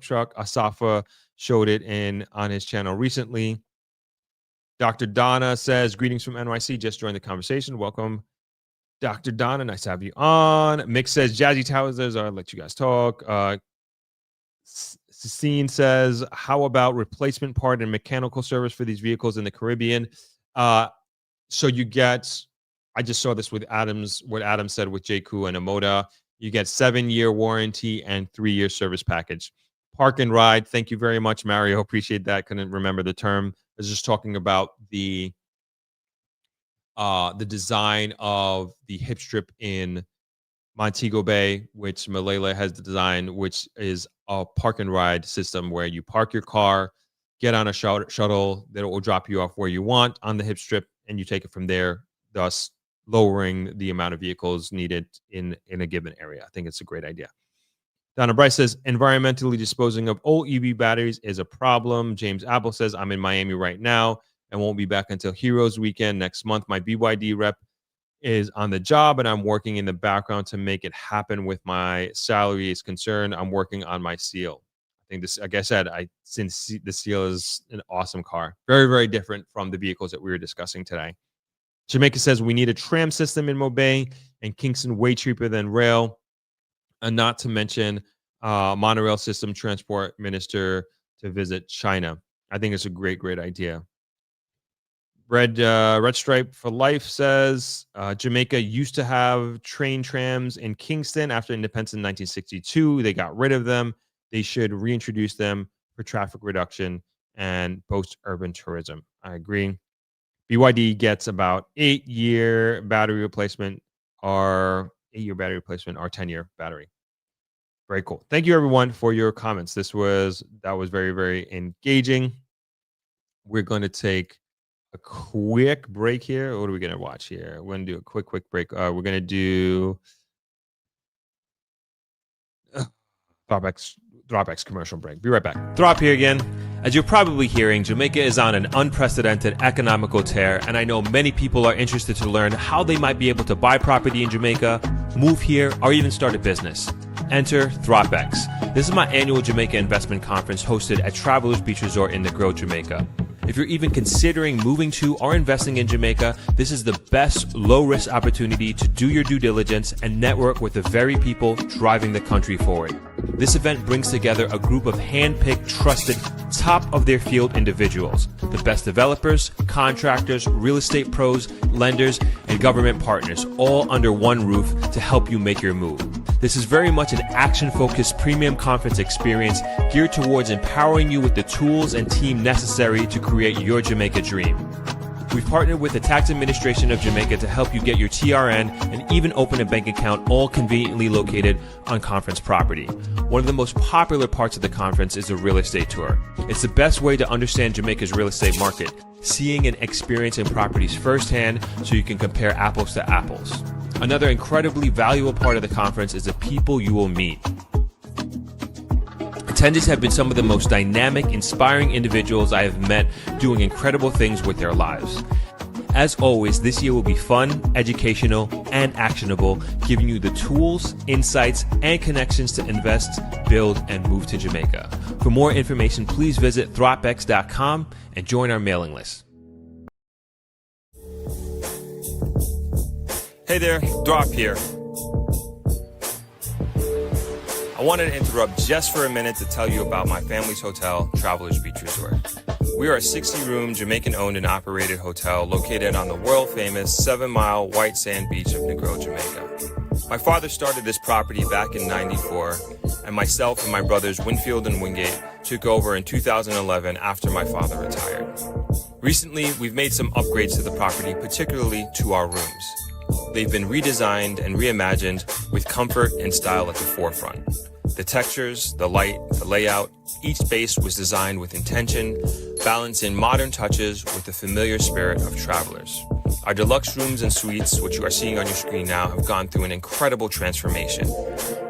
truck. Asafa showed it on his channel recently. Dr. Donna says, greetings from NYC. Just joined the conversation. Welcome, Dr. Donna. Nice to have you on. Mick says, Jazzy Towers. I'll let you guys talk. Cecine says, how about replacement part and mechanical service for these vehicles in the Caribbean? So you get, I just saw this with what Adam said with Jaecoo and Amoda. You get 7-year warranty and 3-year service package. Park and ride. Thank you very much, Mario. Appreciate that. Couldn't remember the term. I was just talking about the design of the hip strip in Montego Bay, which Mlela has the design, which is a park and ride system where you park your car, get on a shuttle that will drop you off where you want on the hip strip, and you take it from there, thus lowering the amount of vehicles needed in a given area. I think it's a great idea. Donna Bryce says, environmentally disposing of old EV batteries is a problem. James Apple says, I'm in Miami right now and won't be back until Heroes Weekend next month. My BYD rep is on the job and I'm working in the background to make it happen. With my salary is concerned, I'm working on my Seal. I think this, like I said, since the Seal is an awesome car. Very, very different from the vehicles that we were discussing today. Jamaica says we need a tram system in Mobay and Kingston way cheaper than rail. And not to mention monorail system transport minister to visit China. I think it's a great, great idea. Red Stripe for Life says Jamaica used to have train trams in Kingston after independence in 1962. They got rid of them. They should reintroduce them for traffic reduction and post-urban tourism. I agree. BYD gets about 8-year battery replacement or 10-year battery. Very cool. Thank you everyone for your comments. That was very, very engaging. We're going to take a quick break here. What are we going to watch here? We're going to do a quick break. We're going to do Throp-X commercial break. Be right back. Throp here again. As you're probably hearing, Jamaica is on an unprecedented economical tear, and I know many people are interested to learn how they might be able to buy property in Jamaica, move here, or even start a business. Enter Throp-X. This is my annual Jamaica investment conference hosted at Travelers Beach Resort in Negril, Jamaica. If you're even considering moving to or investing in Jamaica, this is the best low-risk opportunity to do your due diligence and network with the very people driving the country forward. This event brings together a group of hand-picked, trusted, top-of-their-field individuals, the best developers, contractors, real estate pros, lenders, and government partners, all under one roof to help you make your move. This is very much an action-focused premium conference experience geared towards empowering you with the tools and team necessary to create your Jamaica dream. We've partnered with the Tax Administration of Jamaica to help you get your TRN and even open a bank account, all conveniently located on conference property. One of the most popular parts of the conference is a real estate tour. It's the best way to understand Jamaica's real estate market, seeing and experiencing properties firsthand so you can compare apples to apples. Another incredibly valuable part of the conference is the people you will meet. Attendees have been some of the most dynamic, inspiring individuals I have met doing incredible things with their lives. As always, this year will be fun, educational, and actionable, giving you the tools, insights, and connections to invest, build, and move to Jamaica. For more information, please visit Throp-X.com and join our mailing list. Hey there, Throp here. I wanted to interrupt just for a minute to tell you about my family's hotel, Travelers Beach Resort. We are a 60-room Jamaican-owned and operated hotel located on the world-famous 7-mile white sand beach of Negril, Jamaica. My father started this property back in '94, and myself and my brothers Winfield and Wingate took over in 2011 after my father retired. Recently, we've made some upgrades to the property, particularly to our rooms. They've been redesigned and reimagined with comfort and style at the forefront. The textures, the light, the layout, each space was designed with intention, balancing modern touches with the familiar spirit of Travelers. Our deluxe rooms and suites, which you are seeing on your screen now, have gone through an incredible transformation.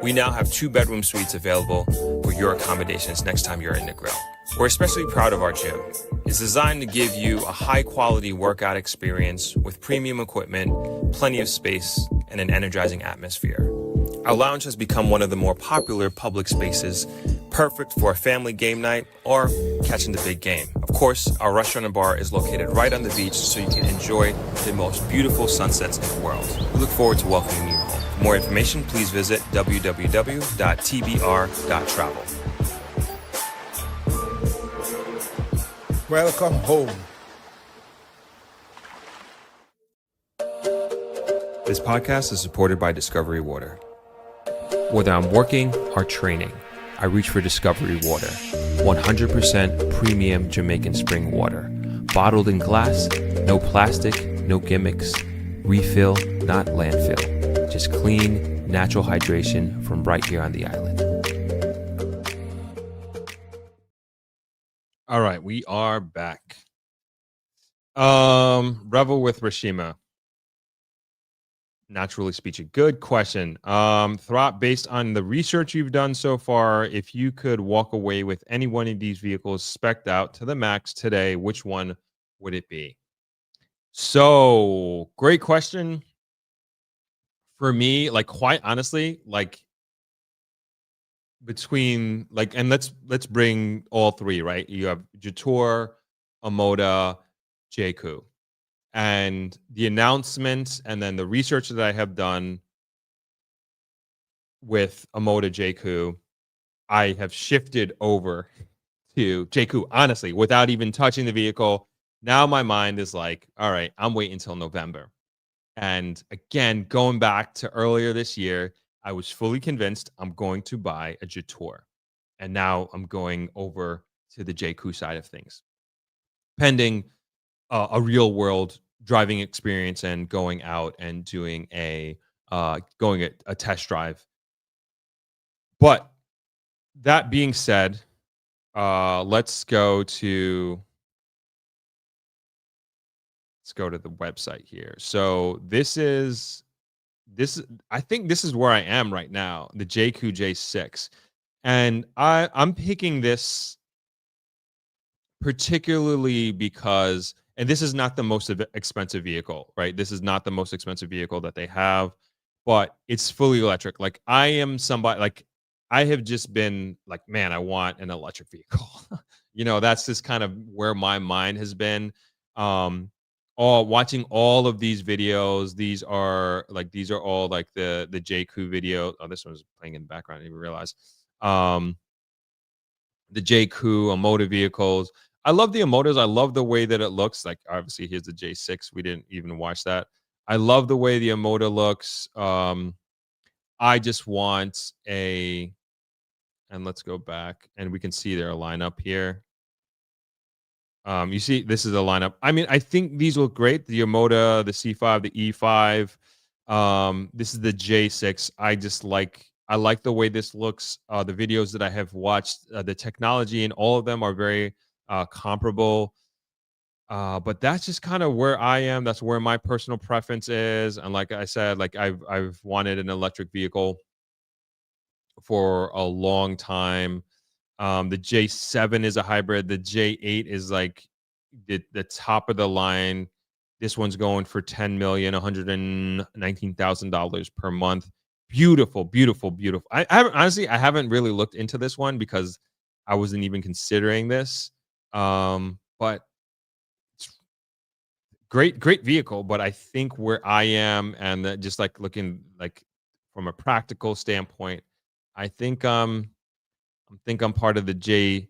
We now have 2-bedroom suites available for your accommodations next time you're in the grill. We're especially proud of our gym. It's designed to give you a high-quality workout experience with premium equipment, plenty of space, and an energizing atmosphere. Our lounge has become one of the more popular public spaces, perfect for a family game night or catching the big game. Of course, our restaurant and bar is located right on the beach, so you can enjoy the most beautiful sunsets in the world. We look forward to welcoming you home. For more information, please visit www.tbr.travel. Welcome home. This podcast is supported by Discovery Water. Whether I'm working or training, I reach for Discovery Water. 100% premium Jamaican spring water. Bottled in glass, no plastic, no gimmicks. Refill, not landfill. Just clean, natural hydration from right here on the island. All right, we are back. Revel with Rashima. Naturally speaking. Good question. Throp, based on the research you've done so far, if you could walk away with any one of these vehicles spec'd out to the max today, which one would it be? So, great question. For me, like, quite honestly, like, between, like, and let's bring all three, right? You have Jetour, Amoda, Jaecoo. And the announcement and then the research that I have done with Amoda Jaecoo, I have shifted over to Jaecoo, honestly, without even touching the vehicle. Now my mind is like, all right, I'm waiting until November. And again, going back to earlier this year, I was fully convinced I'm going to buy a Jetour. And now I'm going over to the Jaecoo side of things, pending a real world driving experience and going out and doing a test drive. But that being said, let's go to the website here. So I think this is where I am right now, the Jaecoo J6. And I'm picking this particularly because, and this is not the most expensive vehicle, right? This is not the most expensive vehicle that they have, but it's fully electric. Like, I am somebody, like, I have just been like, man, I want an electric vehicle. That's just kind of where my mind has been. Watching all of these videos. These are all like the Jaecoo video. Oh, this one's playing in the background. I didn't even realize. The Jaecoo Amoda vehicles. I love the Amodas. I love the way that it looks. Like, obviously, here's the J6. We didn't even watch that. I love the way the Amoda looks. I just want and let's go back, and we can see their lineup here. You see, this is a lineup. I mean, I think these look great. The Amoda, the C5, the E5. This is the J6. I like the way this looks. The videos that I have watched, the technology in all of them are very comparable. But that's just kind of where I am. That's where my personal preference is. And like I said, like I've wanted an electric vehicle for a long time. The J7 is a hybrid. The J8 is like the top of the line. This one's going for $119,000 per month. Beautiful, beautiful, beautiful. I haven't really looked into this one because I wasn't even considering this. But it's great vehicle. But I think where I am, and just like looking like from a practical standpoint, I think I'm part of the Jaecoo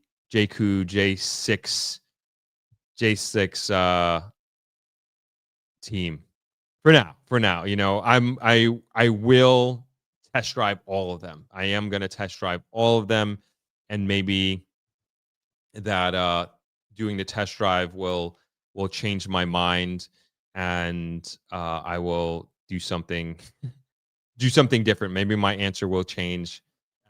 J6 team for now. I will test drive all of them. I am going to test drive all of them, and maybe that doing the test drive will change my mind, and I will do something different. Maybe my answer will change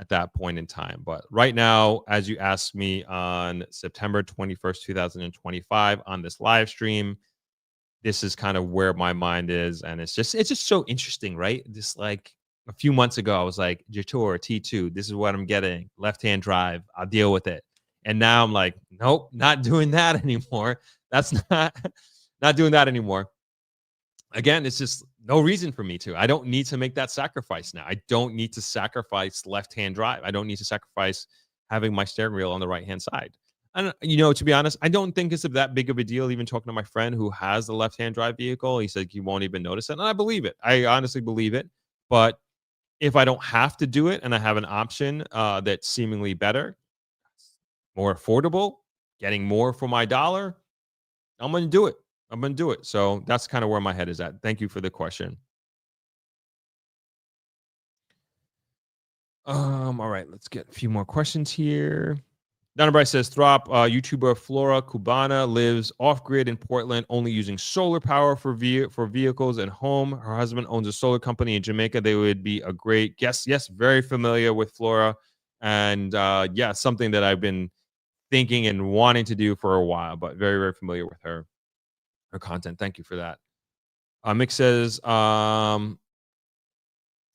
at that point in time. But right now, as you asked me on September 21st, 2025 on this live stream, this is kind of where my mind is, and it's just so interesting, right? Just like a few months ago, I was like, Jetour T2, this is what I'm getting, left-hand drive, I'll deal with it. And now I'm like, nope, not doing that anymore. That's not doing that anymore. Again, it's just no reason for me to. I don't need to make that sacrifice now. I don't need to sacrifice left-hand drive. I don't need to sacrifice having my steering wheel on the right-hand side. And, to be honest, I don't think it's that big of a deal. Even talking to my friend who has the left-hand drive vehicle, he said he won't even notice it. And I believe it. I honestly believe it. But if I don't have to do it and I have an option that's seemingly better, more affordable, getting more for my dollar, I'm going to do it. I'm going to do it. So that's kind of where my head is at. Thank you for the question. All right, let's get a few more questions here. Donna Bryce says, Throp, YouTuber Flora Cubana lives off-grid in Portland, only using solar power for vehicles and home. Her husband owns a solar company in Jamaica. They would be a great guest. Yes, very familiar with Flora. And yeah, something that I've been thinking and wanting to do for a while, but very, very familiar with her content. Thank you for that. Mick says, Throp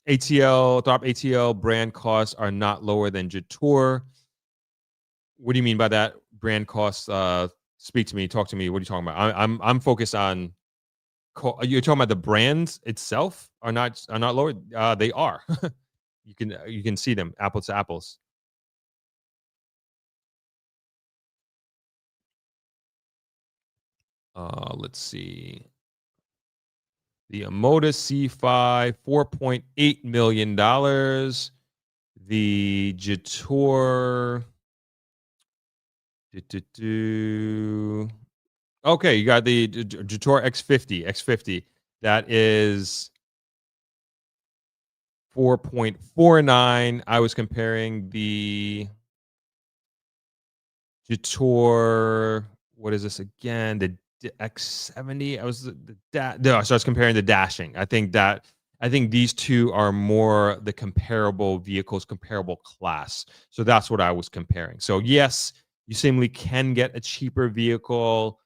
ATL brand costs are not lower than Jetour. What do you mean by that? Brand costs? Speak to me. Talk to me. What are you talking about? I'm focused on. You're talking about the brands itself are not lower. They are. you can see them apples to apples. Let's see. The Amoda C5, $4.8 million. The Jetour. Okay, you got the Jetour X50. That is 4.49. I was comparing the Jetour. What is this again? The X70. So I was comparing the dashing. I think these two are more the comparable vehicles, comparable class. So that's what I was comparing. So yes, you seemingly can get a cheaper vehicle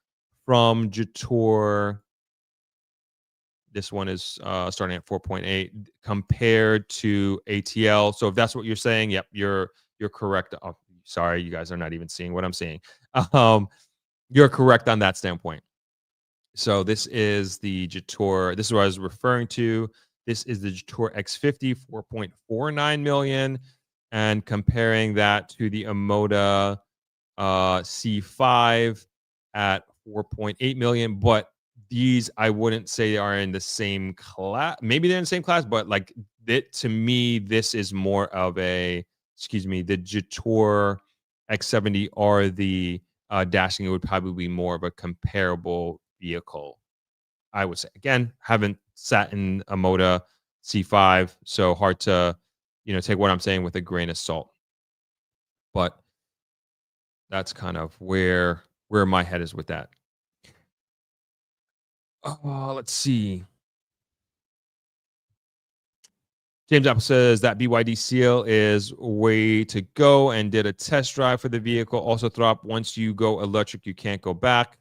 from Jetour. This one is starting at 4.8 compared to ATL. So if that's what you're saying, yep, you're correct. Oh, sorry, you guys are not even seeing what I'm seeing. You're correct on that standpoint. So this is the Jetour. This is what I was referring to. This is the Jetour X50, 4.49 million, and comparing that to the Amoda C5 at 4.8 million. But these, I wouldn't say are in the same class. Maybe they're in the same class, but like to me, this is more of the Jetour X70 or the dashing. It would probably be more of a comparable vehicle, I would say. Again, haven't sat in a Amoda C5, so hard to take what I'm saying with a grain of salt. But that's kind of where my head is with that. Let's see. James Apple says that BYD Seal is way to go and did a test drive for the vehicle. Also, Throp, once you go electric, you can't go back.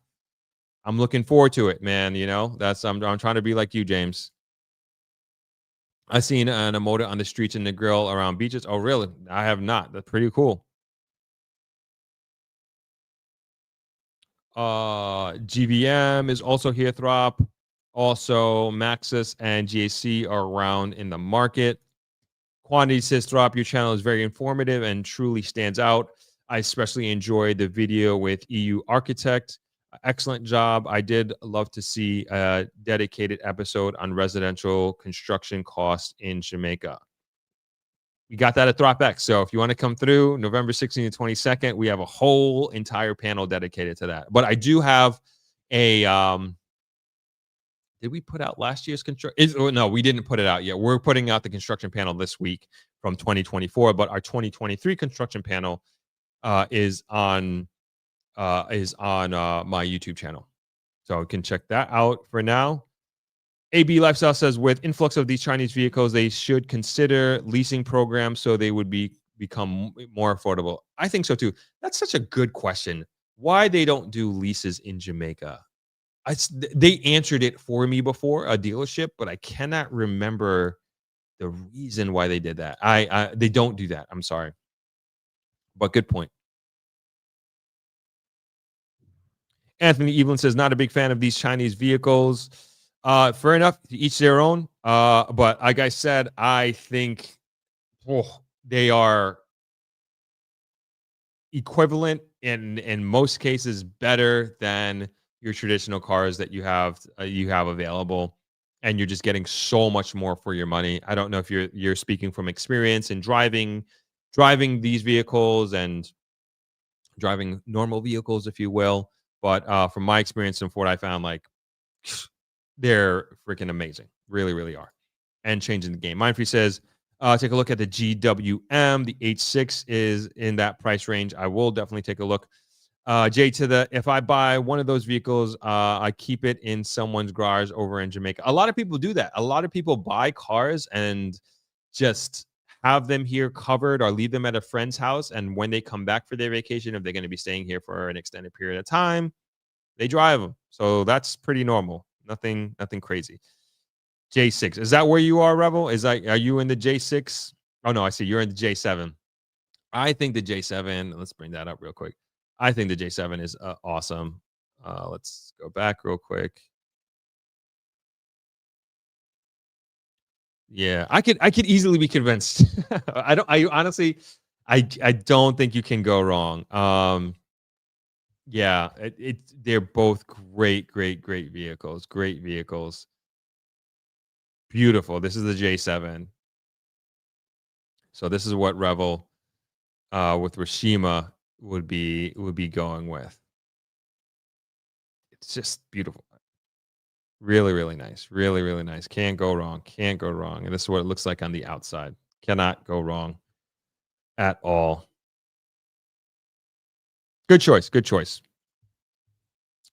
I'm looking forward to it, man. That's I'm trying to be like you, James. I've seen an Amoda on the streets in the grill around beaches. Oh, really? I have not. That's pretty cool. GVM is also here, Throp. Also, Maxis and GAC are around in the market. Quantity says, Throp, your channel is very informative and truly stands out. I especially enjoyed the video with EU Architect. Excellent job. I did love to see a dedicated episode on residential construction costs in Jamaica. We got that at Throp-X. So if you want to come through November 16th and 22nd, we have a whole entire panel dedicated to that. But I do have a did we put out last year's construction? No, we didn't put it out yet. We're putting out the construction panel this week from 2024, but our 2023 construction panel is on my YouTube channel. So you can check that out for now. AB Lifestyle says, with influx of these Chinese vehicles, they should consider leasing programs so they would become more affordable. I think so too. That's such a good question. Why they don't do leases in Jamaica? They answered it for me before, a dealership, but I cannot remember the reason why they did that. They don't do that. I'm sorry, but good point. Anthony Evelyn says, not a big fan of these Chinese vehicles. Fair enough, each their own. But like I said, I think they are equivalent in most cases, better than your traditional cars that you have available, and you're just getting so much more for your money. I don't know if you're speaking from experience in driving these vehicles and driving normal vehicles, if you will. But from my experience and from what I found, like, they're freaking amazing. Really, really are. And changing the game. Mindfree says, take a look at the GWM. The H6 is in that price range. I will definitely take a look. Jay, if I buy one of those vehicles, I keep it in someone's garage over in Jamaica. A lot of people do that. A lot of people buy cars and just have them here covered or leave them at a friend's house. And when they come back for their vacation, if they're going to be staying here for an extended period of time, they drive them. So that's pretty normal. Nothing crazy. J6. Is that where you are, Rebel? Are you in the J6? Oh, no, I see. You're in the J7. I think the J7, let's bring that up real quick. I think the J7 is awesome. Let's go back real quick. Yeah, I could easily be convinced. I honestly don't think you can go wrong. Yeah, they're both great vehicles. Great vehicles. Beautiful. This is the J7. So this is what Revel with Rashima would be going with. It's just beautiful. Really, really nice. Really, really nice. Can't go wrong. Can't go wrong. And this is what it looks like on the outside. Cannot go wrong at all. Good choice. Good choice.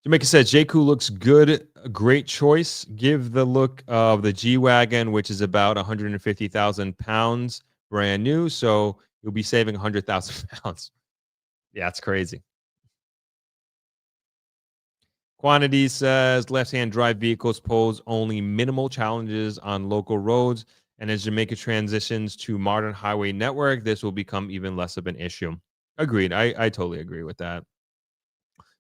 Jamaica says, Jaecoo looks good. A great choice. Give the look of the G-Wagon, which is about 150,000 pounds, brand new. So you'll be saving 100,000 pounds. Yeah, it's crazy. Quantity says, left-hand drive vehicles pose only minimal challenges on local roads. And as Jamaica transitions to modern highway network, this will become even less of an issue. Agreed. I totally agree with that.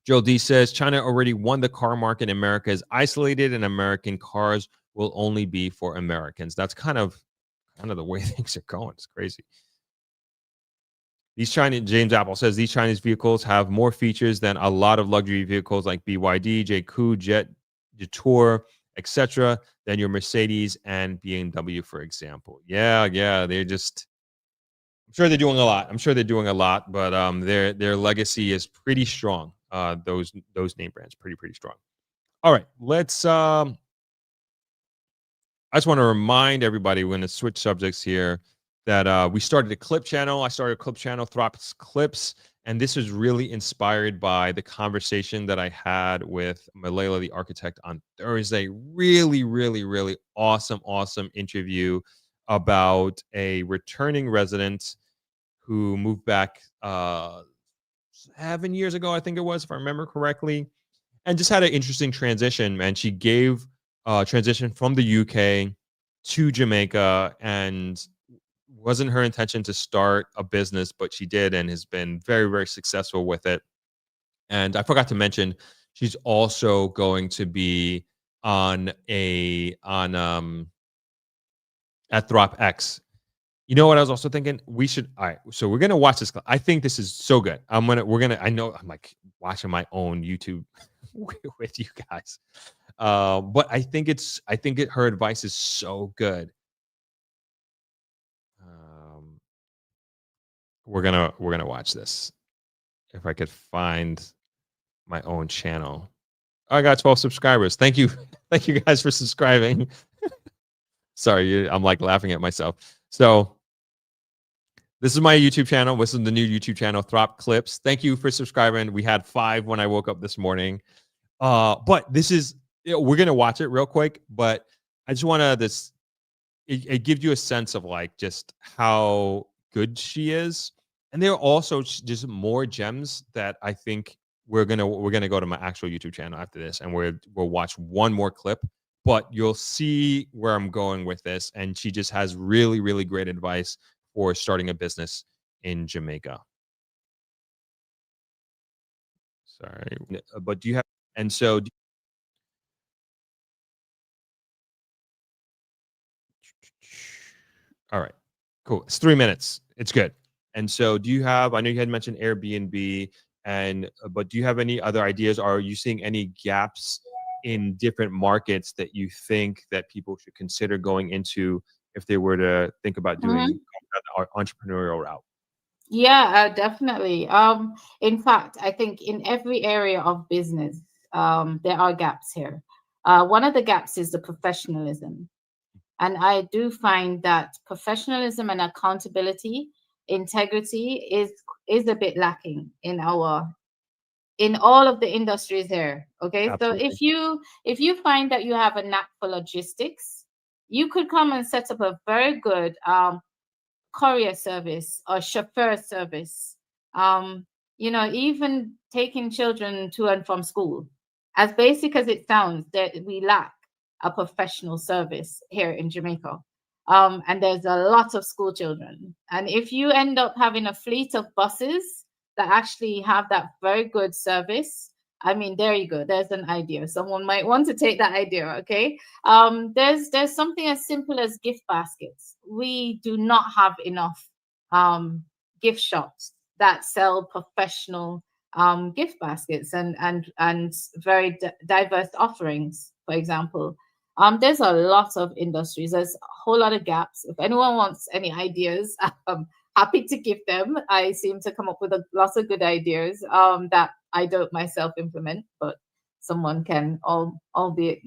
Joe D says, China already won the car market. America is isolated, and American cars will only be for Americans. That's kind of the way things are going. It's crazy. James Apple says, these Chinese vehicles have more features than a lot of luxury vehicles like BYD, Jaecoo, Jetour, etc., than your Mercedes and BMW, for example. Yeah, they're just. I'm sure they're doing a lot. But their legacy is pretty strong. Those name brands, pretty strong. All right, let's. I just want to remind everybody, we're going to switch subjects here, that we started a clip channel. I started a clip channel, Throp-X Clips, and this was really inspired by the conversation that I had with Mlela, the architect, on Thursday. Really, really, really awesome interview about a returning resident who moved back 7 years ago, I think it was, if I remember correctly, and just had an interesting transition. And she gave transition from the UK to Jamaica, and wasn't her intention to start a business, but she did, and has been very, very successful with it. And I forgot to mention, she's also going to be at Throp-X. You know what I was also thinking? All right, so we're gonna watch this. I think this is so good. I know I'm like watching my own YouTube with you guys. But I think her advice is so good. We're gonna watch this. If I could find my own channel. I got 12 subscribers. Thank you guys for subscribing. Sorry, I'm like laughing at myself. So this is my YouTube channel. This is the new YouTube channel, Throp Clips. Thank you for subscribing. We had 5 when I woke up this morning. But this is, we're going to watch it real quick, but I just want to, it gives you a sense of like just how good she is. And there are also just more gems that I think we're gonna go to my actual YouTube channel after this, and we'll watch one more clip. But you'll see where I'm going with this, and she just has really, really great advice for starting a business in Jamaica. Sorry, but do you have? And so, all right, cool. It's 3 minutes. It's good. And so, do you have? I know you had mentioned Airbnb, but do you have any other ideas? Are you seeing any gaps in different markets that you think that people should consider going into if they were to think about doing the entrepreneurial route? Yeah, definitely. In fact, I think in every area of business, there are gaps here. One of the gaps is the professionalism. And I do find that professionalism and accountability, integrity is a bit lacking in all of the industries here. Okay. Absolutely. So if you find that you have a knack for logistics, you could come and set up a very good courier service or chauffeur service. Even taking children to and from school. As basic as it sounds, that we lack a professional service here in Jamaica. And there's a lot of school children. And if you end up having a fleet of buses that actually have that very good service, I mean, there you go. There's an idea. Someone might want to take that idea, okay? There's something as simple as gift baskets. We do not have enough gift shops that sell professional gift baskets and very diverse offerings, for example. There's a lot of industries. There's a whole lot of gaps. If anyone wants any ideas, I'm happy to give them. I seem to come up with lots of good ideas that I don't myself implement, but someone can, albeit,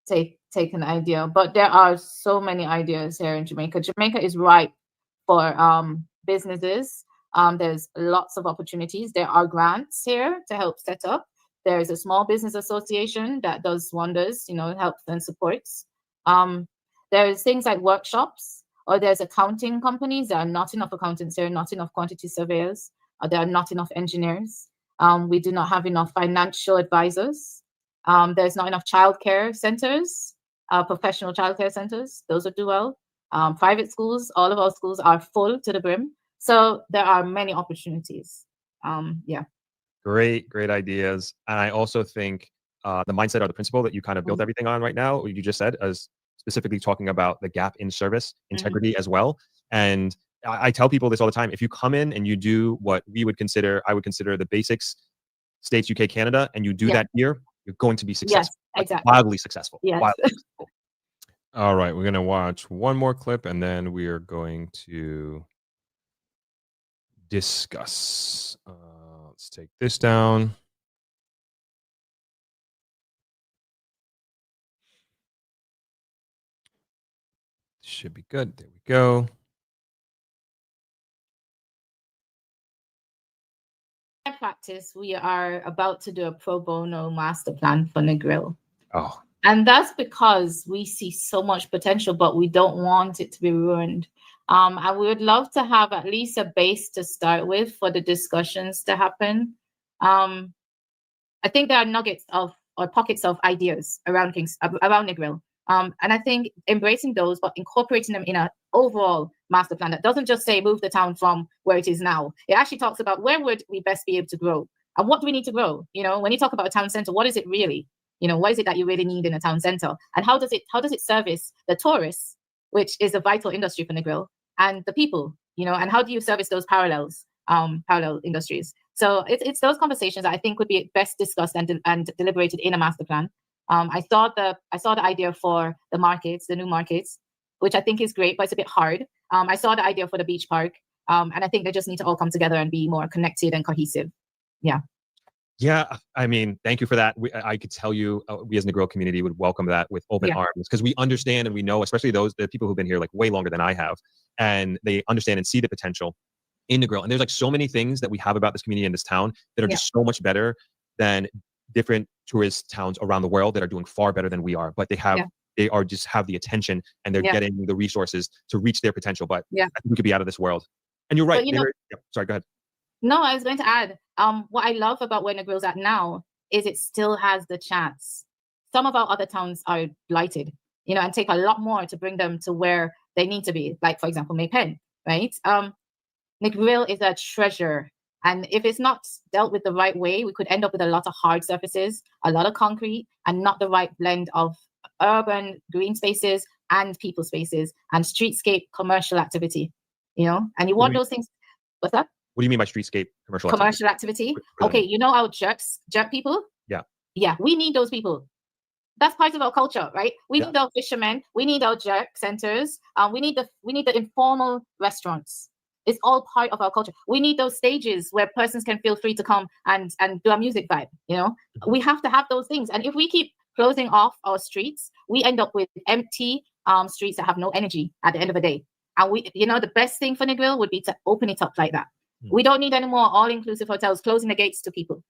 take an idea. But there are so many ideas here in Jamaica. Jamaica is ripe for businesses. There's lots of opportunities. There are grants here to help set up. There's a small business association that does wonders, helps and supports. There's things like workshops, or there's accounting companies. There are not enough accountants here, not enough quantity surveyors, or there are not enough engineers. We do not have enough financial advisors. There's not enough childcare centers, professional childcare centers. Those would do well. Private schools, all of our schools are full to the brim. So there are many opportunities. Yeah. Great ideas. And I also think the mindset or the principle that you kind of built everything on right now, what you just said, as specifically talking about the gap in service, integrity as well. And I tell people this all the time. If you come in and you do what I would consider the basics, States, UK, Canada, and you do that here, you're going to be successful. Yes, exactly. Wildly successful. Yes. Wildly successful. All right, we're going to watch one more clip, and then we are going to discuss. Let's take this down. Should be good. There we go. Practice, we are about to do a pro bono master plan for Negril. Oh. And that's because we see so much potential, but we don't want it to be ruined. And we would love to have at least a base to start with for the discussions to happen. I think there are nuggets or pockets of ideas around Negril. And I think embracing those, but incorporating them in an overall master plan that doesn't just say move the town from where it is now. It actually talks about where would we best be able to grow and what do we need to grow. When you talk about a town center, what is it really? What is it that you really need in a town center? And how does it service the tourists, which is a vital industry for Negril, and the people, and how do you service those parallel industries? So it's those conversations that I think would be best discussed and deliberated in a master plan. I saw the idea for the markets, the new markets, which I think is great, but it's a bit hard. I saw the idea for the beach park, and I think they just need to all come together and be more connected and cohesive. Yeah. Yeah, I mean, thank you for that. I could tell you, we as the Negril community would welcome that with open arms, because we understand and we know, especially the people who've been here like way longer than I have, and they understand and see the potential in Negril. And there's like so many things that we have about this community in this town that are just so much better than different tourist towns around the world that are doing far better than we are. But they have the attention and they're getting the resources to reach their potential. But I think we could be out of this world. And you're right. But, sorry, go ahead. No, I was going to add, what I love about where Negrill's at now is it still has the chance. Some of our other towns are blighted, you know, and take a lot more to bring them to where they need to be. Like, for example, Maypen, right? Negril is a treasure. And if it's not dealt with the right way, we could end up with a lot of hard surfaces, a lot of concrete, and not the right blend of urban green spaces and people spaces and streetscape commercial activity, you know? And you want those things. What's that? What do you mean by streetscape commercial activity? Okay, you know our jerk people? Yeah. Yeah, we need those people. That's part of our culture, right? We need our fishermen, we need our jerk centers, we need the informal restaurants. It's all part of our culture. We need those stages where persons can feel free to come and do a music vibe, you know? We have to have those things. And if we keep closing off our streets, we end up with empty streets that have no energy at the end of the day. And we, you know, the best thing for Negril would be to open it up like that. We don't need any more all-inclusive hotels closing the gates to people.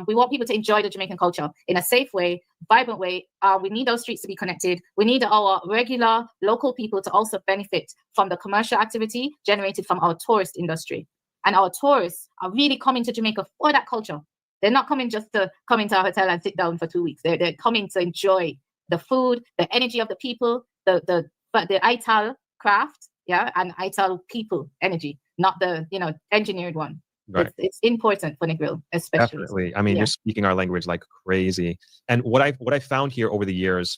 We want people to enjoy the Jamaican culture in a safe way, vibrant way. We need those streets to be connected. We need our regular local people to also benefit from the commercial activity generated from our tourist industry. And our tourists are really coming to Jamaica for that culture. They're not coming just to come into our hotel and sit down for 2 weeks. They're coming to enjoy the food, the energy of the people, the ITAL craft, and ITAL people energy, not the engineered one. Right. It's important for Negril, especially. Definitely. I mean, you're speaking our language like crazy. And what I found here over the years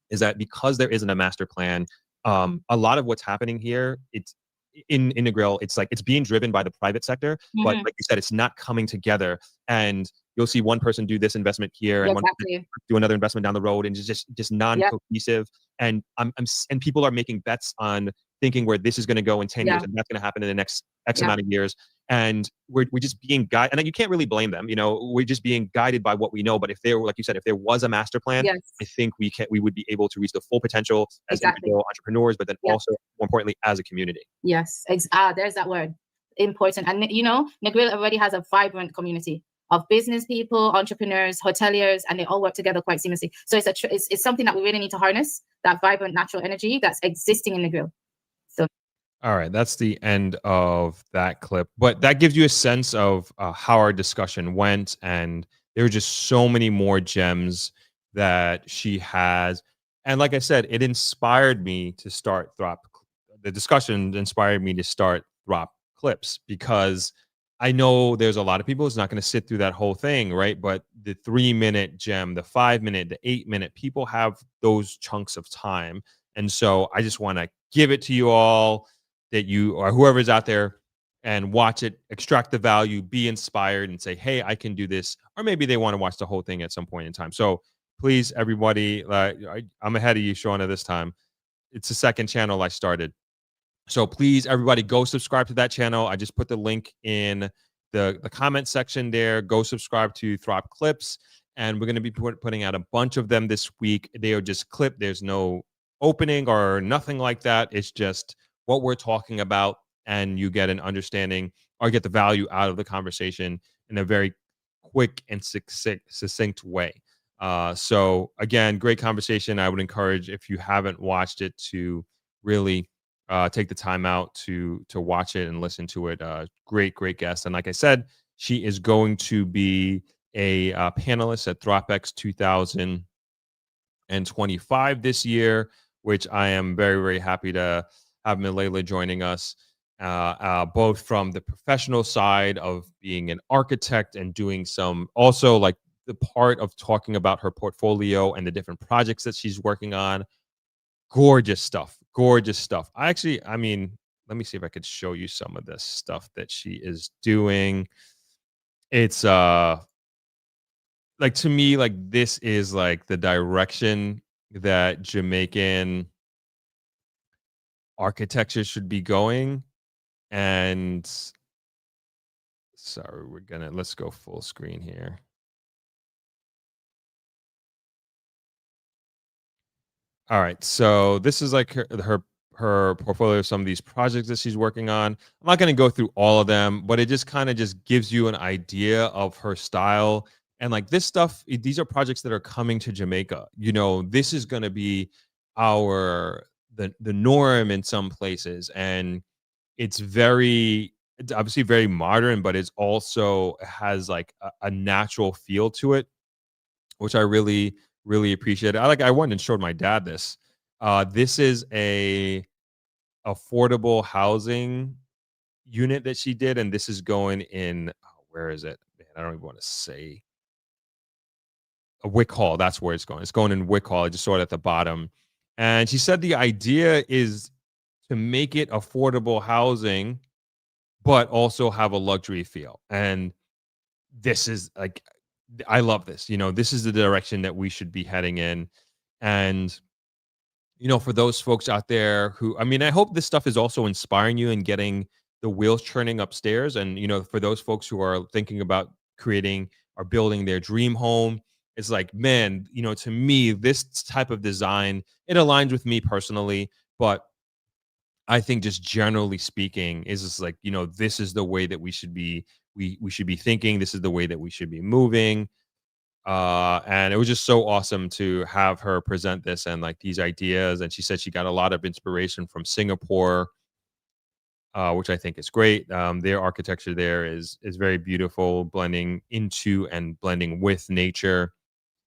is that because there isn't a master plan, a lot of what's happening here, it's in Negril, it's like it's being driven by the private sector, but like you said, it's not coming together. And you'll see one person do this investment here and one person do another investment down the road, and it's just non-cohesive. And and people are making bets on thinking where this is going to go in 10 years, and that's going to happen in the next X amount of years. And we're just being guided, and you can't really blame them. You know, we're just being guided by what we know. But if there were, like you said, if there was a master plan, I think we would be able to reach the full potential as individual entrepreneurs, but then also more importantly as a community. Yes, there's that word, important. And you know, Negril already has a vibrant community of business people, entrepreneurs, hoteliers, and they all work together quite seamlessly. So it's something that we really need to harness, that vibrant natural energy that's existing in Negril. So. All right, that's the end of that clip. But that gives you a sense of how our discussion went. And there are just so many more gems that she has. And like I said, it inspired me to start Throp. The discussion inspired me to start Throp Clips, because I know there's a lot of people who's not going to sit through that whole thing, right? But the 3-minute gem, the 5-minute, the 8-minute, people have those chunks of time. And so I just want to give it to you all, that you or whoever's out there, and watch it, extract the value, be inspired, and say, hey, I can do this. Or maybe they want to watch the whole thing at some point in time. So please, everybody, I'm ahead of you, Shauna, this time. It's the second channel I started. So please, everybody, go subscribe to that channel. I just put the link in the comment section there. Go subscribe to Throp Clips. And we're going to be putting out a bunch of them this week. They are just clipped. There's no opening or nothing like that. It's just what we're talking about, and you get an understanding or get the value out of the conversation in a very quick and succinct way. So again, great conversation. I would encourage, if you haven't watched it, to really take the time out to watch it and listen to it. Great guest. And like I said, she is going to be a panelist at Throp-X 2025 this year, which I am very happy to have Mlela joining us, both from the professional side of being an architect and doing some, also like the part of talking about her portfolio and the different projects that she's working on. Gorgeous stuff. I mean, let me see if I could show you some of this stuff that she is doing. It's like, to me, like, this is like the direction that Jamaican architecture should be going. And sorry, let's go full screen here. All right, so this is like her portfolio of some of these projects that she's working on. I'm not going to go through all of them, but it just kind of just gives you an idea of her style. And like this stuff, these are projects that are coming to Jamaica. You know, this is going to be the norm in some places, and it's very it's obviously very modern, but it's also has like a natural feel to it, which I really, really appreciate. I went and showed my dad this. This is a affordable housing unit that she did, and this is going in, where is it? Man, I don't even want to say. A Wick Hall, that's where it's going. It's going in Wick Hall. I just saw it at the bottom. And she said the idea is to make it affordable housing, but also have a luxury feel. And this is like, I love this. This is the direction that we should be heading in. And, for those folks out there who, I hope this stuff is also inspiring you and getting the wheels churning upstairs. And, for those folks who are thinking about creating or building their dream home, it's like, man, to me, this type of design, it aligns with me personally, but I think just generally speaking, is just like, this is the way that we should be thinking. This is the way that we should be moving. And it was just so awesome to have her present this and like these ideas. And she said she got a lot of inspiration from Singapore, which I think is great. Their architecture there is very beautiful, blending into and blending with nature.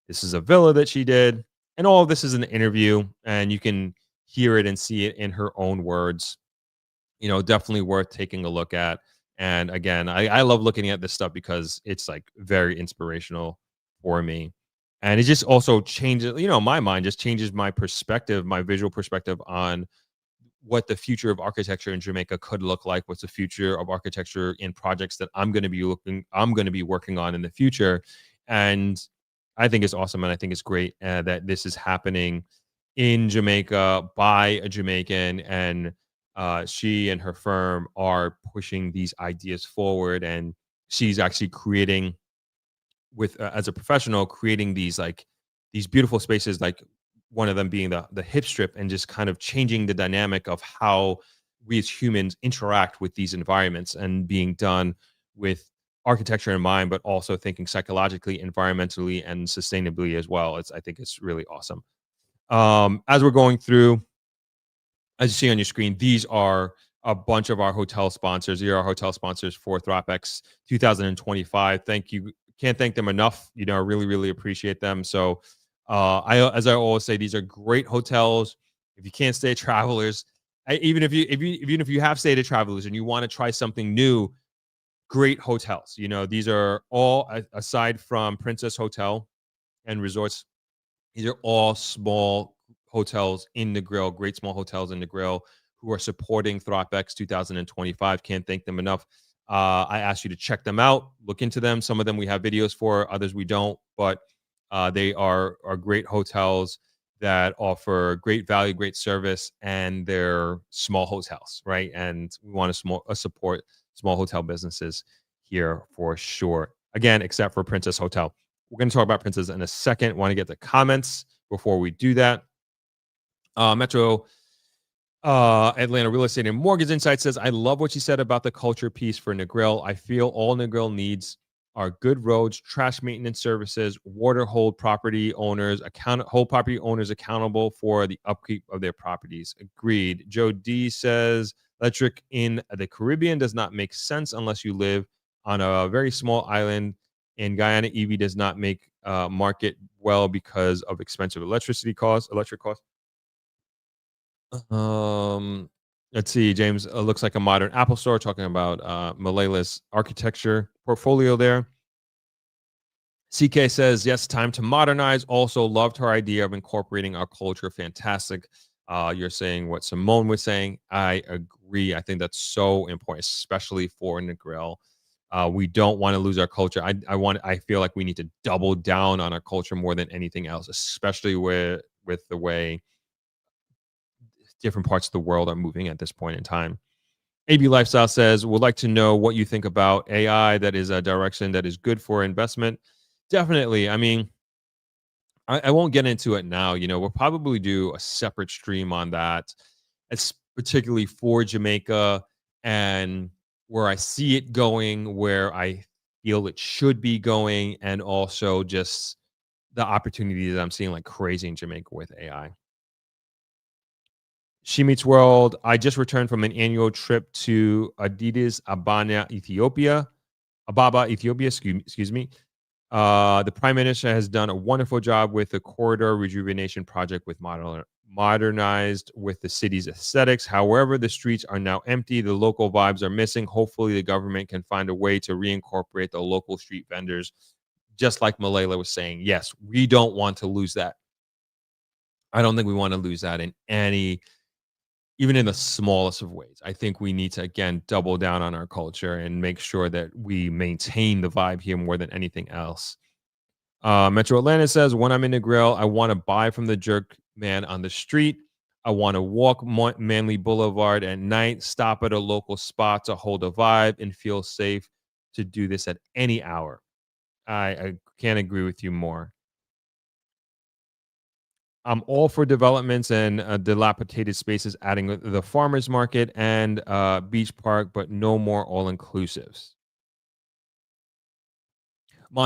This is a villa that she did, and all of this is an interview, and you can hear it and see it in her own words. Definitely worth taking a look at. And again, I love looking at this stuff because it's like very inspirational for me. And it just also changes, my mind just changes my perspective, my visual perspective on what the future of architecture in Jamaica could look like. What's the future of architecture in projects that I'm going to be working on in the future. And I think it's awesome, and I think it's great that this is happening in Jamaica by a Jamaican, and she and her firm are pushing these ideas forward. And she's actually creating, with as a professional, creating these beautiful spaces, like one of them being the hip strip, and just kind of changing the dynamic of how we as humans interact with these environments, and being done with architecture in mind, but also thinking psychologically, environmentally, and sustainably as well. I think it's really awesome. As we're going through, as you see on your screen, these are a bunch of our hotel sponsors. Here are our hotel sponsors for Throp-X 2025. Thank you. Can't thank them enough. I really, really appreciate them. So as I always say, these are great hotels. If you can't stay at Travelers, even if you have stayed at Travelers and you want to try something new, great hotels. These are all, aside from Princess Hotel and Resorts, these are all small hotels in the grill, great small hotels in the grill, who are supporting Throp-X 2025. Can't thank them enough. I asked you to check them out, look into them. Some of them we have videos for, others we don't, but they are great hotels that offer great value, great service, and they're small hotels, right? And we want to support small hotel businesses here for sure. Again, except for Princess Hotel. We're going to talk about Princess in a second. Want to get the comments before we do that. Metro Atlanta Real Estate and Mortgage Insight says, I love what you said about the culture piece for Negril. I feel all Negril needs are good roads, trash maintenance services, water, hold property owners accountable for the upkeep of their properties. Agreed. Joe D says, electric in the Caribbean does not make sense unless you live on a very small island. In Guyana, EV does not make market well because of expensive electric costs. Let's see, James, looks like a modern Apple store, talking about Mlela's architecture portfolio there. CK says, yes, time to modernize. Also loved her idea of incorporating our culture. Fantastic. You're saying what Simone was saying. I agree. I think that's so important, especially for Negril. We don't want to lose our culture. I feel like we need to double down on our culture more than anything else, especially with the way different parts of the world are moving at this point in time. AB Lifestyle says, would like to know what you think about AI. That is a direction that is good for investment. Definitely. I mean, I won't get into it now. We'll probably do a separate stream on that. It's particularly for Jamaica and where I see it going, where I feel it should be going, and also just the opportunities that I'm seeing like crazy in Jamaica with AI. She Meets World. I just returned from an annual trip to Addis Ababa, Ethiopia. Excuse me. The Prime Minister has done a wonderful job with the corridor rejuvenation project with modernized with the city's aesthetics. However, the streets are now empty. The local vibes are missing. Hopefully, the government can find a way to reincorporate the local street vendors, just like Mlela was saying. Yes, we don't want to lose that. I don't think we want to lose that in any, even in the smallest of ways. I think we need to, again, double down on our culture and make sure that we maintain the vibe here more than anything else. Metro Atlanta says, when I'm in the grill, I want to buy from the jerk man on the street. I want to walk Manly Boulevard at night, stop at a local spot to hold a vibe and feel safe to do this at any hour. I can't agree with you more. I'm all for developments and dilapidated spaces, adding the farmers market and beach park, but no more all-inclusives.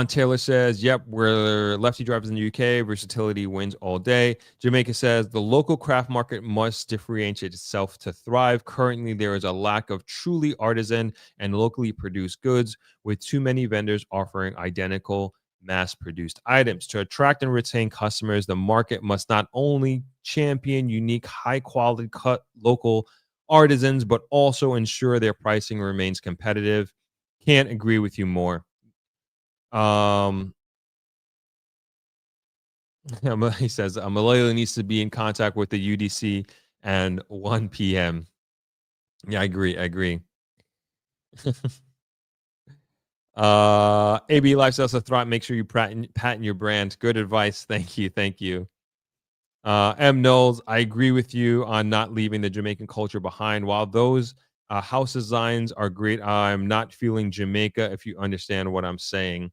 Taylor says, yep, we're lefty drivers in the UK. Versatility wins all day. Jamaica says, the local craft market must differentiate itself to thrive. Currently, there is a lack of truly artisan and locally produced goods, with too many vendors offering identical mass-produced items. To attract and retain customers, the market must not only champion unique, high-quality cut local artisans, but also ensure their pricing remains competitive. Can't agree with you more. He says Mlela needs to be in contact with the UDC and 1 p.m. Yeah, I agree. AB Lifestyle's a Throp. Make sure you patent your brand. Good advice. Thank you. M Knowles, I agree with you on not leaving the Jamaican culture behind. While those house designs are great, I'm not feeling Jamaica, if you understand what I'm saying.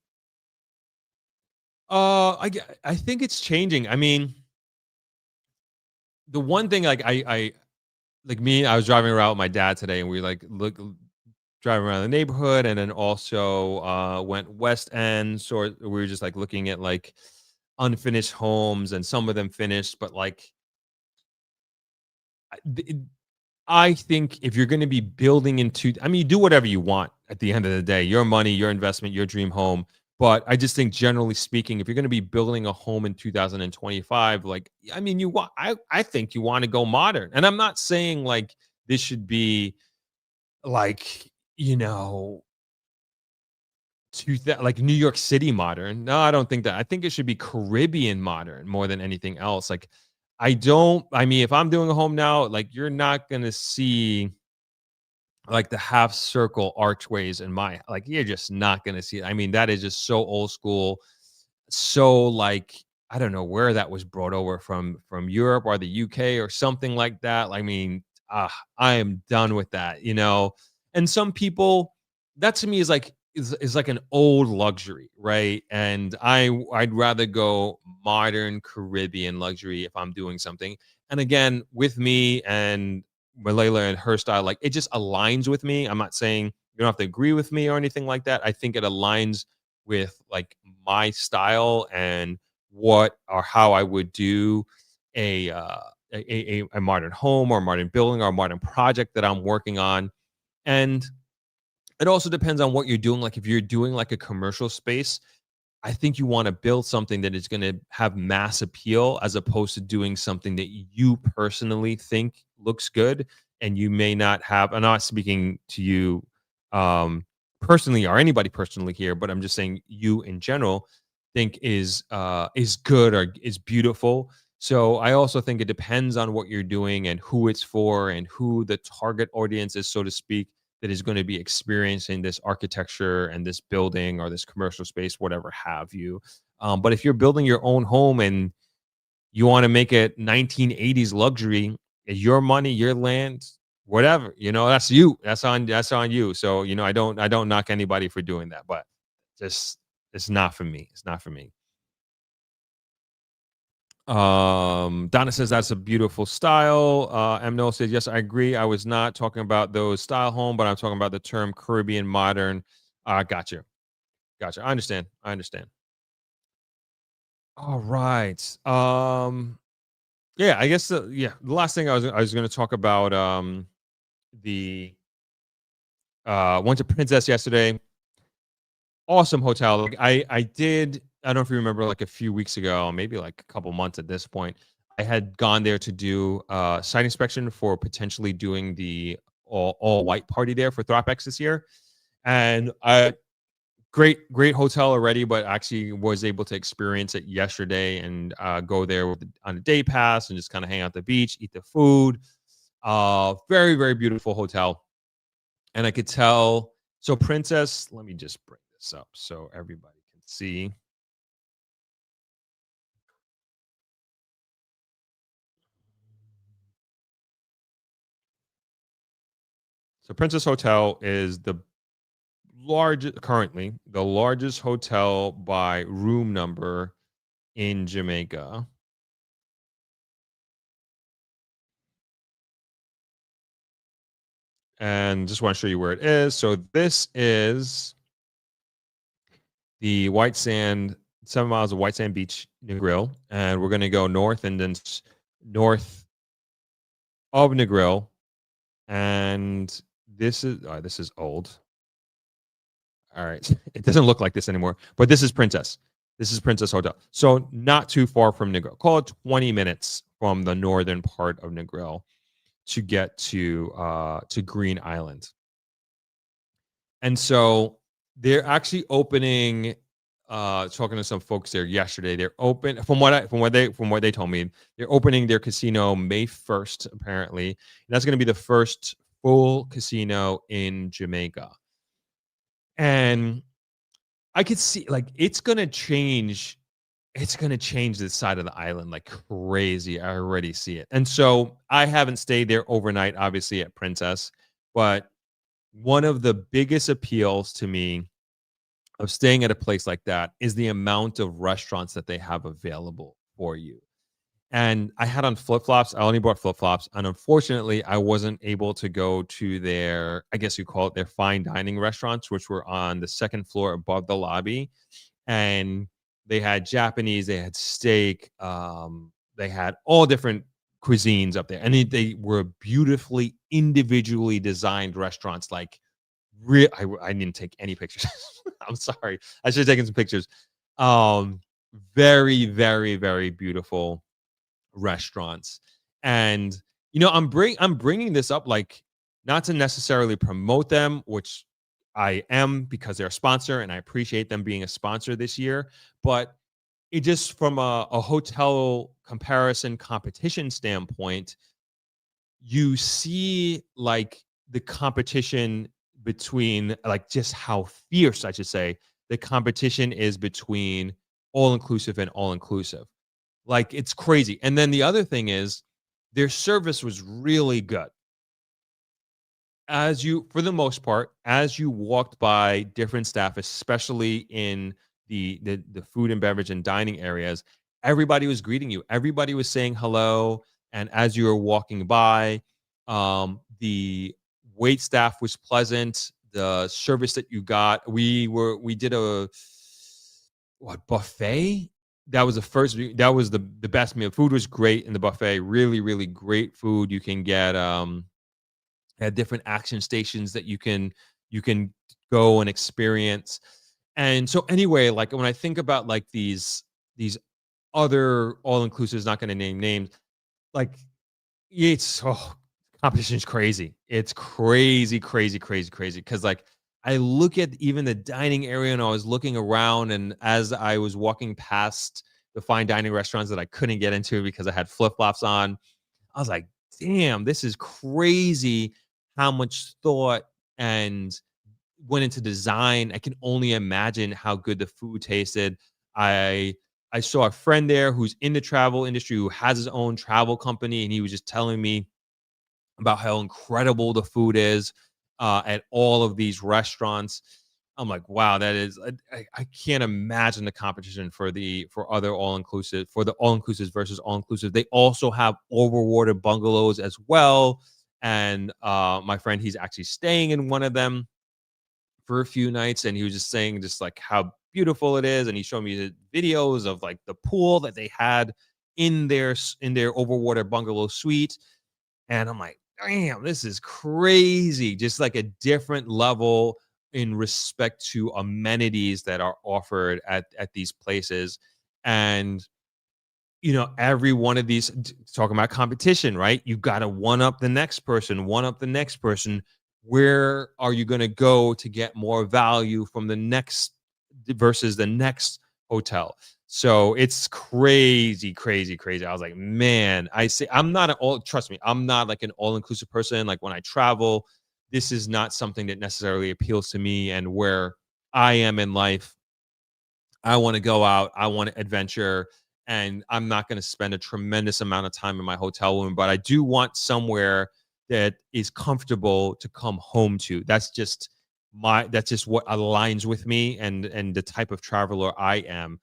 I think it's changing. I mean, the one thing, like I was driving around with my dad today, and we driving around the neighborhood, and then also went West End. So we were just like looking at like unfinished homes, and some of them finished, but like I think if you're going to be building into, I mean, you do whatever you want at the end of the day, your money, your investment, your dream home. But I just think, generally speaking, if you're going to be building a home in 2025, like, I mean, I think you want to go modern. And I'm not saying like this should be like, like New York City modern. No, I don't think that. I think it should be Caribbean modern more than anything else. Like, I mean, if I'm doing a home now, like, you're not going to see like the half circle archways in you're just not going to see it. I mean, that is just so old school. So like, I don't know where that was brought over from Europe or the UK or something like that. I mean, I am done with that, and some people, that to me is like, is like an old luxury, right? And I'd rather go modern Caribbean luxury if I'm doing something. And again, with me and Mlela and her style, like, it just aligns with me. I'm not saying you don't have to agree with me or anything like that. I think it aligns with like my style and what or how I would do a modern home or a modern building or a modern project that I'm working on. And it also depends on what you're doing. Like, if you're doing like a commercial space, I think you want to build something that is going to have mass appeal, as opposed to doing something that you personally think looks good. And you may not have, I'm not speaking to you personally or anybody personally here, but I'm just saying you in general think is good or is beautiful. So I also think it depends on what you're doing and who it's for and who the target audience is, so to speak, that is going to be experiencing this architecture and this building or this commercial space, whatever have you. But if you're building your own home and you want to make it 1980s luxury, your money, your land, whatever, that's you. That's on you. So, I don't knock anybody for doing that, but just, it's not for me. It's not for me. Donna says that's a beautiful style. MNO says, yes, I agree. I was not talking about those style home, but I'm talking about the term Caribbean modern. Gotcha. I understand. All right. Yeah, I guess the last thing I was going to talk about the went to Princess yesterday. Awesome hotel. Like I don't know if you remember, like a few weeks ago, maybe like a couple months at this point, I had gone there to do site inspection for potentially doing the all white party there for Throp-X this year. And great hotel already, but actually was able to experience it yesterday and go there on a day pass and just kind of hang out at the beach, eat the food. Very, very beautiful hotel. And I could tell. So Princess, let me just bring this up so everybody can see. So Princess Hotel is currently the largest hotel by room number in Jamaica. And just want to show you where it is. So this is the white sand, 7 miles of white sand beach, Negril. And we're going to go north and then north of Negril. And this is old. All right. It doesn't look like this anymore, but this is Princess. This is Princess Hotel. So not too far from Negril. Call it 20 minutes from the northern part of Negril to get to Green Island. And so they're actually opening, talking to some folks there yesterday. They're open from what they told me, they're opening their casino May 1st, apparently. And that's going to be the first full casino in Jamaica. And I could see, like, it's going to change this side of the island like crazy. I already see it. And so I haven't stayed there overnight, obviously, at Princess, but one of the biggest appeals to me of staying at a place like that is the amount of restaurants that they have available for you. And I had on flip-flops. I only bought flip-flops. And unfortunately, I wasn't able to go to their, I guess you call it their fine dining restaurants, which were on the second floor above the lobby. And they had Japanese, they had steak, they had all different cuisines up there. And they were beautifully individually designed restaurants. Like, I didn't take any pictures. I'm sorry. I should have taken some pictures. Very, very, very beautiful restaurants. And I'm bringing this up, like, not to necessarily promote them, which I am, because they're a sponsor and I appreciate them being a sponsor this year, but it just from a hotel comparison competition standpoint, you see like the competition between, like, just how fierce, I should say, the competition is between all-inclusive and all-inclusive. Like, it's crazy. And then the other thing is their service was really good. For the most part, as you walked by different staff, especially in the food and beverage and dining areas, everybody was greeting you. Everybody was saying hello. And as you were walking by, the wait staff was pleasant. The service that you got, we did a buffet. That was the best meal. Food was great in the buffet. Really, really great food. You can get at different action stations that you can go and experience. And so anyway, like, when I think about like these other all-inclusives, not going to name names, like, competition is crazy. It's crazy. Because, like, I look at even the dining area and I was looking around, and as I was walking past the fine dining restaurants that I couldn't get into because I had flip-flops on, I was like, damn, this is crazy how much thought and went into design. I can only imagine how good the food tasted. I saw a friend there who's in the travel industry, who has his own travel company, and he was just telling me about how incredible the food is at all of these restaurants. I'm like, wow, that is, I can't imagine the competition for the all-inclusive versus all-inclusive. They also have overwater bungalows as well. And my friend, he's actually staying in one of them for a few nights, and he was just saying just like how beautiful it is. And he showed me the videos of like the pool that they had in their overwater bungalow suite. And I'm like, damn, this is crazy. Just like a different level in respect to amenities that are offered at these places. And every one of these, talking about competition, right? You got to one up the next person. Where are you going to go to get more value from the next versus the next hotel? So it's crazy. I was like, man, I'm not trust me, I'm not like an all-inclusive person. Like when I travel, this is not something that necessarily appeals to me. And where I am in life, I want to go out, I want to adventure, and I'm not going to spend a tremendous amount of time in my hotel room, but I do want somewhere that is comfortable to come home to. That's just what aligns with me and the type of traveler I am.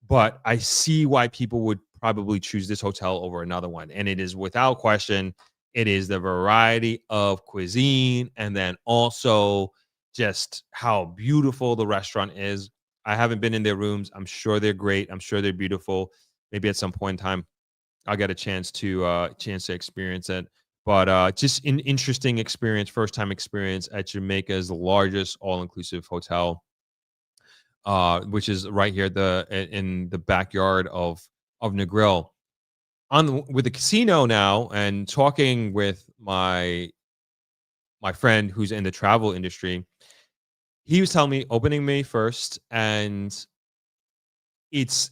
But I see why people would probably choose this hotel over another one. And it is without question, it is the variety of cuisine, and then also just how beautiful the restaurant is. I haven't been in their rooms. I'm sure they're great. I'm sure they're beautiful. Maybe at some point in time, I'll get a chance to experience it. But just an interesting experience, first time experience at Jamaica's largest all-inclusive hotel, which is right here in the backyard of Negril. With the casino now, and talking with my friend who's in the travel industry, he was telling me opening May 1st, and it's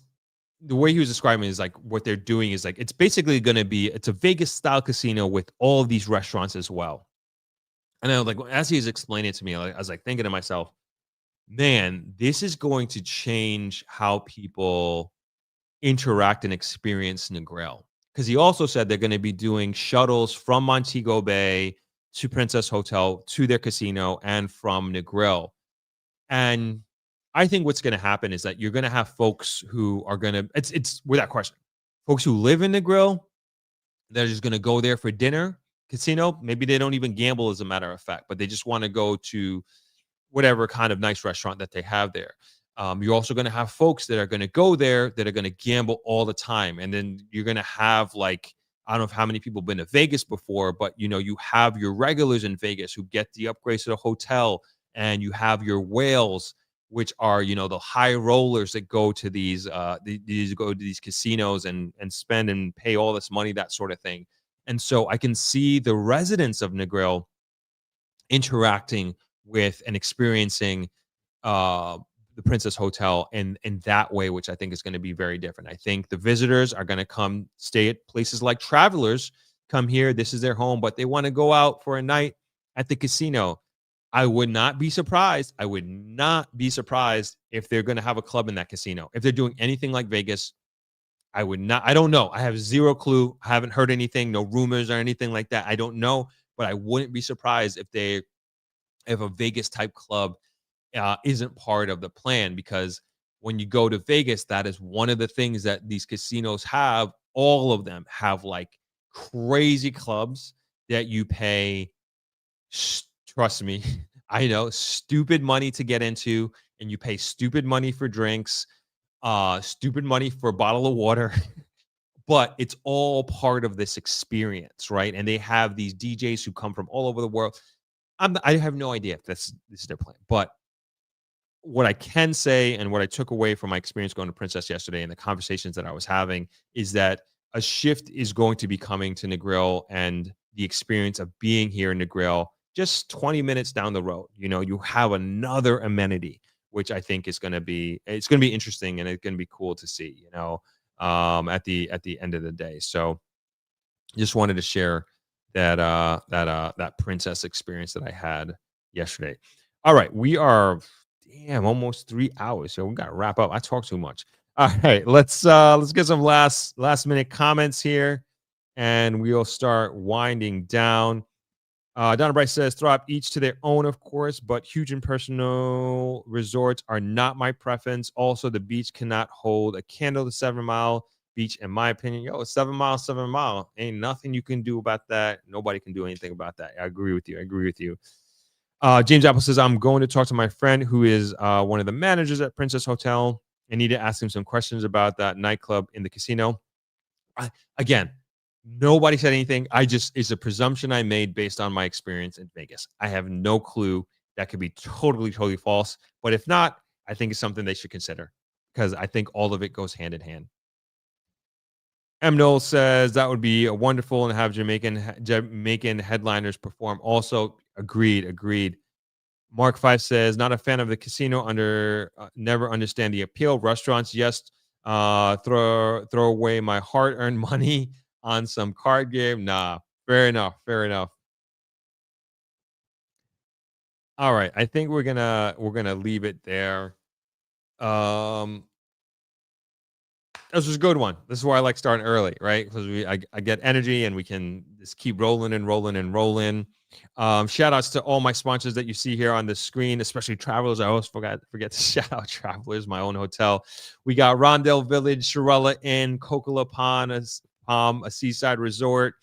the way he was describing it is like what they're doing is like it's basically going to be a Vegas style casino with all of these restaurants as well. And I was like, as he was explaining it to me, I was like thinking to myself, man, this is going to change how people interact and experience Negril. Because he also said they're going to be doing shuttles from Montego Bay to Princess Hotel to their casino and from Negril. And I think what's going to happen is that you're going to have folks who are going to, it's without question, folks who live in Negril, they're just going to go there for dinner, casino. Maybe they don't even gamble as a matter of fact, but they just want to go to whatever kind of nice restaurant that they have there. You're also going to have folks that are going to go there that are going to gamble all the time. And then you're going to have like, I don't know how many people have been to Vegas before, but you have your regulars in Vegas who get the upgrades to the hotel, and you have your whales, which are, the high rollers that go to these casinos and spend and pay all this money, that sort of thing. And so I can see the residents of Negril interacting with and experiencing the Princess Hotel in that way, which I think is going to be very different. I think the visitors are going to come stay at places like travelers come here. This is their home, but they want to go out for a night at the casino. I would not be surprised. I would not be surprised if they're going to have a club in that casino. If they're doing anything like Vegas, I would not. I don't know. I have zero clue. I haven't heard anything, no rumors or anything like that. I don't know, but I wouldn't be surprised if a Vegas type club isn't part of the plan, because when you go to Vegas, that is one of the things that these casinos have. All of them have like crazy clubs that you pay, trust me, I know, stupid money to get into, and you pay stupid money for drinks, stupid money for a bottle of water, but it's all part of this experience, right? And they have these DJs who come from all over the world. I have no idea if this is their plan, but what I can say and what I took away from my experience going to Princess yesterday and the conversations that I was having is that a shift is going to be coming to Negril, and the experience of being here in Negril, just 20 minutes down the road, you have another amenity, which I think is going to be, it's going to be interesting, and it's going to be cool to see, at the end of the day. So just wanted to share that Princess experience that I had yesterday. All right, we are almost 3 hours, so we got to wrap up. I talk too much. All right, let's get some last minute comments here, and we'll start winding down. Donna Bryce says, Throp, each to their own, of course, but huge and personal resorts are not my preference. Also, the beach cannot hold a candle to 7 Mile Beach, in my opinion. 7 Mile. Ain't nothing you can do about that. Nobody can do anything about that. I agree with you. James Apple says, I'm going to talk to my friend who is one of the managers at Princess Hotel I need to ask him some questions about that nightclub in the casino. Again, nobody said anything. It's a presumption I made based on my experience in Vegas. I have no clue. That could be totally false. But if not, I think it's something they should consider because I think all of it goes hand in hand. M. Noel says that would be wonderful and have Jamaican headliners perform. Also, agreed. Mark 5 says, not a fan of the casino, never understand the appeal. Restaurants, yes, throw away my hard-earned money on some card game. Nah, fair enough. All right, I think we're gonna leave it there. This was a good one. This is why I like starting early, right? Because I get energy and we can just keep rolling. Shout outs to all my sponsors that you see here on the screen, especially Travelers. I always forget to shout out Travelers, my own hotel. We got Rondell Village, Charela Inn, Coco Palm, a seaside resort,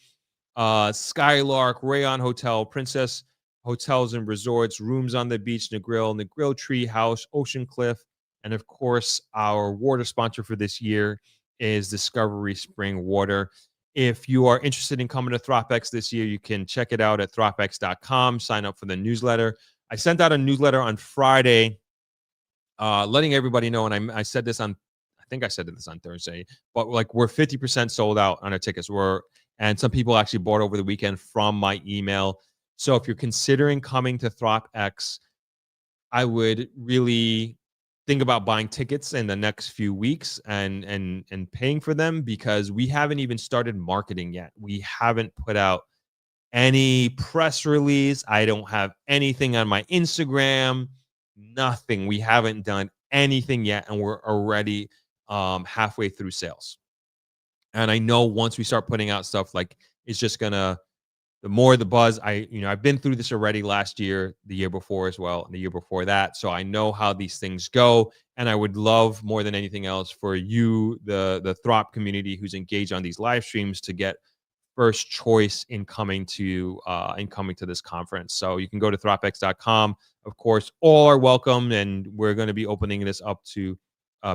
Skylark, Rayon Hotel, Princess Hotels and Resorts, Rooms on the Beach, Negril Tree House, Ocean Cliff, and of course, our water sponsor for this year is Discovery Spring Water. If you are interested in coming to Throp-X this year, you can check it out at Throp-X.com. Sign up for the newsletter. I sent out a newsletter on Friday, letting everybody know, and I said this on, I think I said this on Thursday, but like we're 50% sold out on our tickets. And some people actually bought over the weekend from my email. So if you're considering coming to Throp-X, I would really think about buying tickets in the next few weeks and paying for them because we haven't even started marketing yet. We haven't put out any press release. I don't have anything on my Instagram, nothing. We haven't done anything yet, and we're already halfway through sales. And I know once we start putting out stuff, like it's just gonna, the more the buzz. I've been through this already last year, the year before as well, and the year before that. So I know how these things go. And I would love more than anything else for you, the Throp community who's engaged on these live streams, to get first choice in coming to this conference. So you can go to Throp-X.com. Of course, all are welcome, and we're going to be opening this up to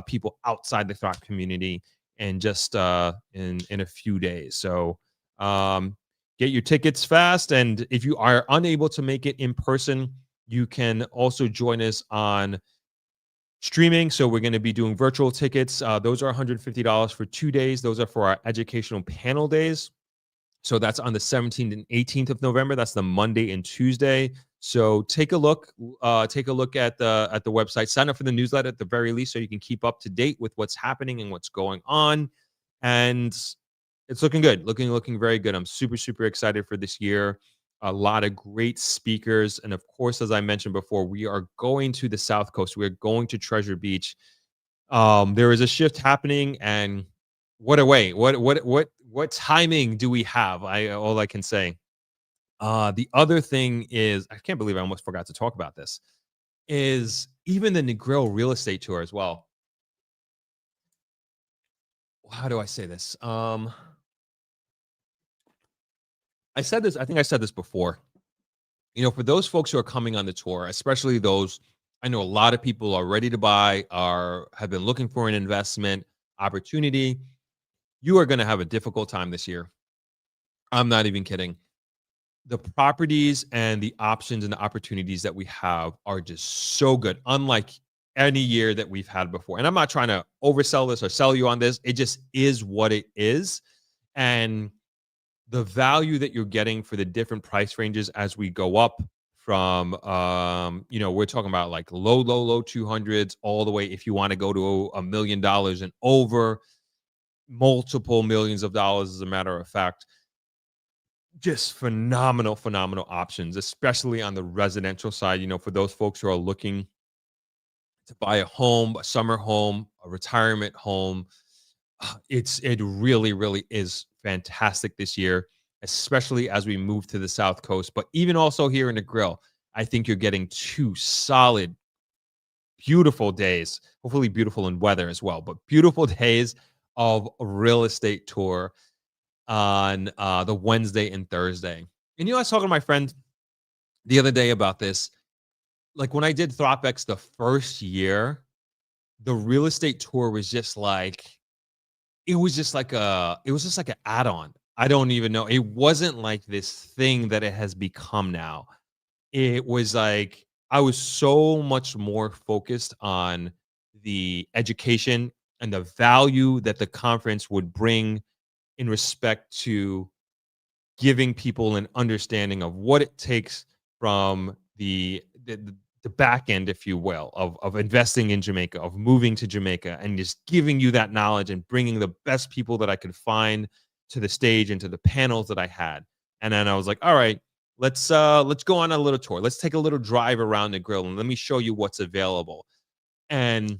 people outside the Throp community in just in a few days. So get your tickets fast. And if you are unable to make it in person, you can also join us on streaming. So we're going to be doing virtual tickets. Those are $150 for 2 days. Those are for our educational panel days. So that's on the 17th and 18th of November. That's the Monday and Tuesday. So take a look at the website. Sign up for the newsletter at the very least, so you can keep up to date with what's happening and what's going on. And it's looking good, looking very good. I'm super excited for this year. A lot of great speakers. And of course, as I mentioned before, we are going to the South Coast. We're going to Treasure Beach. There is a shift happening, and what a way. What timing do we have? All I can say. The other thing is, I can't believe I almost forgot to talk about this, is even the Negril real estate tour as well. How do I say this? I said this, I think I said this before. For those folks who are coming on the tour, especially those, I know a lot of people are ready to buy, have been looking for an investment opportunity. You are going to have a difficult time this year. I'm not even kidding. The properties and the options and the opportunities that we have are just so good, unlike any year that we've had before. And I'm not trying to oversell this or sell you on this. It just is what it is. And the value that you're getting for the different price ranges as we go up from, we're talking about like low 200s all the way, if you want to go to $1 million and over, multiple millions of dollars, as a matter of fact. Just phenomenal options, especially on the residential side. For those folks who are looking to buy a home, a summer home, a retirement home, it really is fantastic this year, especially as we move to the South Coast. But even also here in the Grill, I think you're getting 2 solid, beautiful days, hopefully beautiful in weather as well, but beautiful days of a real estate tour on the Wednesday and Thursday. And I was talking to my friend the other day about this. Like when I did Throp-X the first year, the real estate tour was just like, it was just like an add-on. I don't even know. It wasn't like this thing that it has become now. It was like I was so much more focused on the education and the value that the conference would bring in respect to giving people an understanding of what it takes from the back end, if you will, of investing in Jamaica, of moving to Jamaica, and just giving you that knowledge and bringing the best people that I could find to the stage and to the panels that I had. And then I was like, all right, let's go on a little tour. Let's take a little drive around the grill and let me show you what's available. And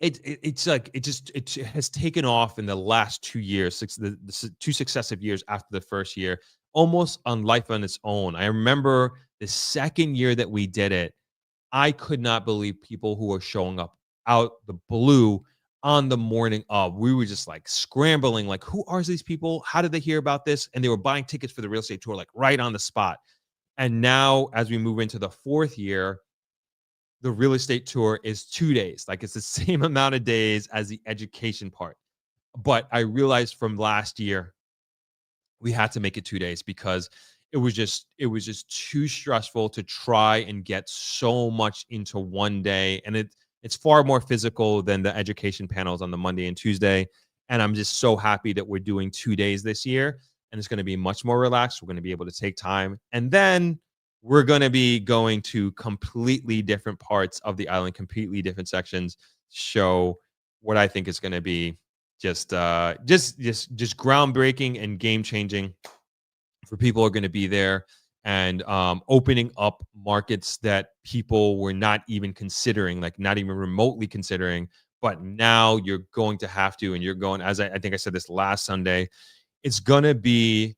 it's like it has taken off in the last 2 years, the 2 successive years after the first year, almost on life on its own. I remember the second year that we did it, I could not believe people who were showing up out the blue on the morning of. We were just like scrambling, like, who are these people? How did they hear about this? And they were buying tickets for the real estate tour, like right on the spot. And now, as we move into the 4th year, the real estate tour is 2 days. Like, it's the same amount of days as the education part. But I realized from last year, we had to make it 2 days because it was just too stressful to try and get so much into one day. And it's far more physical than the education panels on the Monday and Tuesday. And I'm just so happy that we're doing 2 days this year. And it's going to be much more relaxed. We're going to be able to take time. And then we're going to be going to completely different parts of the island, completely different sections, show what I think is going to be just groundbreaking and game changing for people who are going to be there, and opening up markets that people were not even considering, like not even remotely considering. But now you're going to have to, and you're going, as I think I said this last Sunday, it's going to be,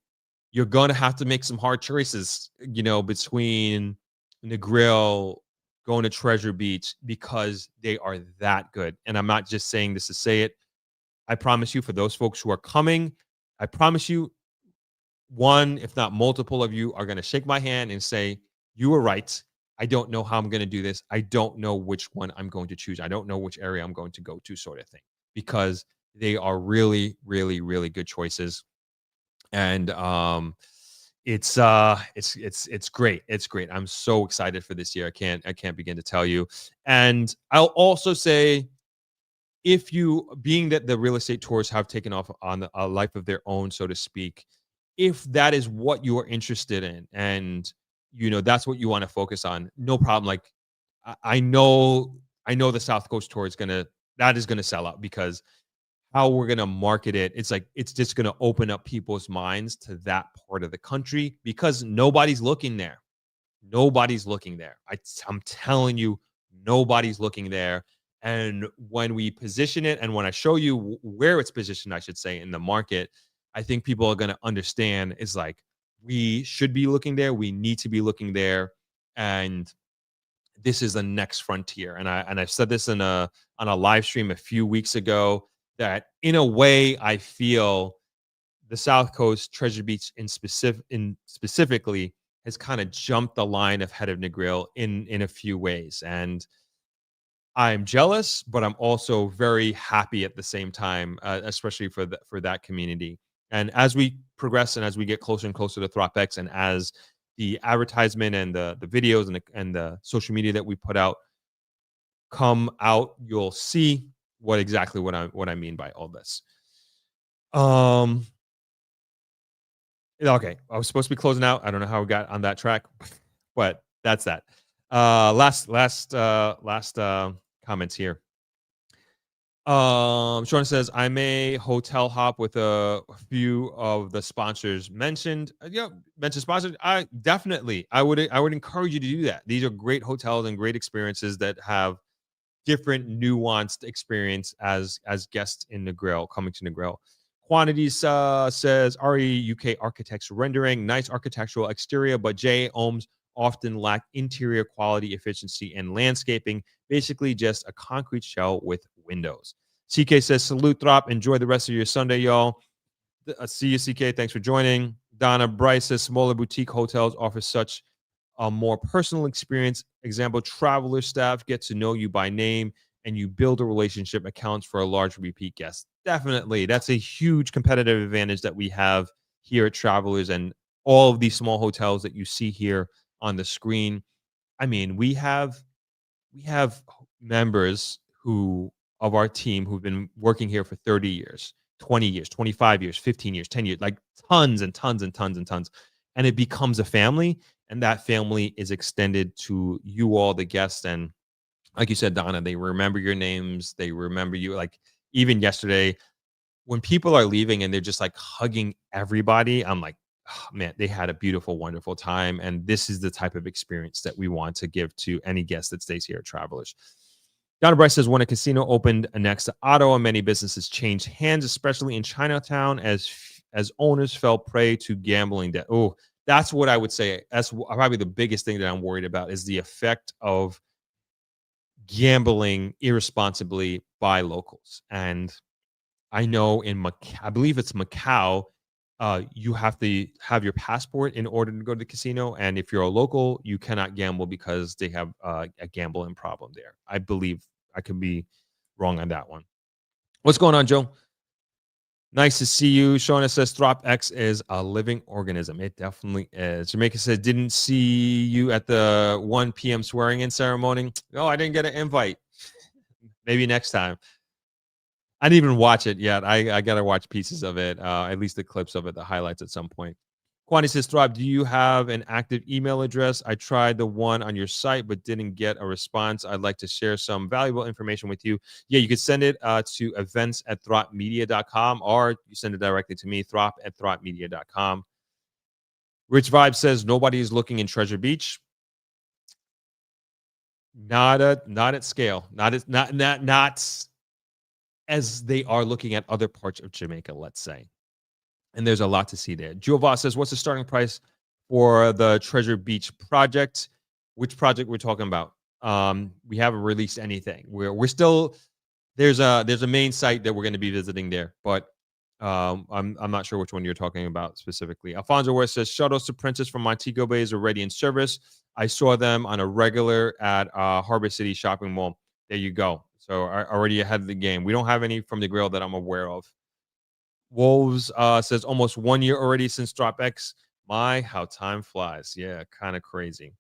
you're going to have to make some hard choices, between Negril, going to Treasure Beach, because they are that good. And I'm not just saying this to say it. I promise you, for those folks who are coming, I promise you, one, if not multiple of you are going to shake my hand and say, you were right. I don't know how I'm going to do this. I don't know which one I'm going to choose. I don't know which area I'm going to go to, sort of thing, because they are really, really, really good choices. And it's great. It's great. I'm so excited for this year. I can't begin to tell you. And I'll also say, if you, being that the real estate tours have taken off on a life of their own, so to speak, if that is what you are interested in, and that's what you want to focus on, no problem. Like, I know the South Coast tour is gonna sell out, because how we're gonna market it, it's just gonna open up people's minds to that part of the country, because nobody's looking there. Nobody's looking there. I'm telling you, nobody's looking there. And when we position it, and when I show you where it's positioned, I should say, in the market, I think people are going to understand, it's like, we should be looking there. We need to be looking there. And this is the next frontier. And I've said this on a live stream a few weeks ago, that in a way, I feel the South Coast, Treasure Beach specifically, has kind of jumped the line ahead of Negril in a few ways. And I'm jealous, but I'm also very happy at the same time, especially for that community. And as we progress, and as we get closer and closer to Throp-X, and as the advertisement and the videos and the social media that we put out come out, you'll see what I mean by all this. Okay, I was supposed to be closing out. I don't know how we got on that track, but that's that. Last comments here. Sean says, I may hotel hop with a few of the sponsors mentioned. Mention sponsors. I would encourage you to do that. These are great hotels and great experiences that have different nuanced experience as guests in Negril, coming to Negril. Quantities says, RE UK architects rendering nice architectural exterior, but J Ohms often lack interior quality, efficiency, and landscaping. Basically just a concrete shell with windows. CK says, salute Throp. Enjoy the rest of your Sunday, y'all. See you, CK. Thanks for joining. Donna Bryce says, smaller boutique hotels offer such a more personal experience. Example, traveler staff get to know you by name and you build a relationship accounts for a large repeat guest. Definitely. That's a huge competitive advantage that we have here at Travelers and all of these small hotels that you see here on the screen. I mean, we have members of our team who've been working here for 30 years, 20 years, 25 years, 15 years, 10 years, like tons and tons and tons and tons. And it becomes a family, and that family is extended to you all, the guests. And like you said, Donna, they remember your names. They remember you. Like even yesterday, when people are leaving and they're just like hugging everybody, I'm like, oh, man, they had a beautiful, wonderful time. And this is the type of experience that we want to give to any guest that stays here at Travelers. Donna Bryce says, when a casino opened next to Ottawa, many businesses changed hands, especially in Chinatown, as owners fell prey to gambling debt. Oh, that's what I would say. That's probably the biggest thing that I'm worried about is the effect of gambling irresponsibly by locals. And I know in Macau, I believe it's Macau, you have to have your passport in order to go to the casino. And if you're a local, you cannot gamble because they have a gambling problem there. I believe. I could be wrong on that one. What's going on, Joe? Nice to see you. Shauna says Throp-X is a living organism. It definitely is. Jamaica says, didn't see you at the 1 p.m. swearing-in ceremony. Oh, I didn't get an invite. Maybe next time. I didn't even watch it yet. I got to watch pieces of it, at least the clips of it, the highlights at some point. Kwani says, Throb, do you have an active email address? I tried the one on your site, but didn't get a response. I'd like to share some valuable information with you. Yeah, you could send it to events@thropmedia.com, or you send it directly to me, throp@thropmedia.com. Rich Vibe says, nobody is looking in Treasure Beach. Not at scale. Not as they are looking at other parts of Jamaica, let's say. And there's a lot to see there. Jova says, what's the starting price for the Treasure Beach project? Which project we're talking about? We haven't released anything. We're still, there's a main site that we're going to be visiting there, but I'm not sure which one you're talking about specifically. Alfonso West says, shuttles to Princess from Montego Bay is already in service. I saw them on a regular at Harbor City Shopping Mall. There you go. So already ahead of the game. We don't have any from the grill that I'm aware of. Wolves says almost 1 year already since Throp-X. My, how time flies. Yeah, kind of crazy.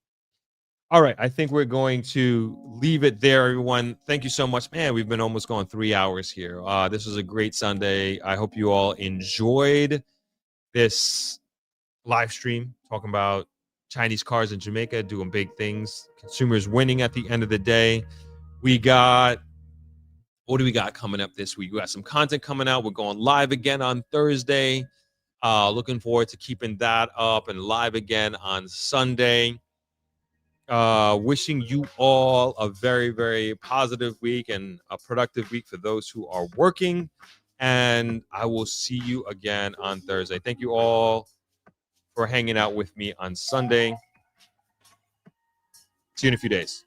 All right, I think we're going to leave it there, everyone. Thank you so much. Man, we've been almost going 3 hours here. This was a great Sunday. I hope you all enjoyed this live stream talking about Chinese cars in Jamaica doing big things. Consumers winning at the end of the day. What do we got coming up this week? We got some content coming out. We're going live again on Thursday. Looking forward to keeping that up and live again on Sunday. Wishing you all a very, very positive week and a productive week for those who are working. And I will see you again on Thursday. Thank you all for hanging out with me on Sunday. See you in a few days.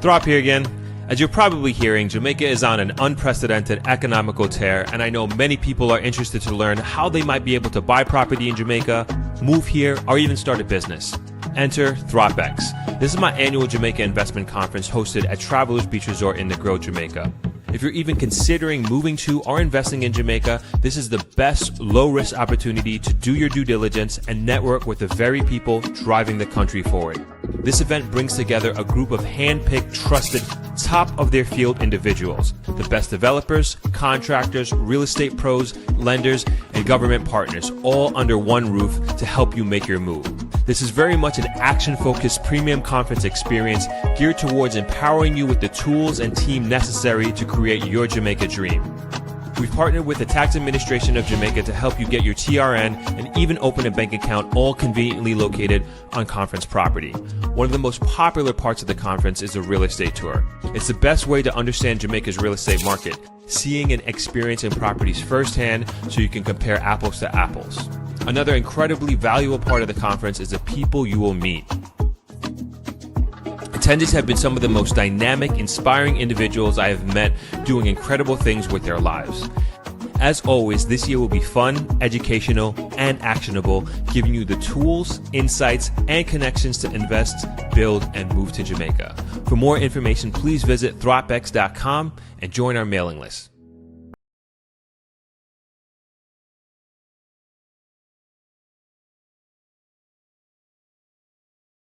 Throp here again. As you're probably hearing, Jamaica is on an unprecedented economical tear, and I know many people are interested to learn how they might be able to buy property in Jamaica, move here, or even start a business. Enter Throp-X. This is my annual Jamaica investment conference hosted at Travelers Beach Resort in Negril, Jamaica. If you're even considering moving to or investing in Jamaica, this is the best low-risk opportunity to do your due diligence and network with the very people driving the country forward. This event brings together a group of hand-picked, trusted, top-of-their-field individuals, the best developers, contractors, real estate pros, lenders, and government partners, all under one roof to help you make your move. This is very much an action-focused premium conference experience geared towards empowering you with the tools and team necessary to create your Jamaica dream. We've partnered with the Tax Administration of Jamaica to help you get your TRN and even open a bank account, all conveniently located on conference property. One of the most popular parts of the conference is the real estate tour. It's the best way to understand Jamaica's real estate market, seeing and experiencing properties firsthand so you can compare apples to apples. Another incredibly valuable part of the conference is the people you will meet. Attendees have been some of the most dynamic, inspiring individuals I have met doing incredible things with their lives. As always, this year will be fun, educational, and actionable, giving you the tools, insights, and connections to invest, build, and move to Jamaica. For more information, please visit Throp-X.com and join our mailing list.